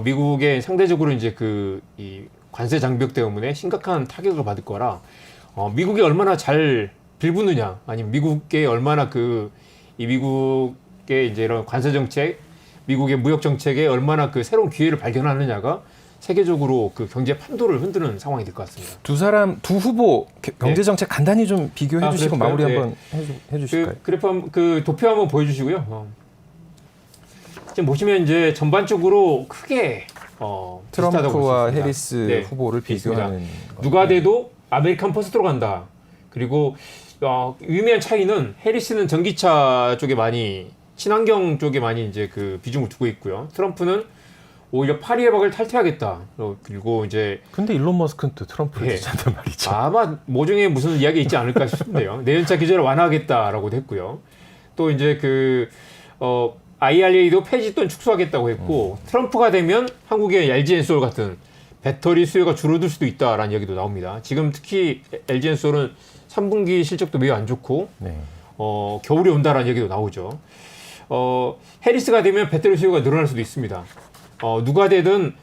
미국의 상대적으로 이제 이 관세 장벽 때문에 심각한 타격을 받을 거라 미국이 얼마나 잘 빌붙느냐 아니면 미국에 얼마나 미국의 이제 이런 관세 정책, 미국의 무역 정책에 얼마나 새로운 기회를 발견하느냐가 세계적으로 경제 판도를 흔드는 상황이 될 것 같습니다. 두 후보 경제 정책 간단히 좀 비교해 주시고 그럴까요? 마무리 네. 한번 해 주실까요? 그래프 도표 한번 보여주시고요. 지금 보시면 이제 전반적으로 크게 비슷하다고 볼수 트럼프와 있습니다. 해리스 네, 후보를 비교하는 누가 돼도 아메리칸 퍼스트로 간다. 그리고 유의미한 차이는 해리스는 전기차 쪽에 많이 친환경 쪽에 많이 이제 비중을 두고 있고요. 트럼프는 오히려 파리의 벽을 탈퇴하겠다. 그리고 이제 근데 일론 머스크는 또 트럼프를 예. 지지한단 말이죠. 아마 모종의 무슨 이야기 있지 않을까 싶은데요. 내연차 규제를 완화하겠다라고도 했고요. 또 이제 IRA도 폐지 또는 축소하겠다고 했고 트럼프가 되면 한국의 LG 엔솔 같은 배터리 수요가 줄어들 수도 있다라는 얘기도 나옵니다. 지금 특히 LG엔솔은 3분기 실적도 매우 안 좋고 네. 겨울이 온다라는 얘기도 나오죠. 해리스가 되면 배터리 수요가 늘어날 수도 있습니다. 누가 되든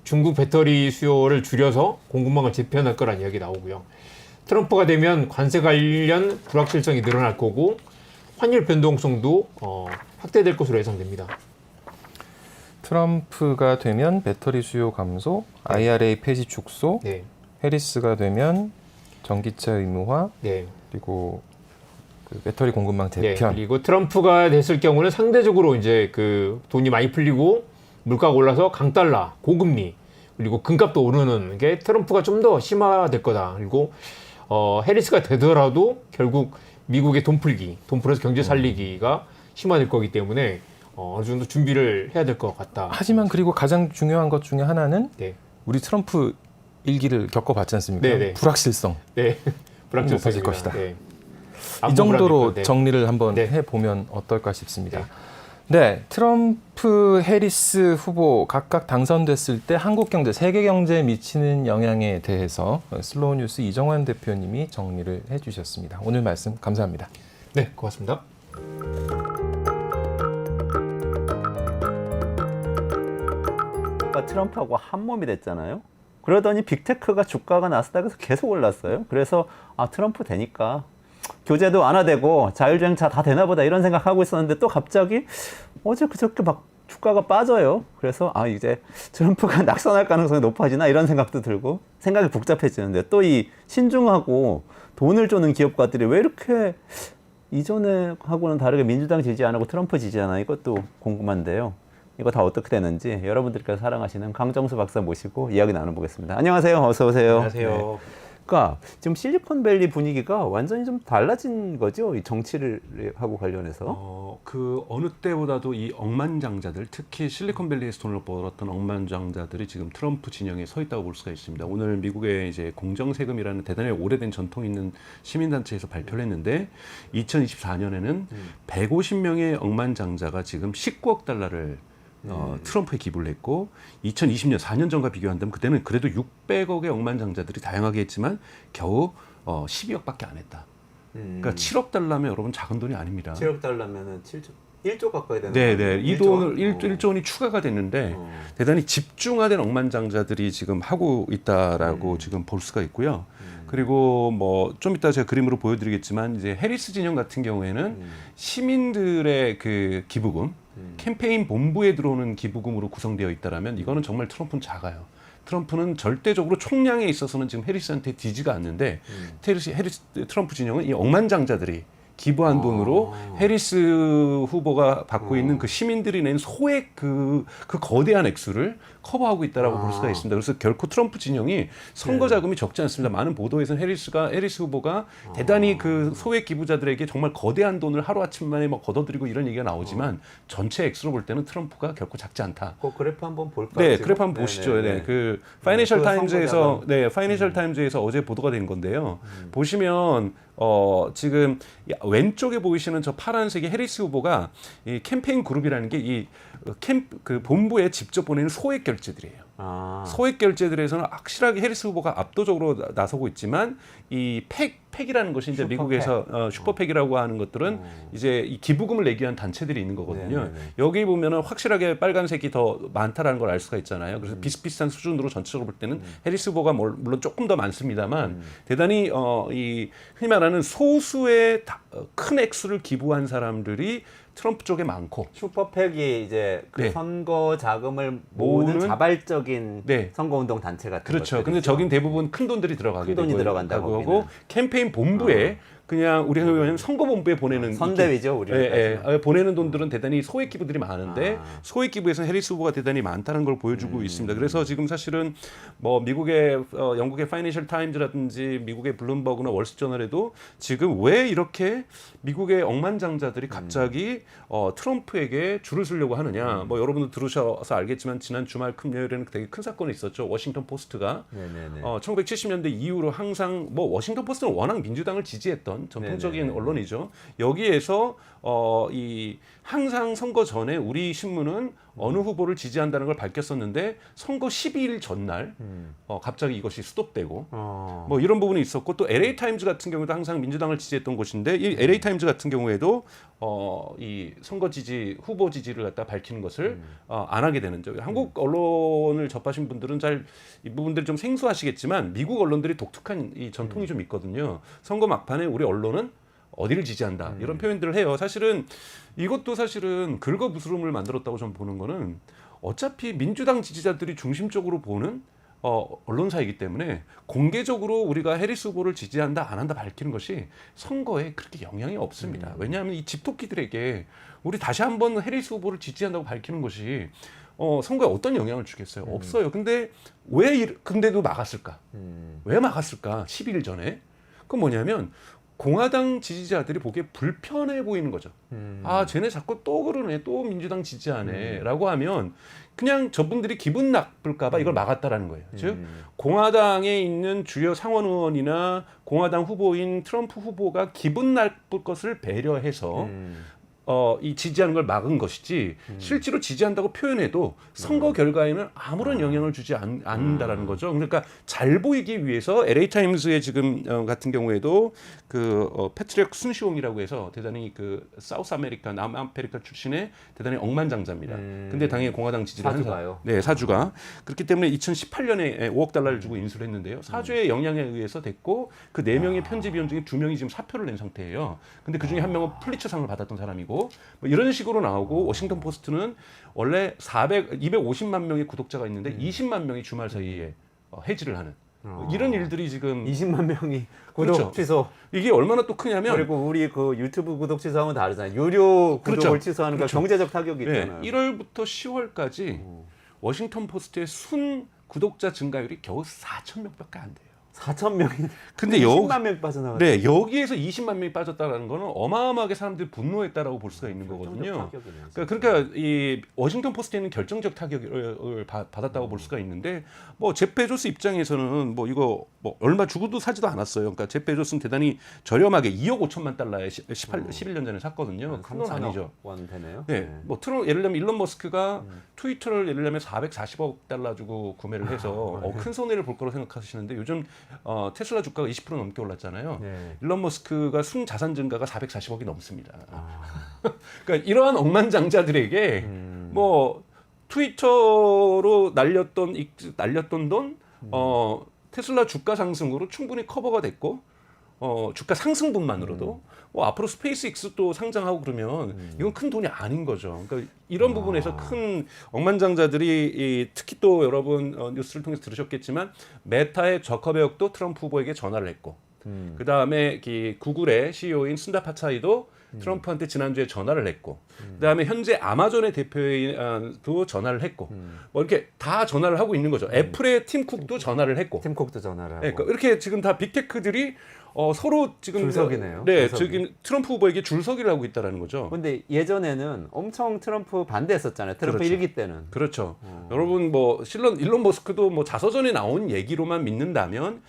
중국 배터리 수요를 줄여서 공급망을 재편할 거라는 이야기 나오고요. 트럼프가 되면 관세 관련 불확실성이 늘어날 거고 환율 변동성도 확대될 것으로 예상됩니다. 트럼프가 되면 배터리 수요 감소, IRA 폐지 축소, 네, 해리스가 되면 전기차 의무화, 네, 그리고 그 배터리 공급망 네. 재편. 그리고 트럼프가 됐을 경우는 상대적으로 이제 그 돈이 많이 풀리고 물가가 올라서 강달러, 고금리, 그리고 금값도 오르는 게 트럼프가 좀 더 심화될 거다. 그리고 해리스가 되더라도 결국 미국의 돈 풀어서 경제 살리기가 심화될 거기 때문에 어느 정도 준비를 해야 될 것 같다. 하지만 그리고 가장 중요한 것 중에 하나는 네, 우리 트럼프 일기를 겪어봤지 않습니까? 네네. 불확실성. 네, 높아질 것이다. 네. 이 정도로 네. 정리를 한번 네. 해보면 어떨까 싶습니다. 네, 트럼프, 해리스 후보 각각 당선됐을 때 한국 경제, 세계 경제에 미치는 영향에 대해서 슬로우 뉴스 이정환 대표님이 정리를 해주셨습니다. 오늘 말씀 감사합니다. 네, 고맙습니다. 트럼프하고 한 몸이 됐잖아요. 그러더니 빅테크가 주가가 나스닥에서 계속 올랐어요. 그래서 트럼프 되니까 교제도 완화되고 자율주행차 다 되나 보다 이런 생각하고 있었는데 또 갑자기 어제 그저께 막 주가가 빠져요. 그래서 이제 트럼프가 낙선할 가능성이 높아지나 이런 생각도 들고 생각이 복잡해지는데 또 이 신중하고 돈을 주는 기업가들이 왜 이렇게 이전에 하고는 다르게 민주당 지지 안 하고 트럼프 지지하나 이것도 궁금한데요. 이거 다 어떻게 되는지 여러분들께서 사랑하시는 강정수 박사 모시고 이야기 나눠보겠습니다. 안녕하세요. 어서 오세요. 안녕하세요. 네. 그러니까 지금 실리콘밸리 분위기가 완전히 좀 달라진 거죠. 이 정치를 하고 관련해서. 그 어느 때보다도 이 억만장자들, 특히 실리콘밸리에서 돈을 벌었던 억만장자들이 지금 트럼프 진영에 서 있다고 볼 수가 있습니다. 오늘 미국의 이제 공정세금이라는 대단히 오래된 전통 있는 시민단체에서 발표를 했는데 2024년에는 150명의 억만장자가 지금 19억 달러를 트럼프에 기부를 했고 2020년 4년 전과 비교한다면 그때는 그래도 600억의 억만장자들이 다양하게 했지만 겨우 12억밖에 안 했다. 그러니까 7억 달러면 여러분 작은 돈이 아닙니다. 7억 달러면은 1조 가까이 되는 네네. 이 돈을 1조 원이 추가가 됐는데 대단히 집중화된 억만장자들이 지금 하고 있다라고 지금 볼 수가 있고요. 그리고 뭐 좀 이따 제가 그림으로 보여드리겠지만 이제 해리스 진영 같은 경우에는 시민들의 그 기부금, 캠페인 본부에 들어오는 기부금으로 구성되어 있다라면 이거는 정말 트럼프는 작아요. 트럼프는 절대적으로 총량에 있어서는 지금 해리스한테 뒤지가 않는데 트럼프 진영은 이 억만장자들이 기부한 돈으로 해리스 후보가 받고 있는 그 시민들이 낸 소액 그 거대한 액수를 커버하고 있다라고 볼 수가 있습니다. 그래서 결코 트럼프 진영이 선거 자금이 적지 않습니다. 많은 보도에서는 해리스 후보가 대단히 그 소액 기부자들에게 정말 거대한 돈을 하루아침 만에 막 걷어들이고 이런 얘기가 나오지만 전체 액수로 볼 때는 트럼프가 결코 작지 않다. 그 그래프 한번 볼까요? 네, 지금? 그래프 한번 보시죠. 네, 그 파이낸셜 타임즈에서 파이낸셜 타임즈에서 어제 보도가 된 건데요. 보시면 지금 왼쪽에 보이시는 저 파란색의 해리스 후보가 이 캠페인 그룹이라는 게 그 본부에 직접 보내는 소액 결제들이에요. 소액 결제들에서는 확실하게 해리스 후보가 압도적으로 나서고 있지만 이 팩이라는 것이 이제 미국에서 슈퍼팩이라고 하는 것들은 이제 이 기부금을 내기 위한 단체들이 있는 거거든요. 네네네. 여기 보면은 확실하게 빨간색이 더 많다라는 걸 알 수가 있잖아요. 그래서 비슷비슷한 수준으로 전체적으로 볼 때는 해리스 후보가 물론 조금 더 많습니다만 대단히 이 흔히 말하는 소수의 큰 액수를 기부한 사람들이 트럼프 쪽에 많고 슈퍼팩이 이제 그 네. 선거 자금을 모으는 자발적인 네. 선거운동 단체 같은 그렇죠. 것들이죠. 근데 저긴 대부분 큰 돈들이 들어가게 큰 돈이 되고 들어간다고 하고 거기는. 캠페인 본부에 그냥 우리가 보면 선거본부에 보내는 선대위죠, 우리는. 보내는 돈들은 대단히 소액 기부들이 많은데 소액 기부에서는 해리스 후보가 대단히 많다는 걸 보여주고 있습니다. 그래서 지금 사실은 뭐 미국의 영국의 파이낸셜 타임즈라든지 미국의 블룸버그나 월스트저널에도 지금 왜 이렇게 미국의 억만장자들이 갑자기 트럼프에게 줄을 서려고 하느냐. 뭐 여러분들 들으셔서 알겠지만 지난 주말 금요일에는 되게 큰 사건이 있었죠. 워싱턴 포스트가 1970년대 이후로 항상 뭐 워싱턴 포스트는 워낙 민주당을 지지했던 전통적인 언론이죠. 여기에서 이 항상 선거 전에 우리 신문은 어느 후보를 지지한다는 걸 밝혔었는데 선거 12일 전날 갑자기 이것이 스톱되고 뭐 이런 부분이 있었고 또 LA 타임즈 같은 경우도 항상 민주당을 지지했던 곳인데 이 LA 타임즈 같은 경우에도 이 선거 지지 후보 지지를 갖다 밝히는 것을 안 하게 되는 점. 한국 언론을 접하신 분들은 잘 이 부분들이 좀 생소하시겠지만 미국 언론들이 독특한 이 전통이 좀 있거든요. 선거 막판에 우리 언론은 어디를 지지한다 이런 표현들을 해요. 사실은 이것도 사실은 긁어부스럼을 만들었다고 저는 보는 거는 어차피 민주당 지지자들이 중심적으로 보는 언론사이기 때문에 공개적으로 우리가 해리스 후보를 지지한다 안 한다 밝히는 것이 선거에 그렇게 영향이 없습니다. 왜냐하면 이 집토끼들에게 우리 다시 한번 해리스 후보를 지지한다고 밝히는 것이 선거에 어떤 영향을 주겠어요? 없어요. 근데 근데도 막았을까? 왜 막았을까? 12일 전에. 그건 뭐냐면 공화당 지지자들이 보기에 불편해 보이는 거죠. 아, 쟤네 자꾸 또 그러네, 또 민주당 지지하네 라고 하면 그냥 저분들이 기분 나쁠까 봐 이걸 막았다라는 거예요. 즉 공화당에 있는 주요 상원 의원이나 공화당 후보인 트럼프 후보가 기분 나쁠 것을 배려해서 이 지지하는 걸 막은 것이지 실제로 지지한다고 표현해도 선거 결과에는 아무런 영향을 주지 않는다라는 거죠. 그러니까 잘 보이기 위해서 LA 타임즈의 지금 같은 경우에도 그 패트릭 순시옹이라고 해서 대단히 그 사우스 아메리카 남아메리카 출신의 대단히 억만장자입니다. 근데 당연히 공화당 지지를 사주가요? 네, 사주가. 그렇기 때문에 2018년에 5억 달러를 주고 인수를 했는데요. 사주의 영향에 의해서 됐고 그 4명의 편집위원 중에 2명이 지금 사표를 낸 상태예요. 근데 그중에 한 명은 플리처상을 받았던 사람이고 뭐 이런 식으로 나오고 워싱턴 포스트는 원래 250만 명의 구독자가 있는데 20만 명이 주말 사이에 해지를 하는 이런 일들이 지금 20만 명이 구독 그렇죠. 취소. 이게 얼마나 또 크냐면 그리고 우리 그 유튜브 구독 취소하면 다르잖아요. 유료 구독을 그렇죠. 취소하는 거 그렇죠. 경제적 타격이 네, 있잖아요. 1월부터 10월까지 워싱턴 포스트의 순 구독자 증가율이 겨우 4천 명밖에 안 돼요. 4천 명이. 근데 10만 명 빠져나갔죠. 네, 여기에서 20만 명이 빠졌다는 거는 어마어마하게 사람들이 분노했다라고 볼 수가 있는 거거든요. 그러니까 이 워싱턴 포스트에는 결정적 타격을 받았다고 볼 수가 있는데 뭐 제프 베조스 입장에서는 뭐 이거 뭐 얼마 주고도 사지도 않았어요. 그러니까 제프 베조스는 대단히 저렴하게 2억 5천만 달러에 11년 전에 샀거든요. 큰 돈 아니죠. 원 되네요. 네, 뭐 예를 들면 일론 머스크가 트위터를 예를 들면 440억 달러 주고 구매를 해서 큰 손해를 볼 거라고 생각하시는데 요즘 테슬라 주가가 20% 넘게 올랐잖아요. 네. 일론 머스크가 순 자산 증가가 440억이 넘습니다. 그러니까 이러한 억만장자들에게 뭐 트위터로 날렸던 돈, 테슬라 주가 상승으로 충분히 커버가 됐고, 주가 상승분만으로도 앞으로 스페이스X도 상장하고 그러면 이건 큰 돈이 아닌 거죠. 그러니까 이런 부분에서 큰 억만장자들이 특히 또 여러분 뉴스를 통해서 들으셨겠지만 메타의 저커베역도 트럼프 후보에게 전화를 했고 그 다음에 구글의 CEO인 순다 파차이도 트럼프한테 지난주에 전화를 했고 그다음에 현재 아마존의 대표도 전화를 했고 뭐 이렇게 다 전화를 하고 있는 거죠. 애플의 팀 쿡도 전화를 했고 팀콕도 전화를 하고. 네, 그러니까 이렇게 지금 다 빅테크들이 서로 지금 줄서기네요. 네, 줄서기. 지금 트럼프 후보에게 줄서기를 하고 있다라는 거죠. 근데 예전에는 엄청 트럼프 반대했었잖아요. 트럼프 그렇죠. 1기 때는. 그렇죠. 여러분 뭐 일론 머스크도 뭐 자서전에 나온 얘기로만 믿는다면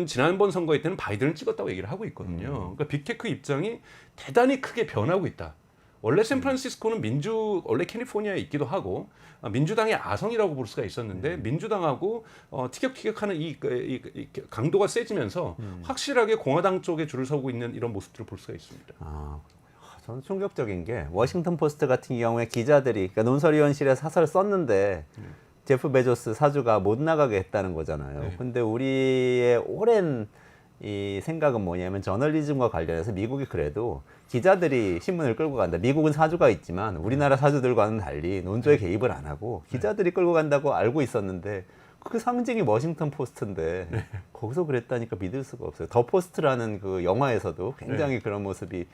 지난번 선거에 때는 바이든을 찍었다고 얘기를 하고 있거든요. 그러니까 빅테크 입장이 대단히 크게 변하고 있다. 원래 샌프란시스코는 원래 캘리포니아에 있기도 하고 민주당의 아성이라고 볼 수가 있었는데 민주당하고 티격태격하는 이 강도가 세지면서 확실하게 공화당 쪽에 줄을 서고 있는 이런 모습들을 볼 수가 있습니다. 저는 충격적인 게 워싱턴 포스트 같은 경우에 기자들이 그러니까 논설위원실에 사설 썼는데 제프 베조스 사주가 못 나가게 했다는 거잖아요. 네. 근데 우리의 오랜 이 생각은 뭐냐면 저널리즘과 관련해서 미국이 그래도 기자들이 신문을 끌고 간다. 미국은 사주가 있지만 우리나라 사주들과는 달리 논조에 개입을 안 하고 기자들이 끌고 간다고 알고 있었는데 그 상징이 워싱턴 포스트인데 거기서 그랬다니까 믿을 수가 없어요. 더 포스트라는 그 영화에서도 굉장히 그런 모습이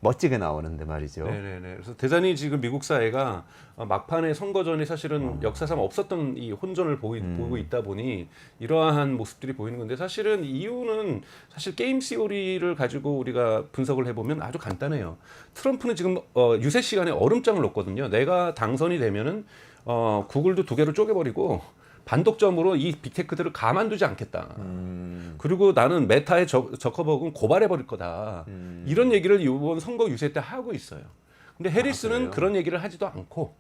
멋지게 나오는데 말이죠. 네네네. 그래서 대단히 지금 미국 사회가 막판에 선거 전에 사실은 역사상 없었던 이 혼전을 보이고 있다 보니 이러한 모습들이 보이는 건데 사실은 이유는 사실 게임 시오리를 가지고 우리가 분석을 해보면 아주 간단해요. 트럼프는 지금 유세 시간에 얼음장을 놓거든요. 내가 당선이 되면은 구글도 2개로 쪼개버리고 반독점으로 이 빅테크들을 가만두지 않겠다. 그리고 나는 메타의 저커버그는 고발해버릴 거다. 이런 얘기를 이번 선거 유세 때 하고 있어요. 근데 해리스는 그래요? 그런 얘기를 하지도 않고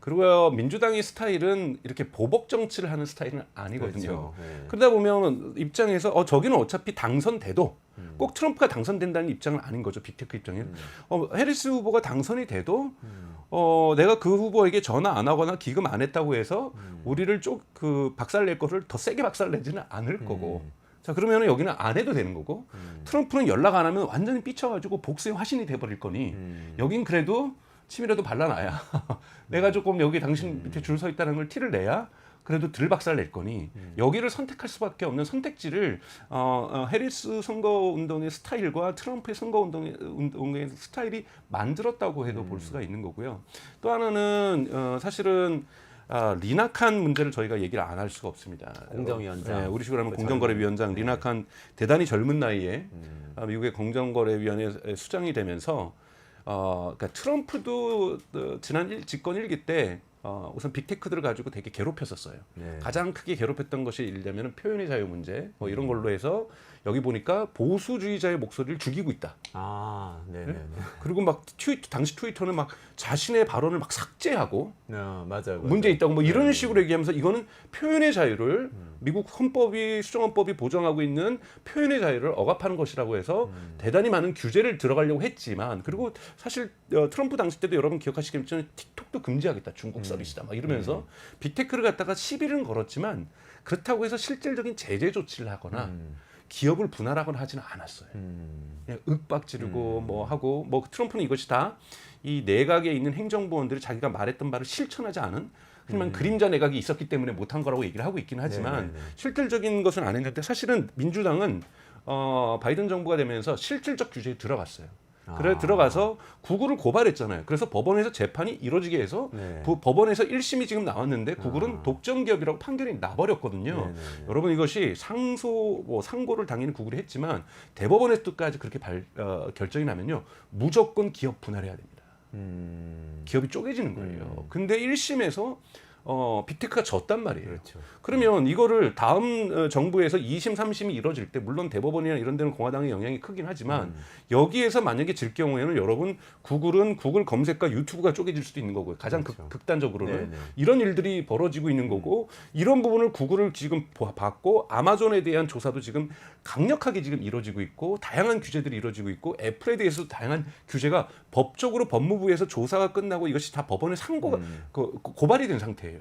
그리고 민주당의 스타일은 이렇게 보복 정치를 하는 스타일은 아니거든요. 그렇죠. 네. 그러다 보면 입장에서 저기는 어차피 당선돼도 꼭 트럼프가 당선된다는 입장은 아닌 거죠. 빅테크 입장에는. 해리스 후보가 당선이 돼도 내가 그 후보에게 전화 안 하거나 기금 안 했다고 해서 우리를 박살낼 거를 더 세게 박살내지는 않을 거고. 자, 그러면 여기는 안 해도 되는 거고 트럼프는 연락 안 하면 완전히 삐쳐가지고 복수의 화신이 돼버릴 거니 여긴 그래도 침이라도 발라놔야 내가 조금 여기 당신 밑에 줄 서 있다는 걸 티를 내야 그래도 들 박살 낼 거니 여기를 선택할 수밖에 없는 선택지를 해리스 선거운동의 스타일과 트럼프의 선거운동의 스타일이 만들었다고 해도 볼 수가 있는 거고요. 또 하나는 사실은 리나 칸 문제를 저희가 얘기를 안 할 수가 없습니다. 공정위원장. 네, 우리 식으로 하면 공정거래위원장 리나 칸 대단히 젊은 나이에 미국의 공정거래위원회 수장이 되면서 그러니까 트럼프도 지난 집권 1기 때 우선 빅테크들을 가지고 되게 괴롭혔었어요. 네. 가장 크게 괴롭혔던 것이 예를 들면 표현의 자유 문제 뭐 이런 걸로 해서 여기 보니까 보수주의자의 목소리를 죽이고 있다. 아, 네네네. 그리고 막 당시 트위터는 막 자신의 발언을 막 삭제하고 맞아요. 문제 있다고 뭐 이런 식으로 얘기하면서 이거는 표현의 자유를 미국 수정헌법이 보장하고 있는 표현의 자유를 억압하는 것이라고 해서 대단히 많은 규제를 들어가려고 했지만 그리고 사실 트럼프 당시 때도 여러분 기억하시겠지만 틱톡도 금지하겠다 중국 서비스다 막 이러면서 빅테크를 갖다가 시비는 걸었지만 그렇다고 해서 실질적인 제재 조치를 하거나 기업을 분할하거나 하지는 않았어요. 그냥 윽박 지르고 뭐 하고 뭐 트럼프는 이것이 다 이 내각에 있는 행정부원들이 자기가 말했던 바를 실천하지 않은 하지만 그림자 내각이 있었기 때문에 못한 거라고 얘기를 하고 있긴 하지만 실질적인 것은 안 했는데 사실은 민주당은 바이든 정부가 되면서 실질적 규제에 들어갔어요. 그래 들어가서 구글을 고발했잖아요. 그래서 법원에서 재판이 이루어지게 해서 법원에서 1심이 지금 나왔는데 구글은 독점 기업이라고 판결이 나버렸거든요. 여러분 이것이 상고를 당연히 구글이 했지만 대법원에서까지 그렇게 결정이 나면요. 무조건 기업 분할해야 됩니다. 기업이 쪼개지는 거예요. 근데 1심에서 빅테크가 졌단 말이에요. 그렇죠. 그러면 이거를 다음 정부에서 2심, 3심이 이뤄질 때 물론 대법원이나 이런 데는 공화당의 영향이 크긴 하지만 여기에서 만약에 질 경우에는 여러분 구글은 구글 검색과 유튜브가 쪼개질 수도 있는 거고요. 가장 그렇죠. 극단적으로는 이런 일들이 벌어지고 있는 거고 이런 부분을 구글을 지금 받고 아마존에 대한 조사도 지금 강력하게 지금 이루어지고 있고 다양한 규제들이 이루어지고 있고 애플에 대해서도 다양한 규제가 법적으로 법무부에서 조사가 끝나고 이것이 다 법원에 상고가 고발이 된 상태예요.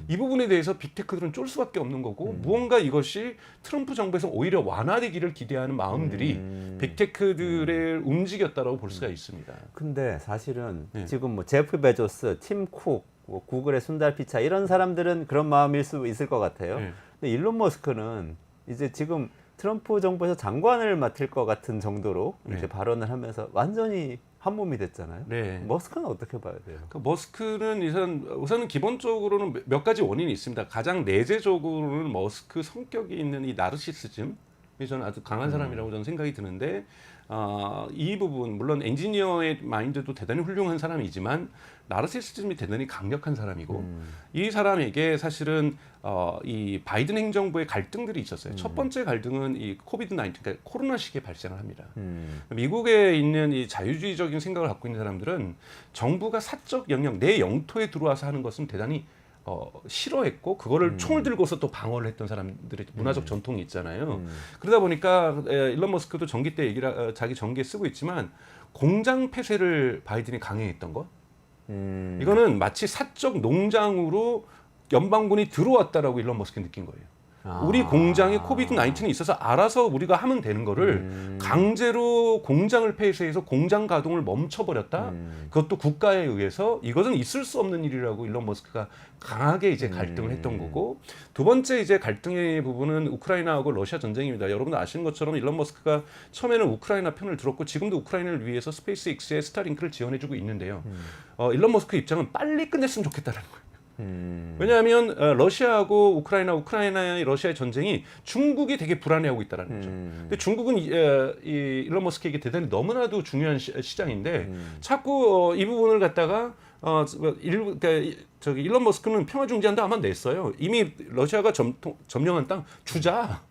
이 부분에 대해서 빅테크들은 쫄 수밖에 없는 거고 무언가 이것이 트럼프 정부에서 오히려 완화되기를 기대하는 마음들이 빅테크들을 움직였다라고 볼 수가 있습니다. 근데 사실은 지금 뭐 제프 베조스, 팀 쿡, 뭐 구글의 순달 피차 이런 사람들은 그런 마음일 수 있을 것 같아요. 근데 일론 머스크는 이제 지금 트럼프 정부에서 장관을 맡을 것 같은 정도로 이제 발언을 하면서 완전히 한 몸이 됐잖아요. 머스크는 어떻게 봐야 돼요? 머스크는 우선은 기본적으로는 몇 가지 원인이 있습니다. 가장 내재적으로는 머스크 성격이 있는 이 나르시시즘이 저는 아주 강한 사람이라고 저는 생각이 드는데 이 부분 물론 엔지니어의 마인드도 대단히 훌륭한 사람이지만 나르시시즘이 대단히 강력한 사람이고 이 사람에게 사실은 이 바이든 행정부의 갈등들이 있었어요. 첫 번째 갈등은 이 코비드-19 그러니까 코로나 시기에 발생을 합니다. 미국에 있는 이 자유주의적인 생각을 갖고 있는 사람들은 정부가 사적 영역 내 영토에 들어와서 하는 것은 대단히 싫어했고 그거를 총을 들고서 또 방어를 했던 사람들의 문화적 전통이 있잖아요. 그러다 보니까 일론 머스크도 전기 때 자기 전기에 쓰고 있지만 공장 폐쇄를 바이든이 강행했던 것. 이거는 마치 사적 농장으로 연방군이 들어왔다라고 일론 머스크가 느낀 거예요. 우리 공장에 코비드-19이 있어서 알아서 우리가 하면 되는 거를 강제로 공장을 폐쇄해서 공장 가동을 멈춰버렸다. 그것도 국가에 의해서 이것은 있을 수 없는 일이라고 일론 머스크가 강하게 이제 갈등을 했던 거고 두 번째 이제 갈등의 부분은 우크라이나하고 러시아 전쟁입니다. 여러분들 아시는 것처럼 일론 머스크가 처음에는 우크라이나 편을 들었고 지금도 우크라이나를 위해서 스페이스X의 스타링크를 지원해주고 있는데요. 일론 머스크 입장은 빨리 끝냈으면 좋겠다라는 거예요. 왜냐하면 러시아하고 우크라이나의 러시아의 전쟁이 중국이 되게 불안해하고 있다는 거죠. 근데 중국은 이 일론 머스크에게 대단히 너무나도 중요한 시장인데 자꾸 이 부분을 갖다가 그러니까 일론 머스크는 평화 중재안도 아마 냈어요. 이미 러시아가 점령한 땅 주자.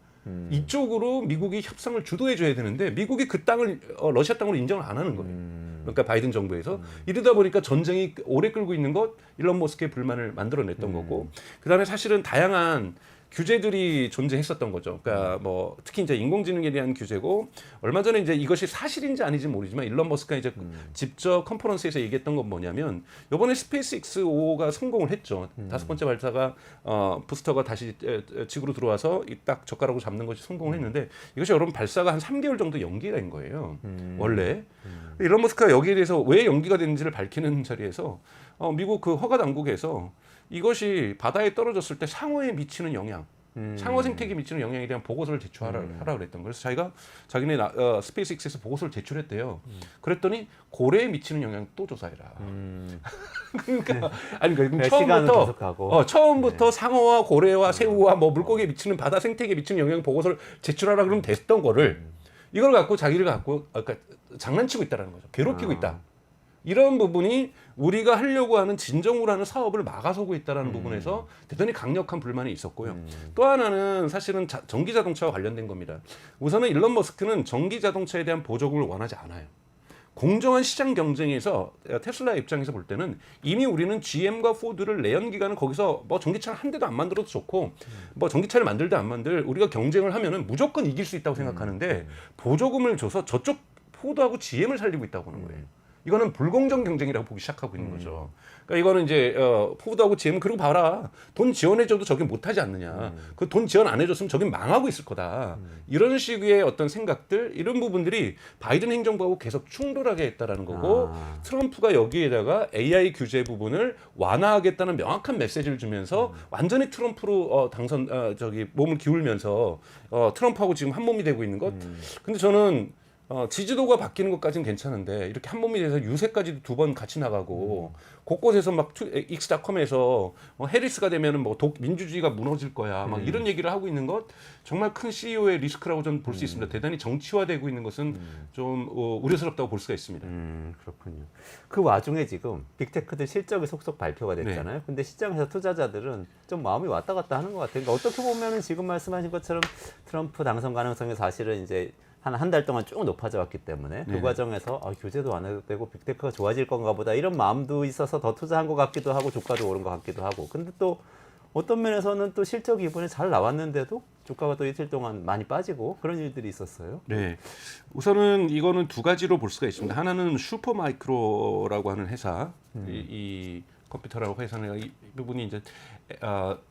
이쪽으로 미국이 협상을 주도해 줘야 되는데 미국이 그 땅을 러시아 땅으로 인정을 안 하는 거예요. 그러니까 바이든 정부에서 이러다 보니까 전쟁이 오래 끌고 있는 것 일론 머스크의 불만을 만들어냈던 거고 그다음에 사실은 다양한 규제들이 존재했었던 거죠. 그러니까 뭐 특히 이제 인공지능에 대한 규제고 얼마 전에 이제 이것이 사실인지 아닌지 모르지만 일론 머스크가 이제 직접 컨퍼런스에서 얘기했던 건 뭐냐면 이번에 스페이스 X5가 성공을 했죠. 5번째 발사가 부스터가 다시 지구로 들어와서 딱 젓가락으로 잡는 것이 성공을 했는데 이것이 여러분 발사가 한 3개월 정도 연기가 된 거예요. 원래 일론 머스크가 여기에 대해서 왜 연기가 됐는지를 밝히는 자리에서 미국 그 허가 당국에서 이것이 바다에 떨어졌을 때 상어에 미치는 영향, 상어 생태계에 미치는 영향에 대한 보고서를 제출하라 그랬던 거예요. 그래서 자기네 스페이스X에서 보고서를 제출했대요. 그랬더니 고래에 미치는 영향 또 조사해라. 그러니까 아니 그러니까 처음부터 상어와 고래와 새우와 뭐 물고기에 미치는 바다 생태계에 미치는 영향 보고서를 제출하라 그러면 됐던 거를 이걸 갖고 자기를 갖고 그러니까 장난치고 있다라는 거죠. 괴롭히고 있다. 이런 부분이 우리가 하려고 하는 진정으로 하는 사업을 막아서고 있다는 부분에서 대단히 강력한 불만이 있었고요. 또 하나는 사실은 전기 자동차와 관련된 겁니다. 우선은 일론 머스크는 전기 자동차에 대한 보조금을 원하지 않아요. 공정한 시장 경쟁에서 테슬라 입장에서 볼 때는 이미 우리는 GM과 포드를 내연 기관은 거기서 뭐 전기차를 한 대도 안 만들어도 좋고 뭐 전기차를 만들든 안 만들 우리가 경쟁을 하면은 무조건 이길 수 있다고 생각하는데 보조금을 줘서 저쪽 포드하고 GM을 살리고 있다고 하는 거예요. 이거는 불공정 경쟁이라고 보기 시작하고 있는 거죠. 그러니까 이거는 이제 포드하고 GM 그리고 봐라 돈 지원해줘도 저긴 못하지 않느냐. 그 돈 지원 안 해줬으면 저긴 망하고 있을 거다. 이런 식의 어떤 생각들 이런 부분들이 바이든 행정부하고 계속 충돌하게 했다라는 거고 트럼프가 여기에다가 AI 규제 부분을 완화하겠다는 명확한 메시지를 주면서 완전히 트럼프로 몸을 기울면서 트럼프하고 지금 한 몸이 되고 있는 것. 근데 저는 지지도가 바뀌는 것까지는 괜찮은데 이렇게 한 몸이 돼서 유세까지도 2번 같이 나가고 곳곳에서 막 X.com에서 해리스가 되면은 뭐 민주주의가 무너질 거야 막 이런 얘기를 하고 있는 것 정말 큰 CEO의 리스크라고 저는 볼 수 있습니다. 대단히 정치화되고 있는 것은 좀 우려스럽다고 볼 수가 있습니다. 그렇군요. 그 와중에 지금 빅테크들 실적이 속속 발표가 됐잖아요. 근데 시장에서 투자자들은 좀 마음이 왔다 갔다 하는 것 같아요. 그러니까 어떻게 보면은 지금 말씀하신 것처럼 트럼프 당선 가능성이 사실은 이제 한 달 동안 쭉 높아져 왔기 때문에 그 과정에서 규제도 안 해도 되고 빅테크가 좋아질 건가 보다 이런 마음도 있어서 더 투자한 것 같기도 하고 주가도 오른 것 같기도 하고 근데 또 어떤 면에서는 또 실적 이번에 잘 나왔는데도 주가가 또 이틀 동안 많이 빠지고 그런 일들이 있었어요. 네, 우선은 이거는 두 가지로 볼 수가 있습니다. 하나는 슈퍼마이크로라고 하는 회사, 이 컴퓨터라고 회사는 이 부분이 이제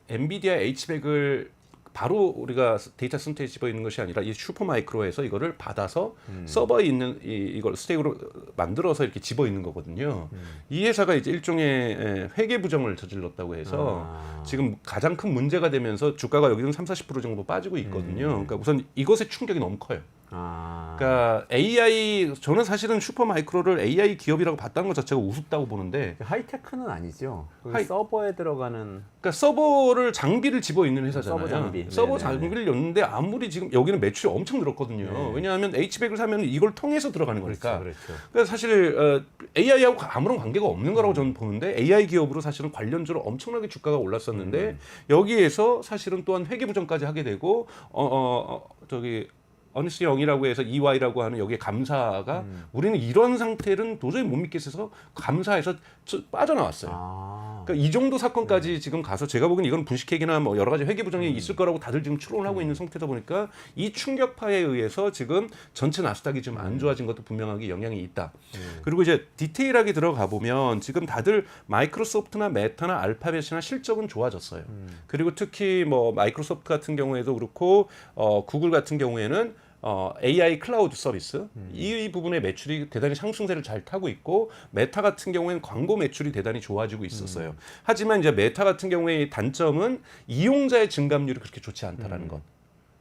엔비디아 H100을 바로 우리가 데이터 센터에 집어 있는 것이 아니라 이 슈퍼마이크로에서 이거를 받아서 서버에 있는 이걸 스택으로 만들어서 이렇게 집어 있는 거거든요. 이 회사가 이제 일종의 회계 부정을 저질렀다고 해서 지금 가장 큰 문제가 되면서 주가가 여기는 30-40% 정도 빠지고 있거든요. 그러니까 우선 이것의 충격이 너무 커요. 그러니까 AI 저는 사실은 슈퍼마이크로를 AI 기업이라고 봤다는 것 자체가 우습다고 보는데 하이테크는 아니죠. 서버에 들어가는 그러니까 서버를 장비를 집어 있는 회사잖아요. 서버 장비를 였는데 아무리 지금 여기는 매출이 엄청 늘었거든요. 왜냐하면 H100을 사면 이걸 통해서 들어가는 거니까. 그렇죠. 그러니까 사실 AI하고 아무런 관계가 없는 거라고 저는 보는데 AI 기업으로 사실은 관련주로 엄청나게 주가가 올랐었는데 여기에서 사실은 또한 회계 부정까지 하게 되고 어니스트 영이라고 해서 EY라고 하는 여기에 감사가 우리는 이런 상태는 도저히 못 믿겠어서 감사해서 빠져나왔어요. 그러니까 이 정도 사건까지 지금 가서 제가 보기엔 이건 분식회계나 뭐 여러 가지 회계 부정이 있을 거라고 다들 지금 추론을 하고 있는 상태다 보니까 이 충격파에 의해서 지금 전체 나스닥이 좀 안 좋아진 것도 분명하게 영향이 있다. 그리고 이제 디테일하게 들어가 보면 지금 다들 마이크로소프트나 메타나 알파벳이나 실적은 좋아졌어요. 그리고 특히 뭐 마이크로소프트 같은 경우에도 그렇고 구글 같은 경우에는 AI 클라우드 서비스 이 부분의 매출이 대단히 상승세를 잘 타고 있고 메타 같은 경우에는 광고 매출이 대단히 좋아지고 있었어요. 하지만 이제 메타 같은 경우의 단점은 이용자의 증감률이 그렇게 좋지 않다라는 것.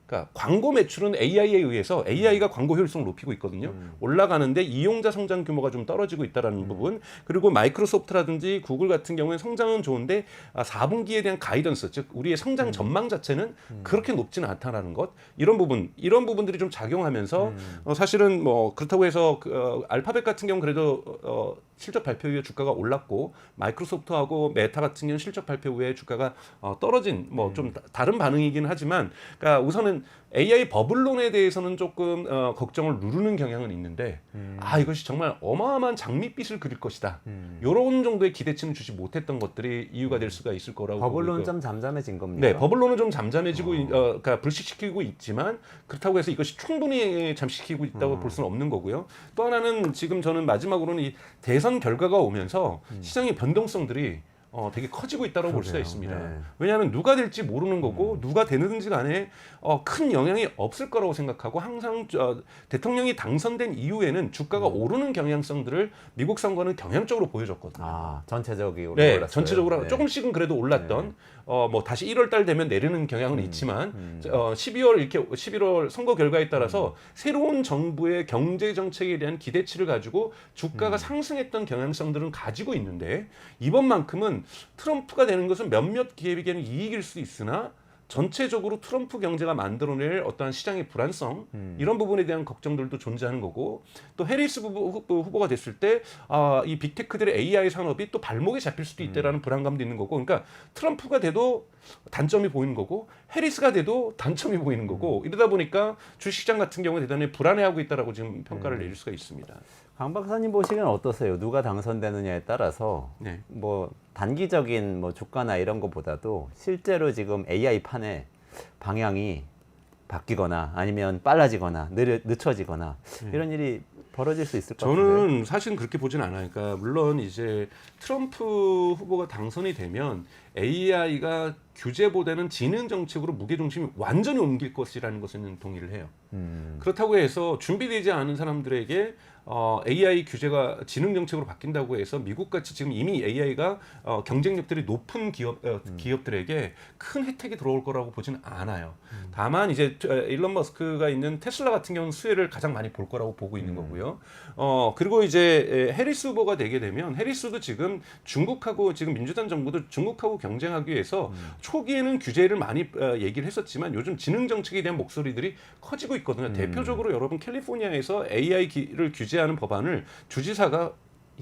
그러니까 광고 매출은 AI에 의해서 AI가 광고 효율성을 높이고 있거든요. 올라가는데 이용자 성장 규모가 좀 떨어지고 있다라는 부분. 그리고 마이크로소프트라든지 구글 같은 경우에 성장은 좋은데 4분기에 대한 가이던스, 즉 우리의 성장 전망 자체는 그렇게 높지는 않다라는 것. 이런 부분들이 좀 작용하면서 사실은 뭐 그렇다고 해서 알파벳 같은 경우 그래도 실적 발표 후에 주가가 올랐고 마이크로소프트하고 메타 같은 경우는 실적 발표 후에 주가가 떨어진 뭐 좀 다른 반응이긴 하지만 그러니까 우선은 일단은 AI 버블론에 대해서는 조금 걱정을 누르는 경향은 있는데 이것이 정말 어마어마한 장밋빛을 그릴 것이다. 이런 정도의 기대치는 주지 못했던 것들이 이유가 될 수가 있을 거라고 버블론 보고요. 좀 잠잠해진 겁니다. 네, 버블론은 좀 잠잠해지고 그러니까 불식시키고 있지만 그렇다고 해서 이것이 충분히 잠식시키고 있다고 볼 수는 없는 거고요. 또 하나는 지금 저는 마지막으로는 이 대선 결과가 오면서 시장의 변동성들이 되게 커지고 있다고 볼 수가 있습니다. 네. 왜냐하면 누가 될지 모르는 거고 누가 되는지 간에 큰 영향이 없을 거라고 생각하고 항상 대통령이 당선된 이후에는 주가가 오르는 경향성들을 미국 선거는 경향적으로 보여줬거든요. 전체적으로 네, 올랐어요. 전체적으로 네. 조금씩은 그래도 올랐던 뭐 다시 1월 달 되면 내리는 경향은 있지만 11월 선거 결과에 따라서 새로운 정부의 경제 정책에 대한 기대치를 가지고 주가가 상승했던 경향성들은 가지고 있는데 이번만큼은 트럼프가 되는 것은 몇몇 기업에게는 이익일 수 있으나 전체적으로 트럼프 경제가 만들어낼 어떠한 시장의 불안성 이런 부분에 대한 걱정들도 존재하는 거고 또 해리스 후보가 됐을 때 이 빅테크들의 AI 산업이 또 발목에 잡힐 수도 있다라는 불안감도 있는 거고 그러니까 트럼프가 돼도 단점이 보이는 거고 해리스가 돼도 단점이 보이는 거고 이러다 보니까 주식시장 같은 경우에 대단히 불안해하고 있다라고 지금 평가를 내릴 수가 있습니다. 강 박사님 보시기엔 어떠세요? 누가 당선되느냐에 따라서 네. 뭐 단기적인 뭐 주가나 이런 것보다도 실제로 지금 AI 판의 방향이 바뀌거나 아니면 빨라지거나 늦춰지거나 이런 일이 벌어질 수 있을 것 같은데. 저는 사실은 그렇게 보진 않아요. 그러니까 물론 이제 트럼프 후보가 당선이 되면 AI가 규제보다는 지능 정책으로 무게 중심이 완전히 옮길 것이라는 것은 동의를 해요. 그렇다고 해서 준비되지 않은 사람들에게 AI 규제가 지능 정책으로 바뀐다고 해서 미국같이 지금 이미 AI가 경쟁력들이 높은 기업들에게 큰 혜택이 들어올 거라고 보지는 않아요. 다만 이제 일론 머스크가 있는 테슬라 같은 경우는 수혜를 가장 많이 볼 거라고 보고 있는 거고요. 그리고 이제 해리스 후보가 되게 되면 해리스도 지금 중국하고 지금 민주당 정부도 중국하고 경쟁하기 위해서 초기에는 규제를 많이 얘기를 했었지만 요즘 지능 정책에 대한 목소리들이 커지고 있거든요. 대표적으로 여러분 캘리포니아에서 AI를 규제하는 법안을 주지사가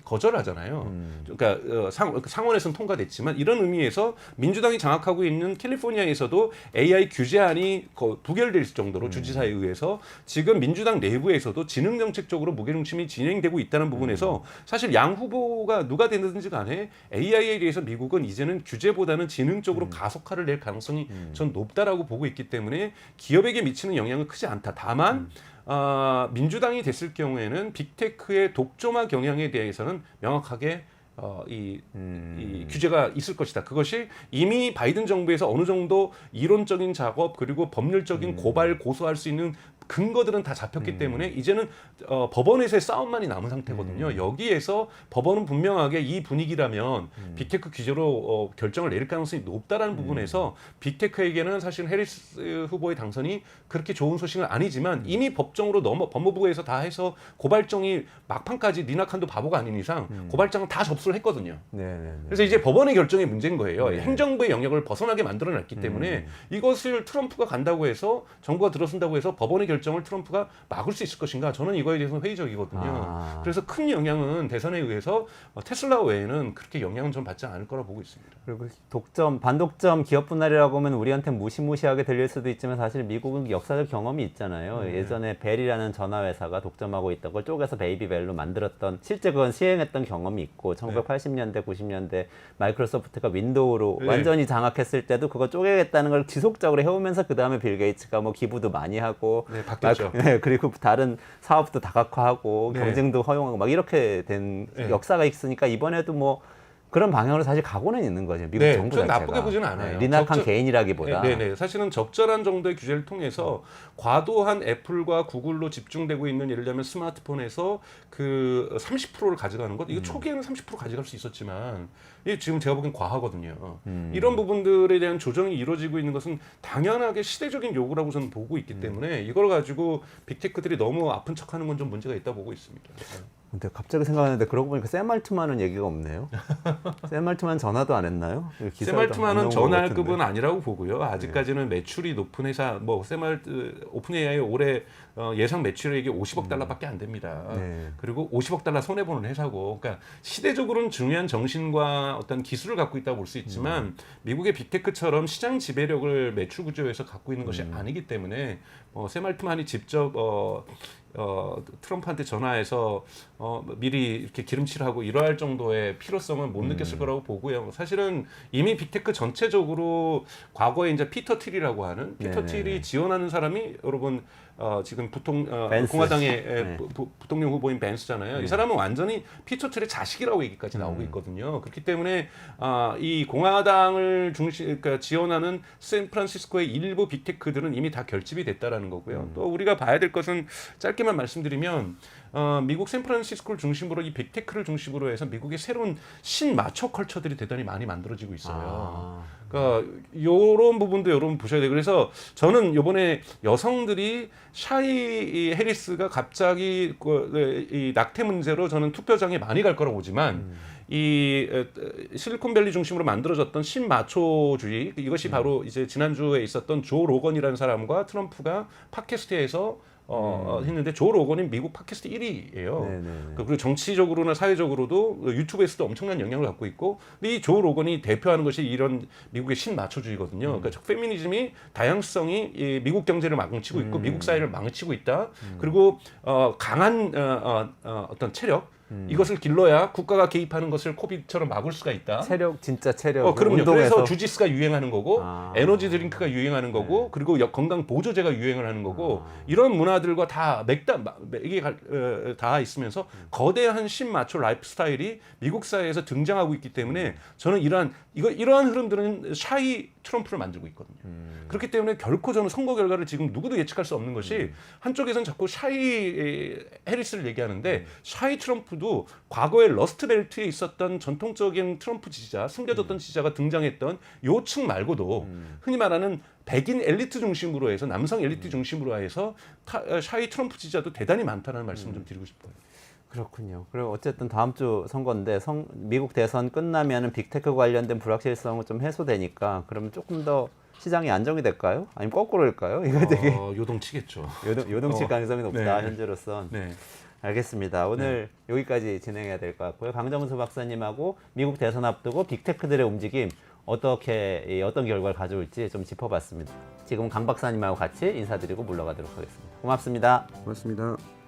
거절하잖아요. 그러니까 상원에서는 통과됐지만 이런 의미에서 민주당이 장악하고 있는 캘리포니아에서도 AI 규제안이 부결될 정도로 주지사에 의해서 지금 민주당 내부에서도 지능 정책적으로 무게중심이 진행되고 있다는 부분에서 사실 양 후보가 누가 되든지 간에 AI에 대해서 미국은 이제는 규제보다는 지능 쪽으로 가속화를 낼 가능성이 전 높다라고 보고 있기 때문에 기업에게 미치는 영향은 크지 않다. 다만 민주당이 됐을 경우에는 빅테크의 독점화 경향에 대해서는 명확하게 이 규제가 있을 것이다. 그것이 이미 바이든 정부에서 어느 정도 이론적인 작업 그리고 법률적인 고발 고소할 수 있는 근거들은 다 잡혔기 때문에 이제는 법원에서의 싸움만이 남은 상태거든요. 여기에서 법원은 분명하게 이 분위기라면 빅테크 규제로 결정을 내릴 가능성이 높다라는 부분에서 빅테크에게는 사실 해리스 후보의 당선이 그렇게 좋은 소식은 아니지만 이미 법정으로 법무부에서 다 해서 고발장이 막판까지 니나칸도 바보가 아닌 이상 고발장은 다 접수를 했거든요. 그래서 이제 법원의 결정이 문제인 거예요. 행정부의 영역을 벗어나게 만들어놨기 때문에 이것을 트럼프가 간다고 해서 정부가 들어선다고 해서 법원의 결정을 트럼프가 막을 수 있을 것인가? 저는 이거에 대해서는 회의적이거든요. 그래서 큰 영향은 대선에 의해서 테슬라 외에는 그렇게 영향은 좀 받지 않을 거라 보고 있습니다. 그리고 반독점 기업 분할이라고 하면 우리한테 무시무시하게 들릴 수도 있지만 사실 미국은 역사적 경험이 있잖아요. 예전에 벨이라는 전화회사가 독점하고 있던 걸 쪼개서 베이비벨로 만들었던 실제 그건 시행했던 경험이 있고 1980년대 90년대 마이크로소프트가 윈도우로 완전히 장악했을 때도 그거 쪼개겠다는 걸 지속적으로 해오면서 그 다음에 빌 게이츠가 뭐 기부도 많이 하고 바뀌었죠. 그리고 다른 사업도 다각화하고 경쟁도 허용하고 막 이렇게 된 역사가 있으니까 이번에도 뭐 그런 방향으로 사실 가고는 있는 거죠. 미국 정부 전 자체가. 나쁘게 보지는 않아요. 리나칸 개인이라기보다. 사실은 적절한 정도의 규제를 통해서 과도한 애플과 구글로 집중되고 있는 예를 들면 스마트폰에서 그 30%를 가져가는 것 이거 초기에는 30% 가져갈 수 있었지만 이게 지금 제가 보기엔 과하거든요. 이런 부분들에 대한 조정이 이루어지고 있는 것은 당연하게 시대적인 요구라고 저는 보고 있기 때문에 이걸 가지고 빅테크들이 너무 아픈 척하는 건 좀 문제가 있다 보고 있습니다. 근데 갑자기 생각하는데 그러고 보니까 샘 알트만은 얘기가 없네요. 샘 알트만 전화도 안 했나요? 샘 알트만은 기사에도 안 나온 것 전화급은 같은데. 아니라고 보고요. 아직까지는 매출이 높은 회사, 뭐 오픈 AI 올해 예상 매출액이 50억 달러밖에 안 됩니다. 네. 그리고 50억 달러 손해 보는 회사고, 그러니까 시대적으로는 중요한 정신과 어떤 기술을 갖고 있다고 볼 수 있지만 미국의 빅테크처럼 시장 지배력을 매출 구조에서 갖고 있는 것이 아니기 때문에 샘 알트만이 직접 트럼프한테 전화해서 미리 이렇게 기름칠하고 이러할 정도의 필요성은 못 느꼈을 거라고 보고요. 사실은 이미 빅테크 전체적으로 과거에 이제 피터 틸이라고 하는 피터 네네. 틸이 지원하는 사람이 여러분 지금 벤스. 공화당의 네. 부통령 후보인 벤스잖아요. 이 사람은 완전히 피터 틸의 자식이라고 얘기까지 나오고 있거든요. 그렇기 때문에 이 공화당을 그러니까 지원하는 샌프란시스코의 일부 빅테크들은 이미 다 결집이 됐다라는 거고요. 또 우리가 봐야 될 것은 짧게만 말씀드리면 미국 샌프란시스코를 중심으로 이 빅테크를 중심으로 해서 미국의 새로운 신마초 컬처들이 대단히 많이 만들어지고 있어요. 그러니까 이런 부분도 여러분 보셔야 돼요. 그래서 저는 이번에 여성들이 샤이 해리스가 갑자기 이 낙태 문제로 저는 투표장에 많이 갈 거라고 보지만 이 실리콘밸리 중심으로 만들어졌던 신마초주의 이것이 바로 이제 지난주에 있었던 조 로건이라는 사람과 트럼프가 팟캐스트에서 했는데 조 로건이 미국 팟캐스트 1위예요. 네네. 그리고 정치적으로나 사회적으로도 유튜브에서도 엄청난 영향을 갖고 있고, 근데 이 조 로건이 대표하는 것이 이런 미국의 신마초주의거든요. 그러니까 페미니즘이 다양성이 이 미국 경제를 망치고 있고 미국 사회를 망치고 있다. 그리고 강한 어떤 체력 이것을 길러야 국가가 개입하는 것을 코비드처럼 막을 수가 있다. 진짜 체력. 그럼요. 운동에서 그래서 주짓수가 유행하는 거고, 아. 에너지 드링크가 유행하는 거고, 그리고 건강 보조제가 유행을 하는 거고, 이런 문화들과 다 맥이 다 있으면서 거대한 신마초 라이프 스타일이 미국 사회에서 등장하고 있기 때문에 저는 이러한 흐름들은 샤이 트럼프를 만들고 있거든요. 그렇기 때문에 결코 저는 선거 결과를 지금 누구도 예측할 수 없는 것이 한쪽에서는 자꾸 샤이 해리스를 얘기하는데 샤이 트럼프도 과거에 러스트벨트에 있었던 전통적인 트럼프 지지자, 숨겨졌던 지지자가 등장했던 요층 말고도 흔히 말하는 백인 엘리트 중심으로 해서 남성 엘리트 중심으로 해서 샤이 트럼프 지지자도 대단히 많다는 말씀을 좀 드리고 싶어요. 그렇군요. 그리고 어쨌든 다음 주 선거인데 미국 대선 끝나면은 빅테크 관련된 불확실성은 좀 해소되니까 그러면 조금 더 시장이 안정이 될까요? 아니면 거꾸로일까요? 이거 되게 요동치겠죠. 요동칠 가능성이 높다 네. 현재로선. 네. 알겠습니다. 오늘 여기까지 진행해야 될 것 같고요. 강정수 박사님하고 미국 대선 앞두고 빅테크들의 움직임 어떤 결과를 가져올지 좀 짚어봤습니다. 지금 강 박사님하고 같이 인사드리고 물러가도록 하겠습니다. 고맙습니다. 고맙습니다.